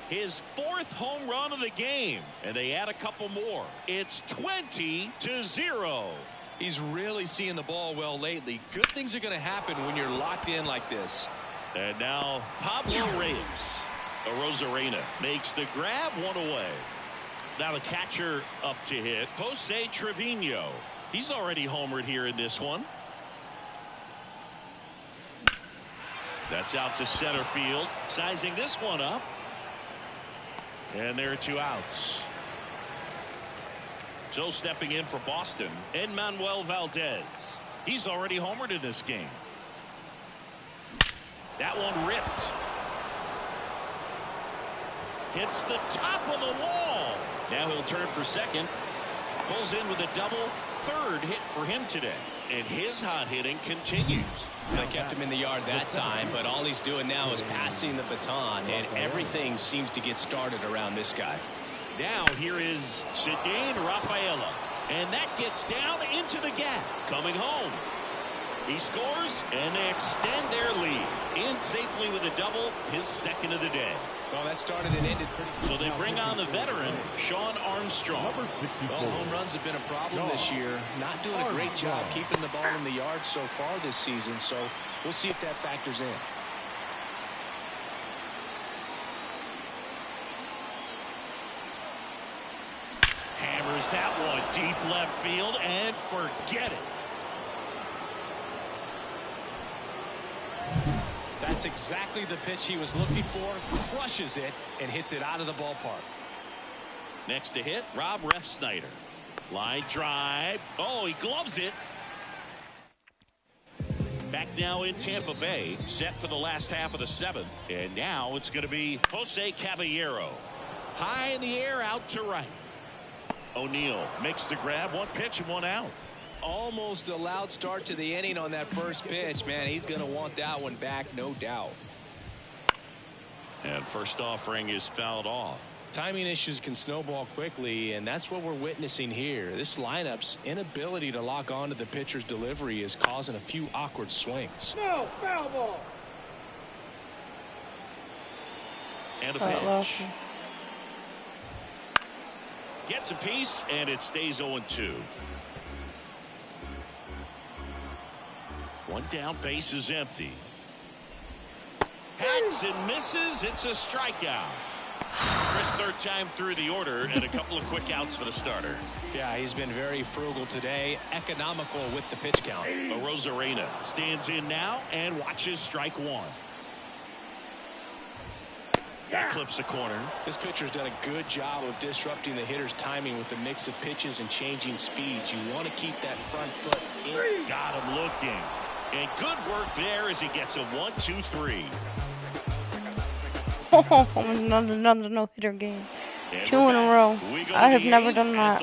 His 4th home run of the game. And they add a couple more. It's 20-0. He's really seeing the ball well lately. Good things are going to happen when you're locked in like this. And now Pablo Reyes. Arozarena makes the grab, 1 away. Now the catcher up to hit, Jose Trevino. He's already homered here in this one. That's out to center field. Sizing this one up. And there are 2 outs. So stepping in for Boston, Enmanuel Valdez. He's already homered in this game. That one ripped. Hits the top of the wall. Now he'll turn for second. Pulls in with a double. 3rd hit for him today. And his hot hitting continues. They kept him in the yard that time, but all he's doing now is passing the baton, and everything seems to get started around this guy. Now here is Ceddanne Rafaela. And that gets down into the gap. Coming home. He scores, and they extend their lead. In safely with a double, his 2nd of the day. Well, that started and ended pretty So they bring on the veteran, Sean Armstrong. Well, home runs have been a problem this year. Not doing a great job keeping the ball in the yard so far this season, so we'll see if that factors in. Hammers that one deep left field, and forget it. That's exactly the pitch he was looking for. Crushes it and hits it out of the ballpark. Next to hit, Rob Refsnyder. Line drive. Oh, he gloves it. Back now in Tampa Bay, set for the last half of the 7th. And now it's going to be Jose Caballero. High in the air, out to right. O'Neill makes the grab. One pitch and one out. Almost a loud start to the inning on that first pitch. Man, he's going to want that one back, no doubt. And first offering is fouled off. Timing issues can snowball quickly, and that's what we're witnessing here. This lineup's inability to lock onto the pitcher's delivery is causing a few awkward swings. No, foul ball. And a pitch. Gets a piece, and it stays 0-2. One down, base is empty. Hacks and misses. It's a strikeout. Chris, third time through the order, and a couple of quick outs for the starter. Yeah, he's been very frugal today, economical with the pitch count. Arozarena stands in now and watches strike one. That clips the corner. This pitcher's done a good job of disrupting the hitter's timing with a mix of pitches and changing speeds. You want to keep that front foot in. Got him looking. And good work there as he gets a 1-2-3. Another no-hitter game. 2 in a row. I have never done that.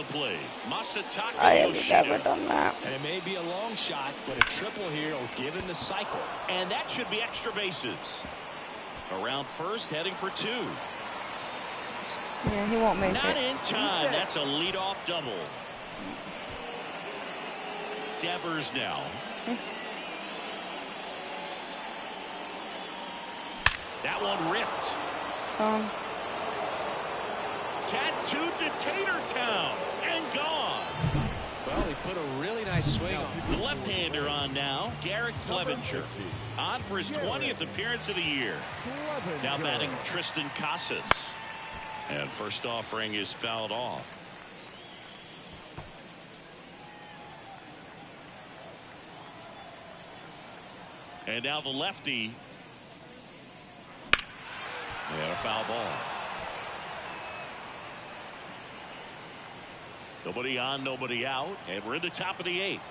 I have never done that. And it may be a long shot, but a triple here will give him the cycle. And that should be extra bases. Around first, heading for 2. Yeah, he won't make Not it. in time. That's a leadoff double. Devers now. That one ripped. Tattooed to Tatertown and gone. Well, he put a really nice swing on. The left-hander on now, Garrett Clevenger. On for his 20th appearance of the year. Now batting Tristan Casas. And first offering is fouled off. And now the lefty. And a foul ball. Nobody on, nobody out, and we're in the top of the 8th.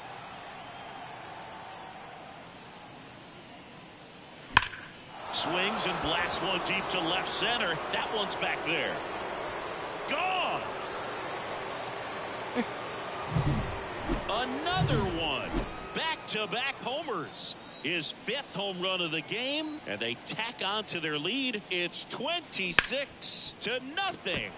Swings and blasts one deep to left center. That one's back there. Gone. Another one. Back-to-back homers. His 5th home run of the game, and they tack on to their lead. It's 26-0.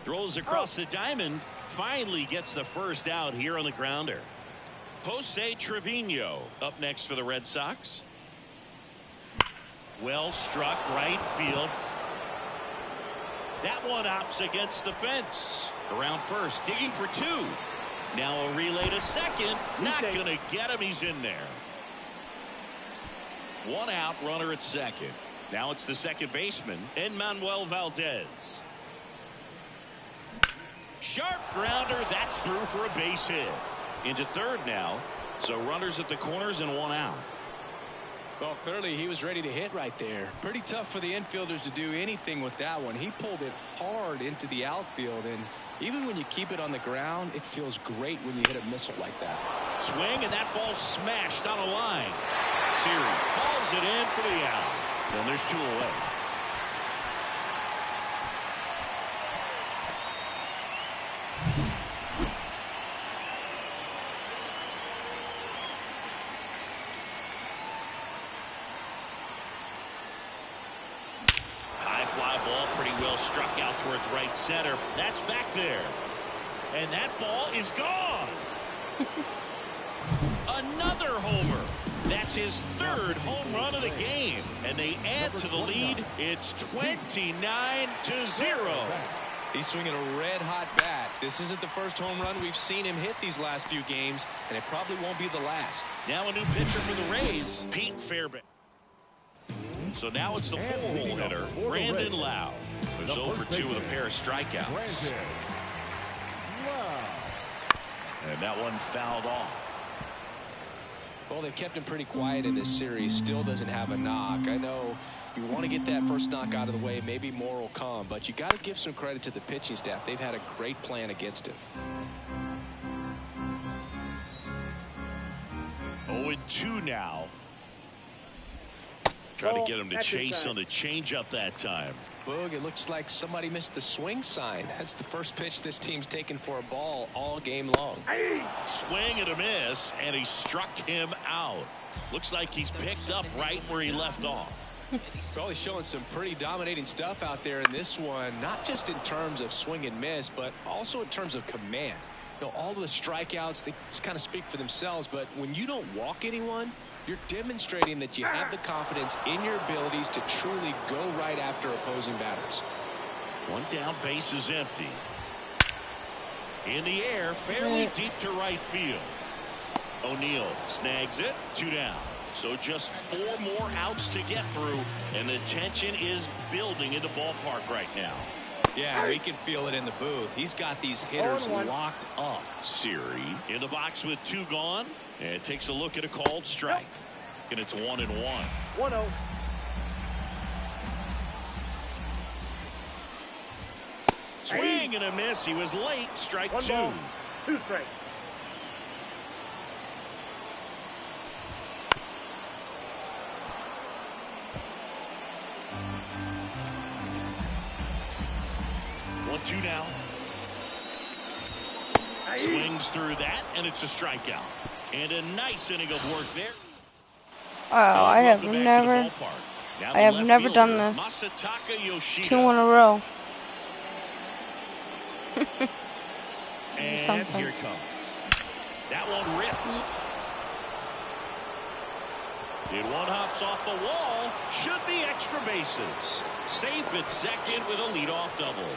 Throws across the diamond. Finally gets the first out here on the grounder. Jose Trevino up next for the Red Sox. Well struck right field. That one opts against the fence. Around first, digging for 2. Now a relay to second. Not going to get him. He's in there. One out, runner at second. Now it's the second baseman, Enmanuel Valdez. Sharp grounder. That's through for a base hit. Into third now. So runners at the corners and one out. Well, clearly he was ready to hit right there. Pretty tough for the infielders to do anything with that one. He pulled it hard into the outfield, and even when you keep it on the ground, it feels great when you hit a missile like that. Swing, and that ball smashed on a line. Siri calls it in for the out. And there's 2 away. High fly ball, pretty well struck out towards right center. That's back there. And that ball is gone. Another homer. That's his 3rd home run of the game. And they add to the lead. It's 29-0. He's swinging a red-hot bat. This isn't the first home run we've seen him hit these last few games, and it probably won't be the last. Now a new pitcher for the Rays, Pete Fairbanks. So now it's the 4-hole hitter, Brandon Lau, who's over 2 with a pair of strikeouts. And that one fouled off. Well, they've kept him pretty quiet in this series. Still doesn't have a knock. I know you want to get that first knock out of the way. Maybe more will come, but you got to give some credit to the pitching staff. They've had a great plan against him. 0-2 now. Try to get him to chase on the changeup that time. Boog, it looks like somebody missed the swing sign. That's the first pitch this team's taken for a ball all game long. Swing and a miss, and he struck him out. Looks like he's picked up right where he left off. Well, he's showing some pretty dominating stuff out there in this one, not just in terms of swing and miss, but also in terms of command. You know, all of the strikeouts, they kind of speak for themselves, but when you don't walk anyone, you're demonstrating that you have the confidence in your abilities to truly go right after opposing batters. One down, base is empty. In the air, fairly deep to right field. O'Neill snags it, 2 down. So just 4 more outs to get through, and the tension is building in the ballpark right now. Yeah, we can feel it in the booth. He's got these hitters locked up. Siri in the box with 2 gone, and takes a look at a called strike. And it's 1-1. 1-0. Swing and a miss. He was late. Strike 2. 2 strikes. Two now. Swings through that, and it's a strikeout. And a nice inning of work there. Oh, I have never done this. Masataka Yoshida. 2 in a row. And here it comes. That one ripped. And one hops off the wall. Should be extra bases. Safe at second with a leadoff double.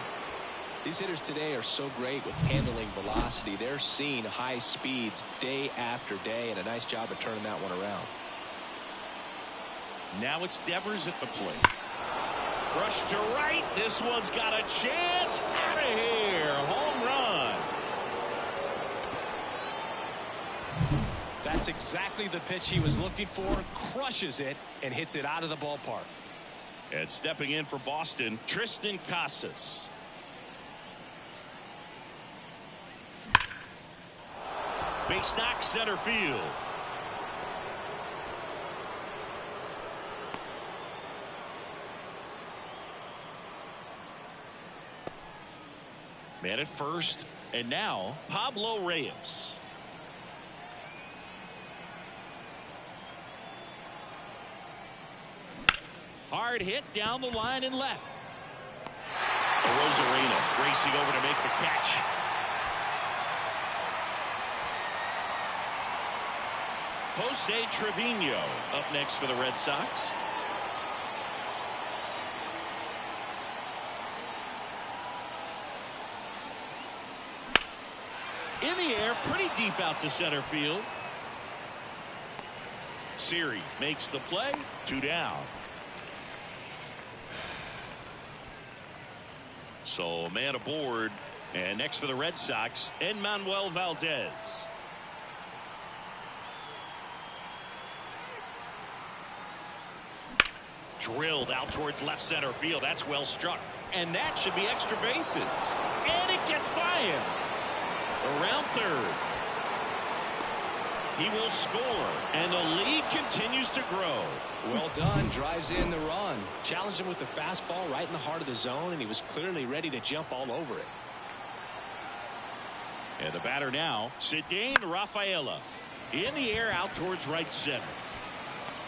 These hitters today are so great with handling velocity. They're seeing high speeds day after day, and a nice job of turning that one around. Now it's Devers at the plate. Crush to right. This one's got a chance. Out of here. Home run. That's exactly the pitch he was looking for. Crushes it and hits it out of the ballpark. And stepping in for Boston, Tristan Casas. Base knock, center field. Man at first, and now Pablo Reyes. Hard hit down the line and left. Rosarena racing over to make the catch. Jose Trevino up next for the Red Sox. In the air, pretty deep out to center field. Siri makes the play. 2 down. So a man aboard, and next for the Red Sox, Enmanuel Valdez. Drilled out towards left center field. That's well struck. And that should be extra bases. And it gets by him. Around third. He will score. And the lead continues to grow. Well done. Drives in the run. Challenged him with the fastball right in the heart of the zone, and he was clearly ready to jump all over it. And the batter now, Cedane Rafaela. In the air out towards right center.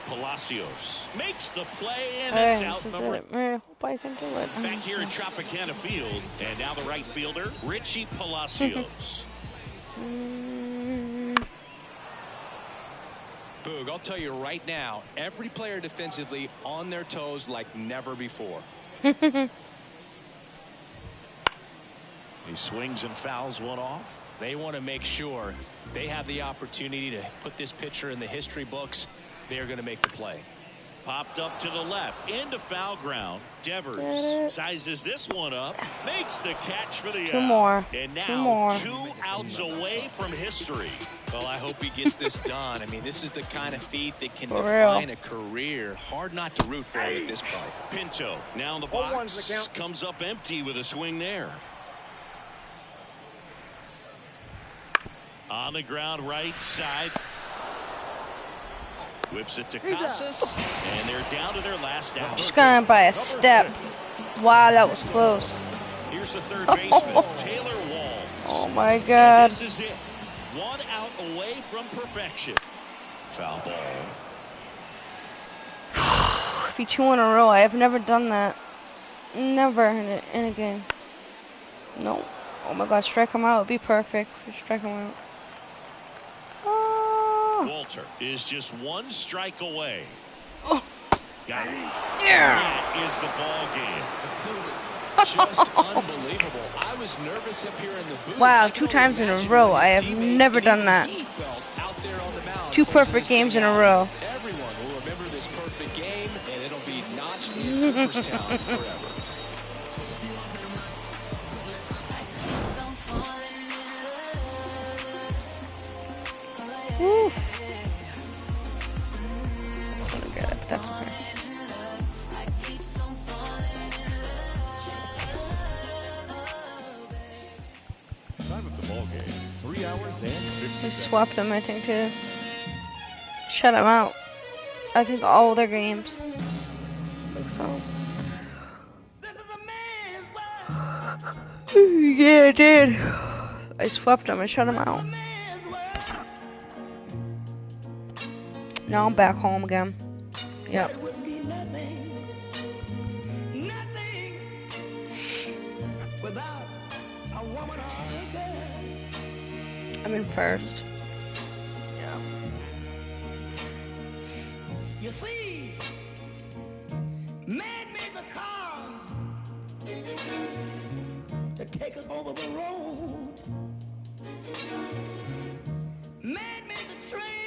Palacios makes the play, and it's out number. I hope I can do it. Back here in Tropicana Field, and now the right fielder, Richie Palacios. Boog, I'll tell you right now, every player defensively on their toes like never before. He swings and fouls one off. They want to make sure they have the opportunity to put this pitcher in the history books. They're going to make the play. Popped up to the left into foul ground. Devers sizes this one up, makes the catch for the 2 more. And now 2 more. 2 outs away from history. Well, I hope he gets this done. I mean, this is the kind of feat that can For define real. a career. Hard not to root for him at this point. Pinto now in the 0-1's box, the count. comes up empty with a swing there. On the ground right side. Whips it to Casas, and they're down to their last out. Just gonna by a step. Wow, that was close. Here's the third baseman, Taylor Walls. Oh my God. And this is it. 1 out away from perfection. Foul ball. 2 in a row. I have never done that. Never in a game. No. Oh my God, strike him out. It'd be perfect. Strike him out. Oh. Walter is just 1 strike away. Oh. Got it. Yeah. That is the ball game. Just unbelievable. I was nervous up here in the booth. Wow, 2 times in a row. I have never done that. 2 perfect games in a row. Everyone will remember this perfect game, and it'll be notched in Cooperstown forever. Woo. Forget it. That's okay. Time of the ball game, 3 hours and 50 We swapped them, I think, to shut them out. I think all their games. I think so. Yeah, I did. I swapped them and shut them out. Now I'm back home again. Yep. I'm in first. Yeah. You see, man made the cars to take us over the road. Man made the train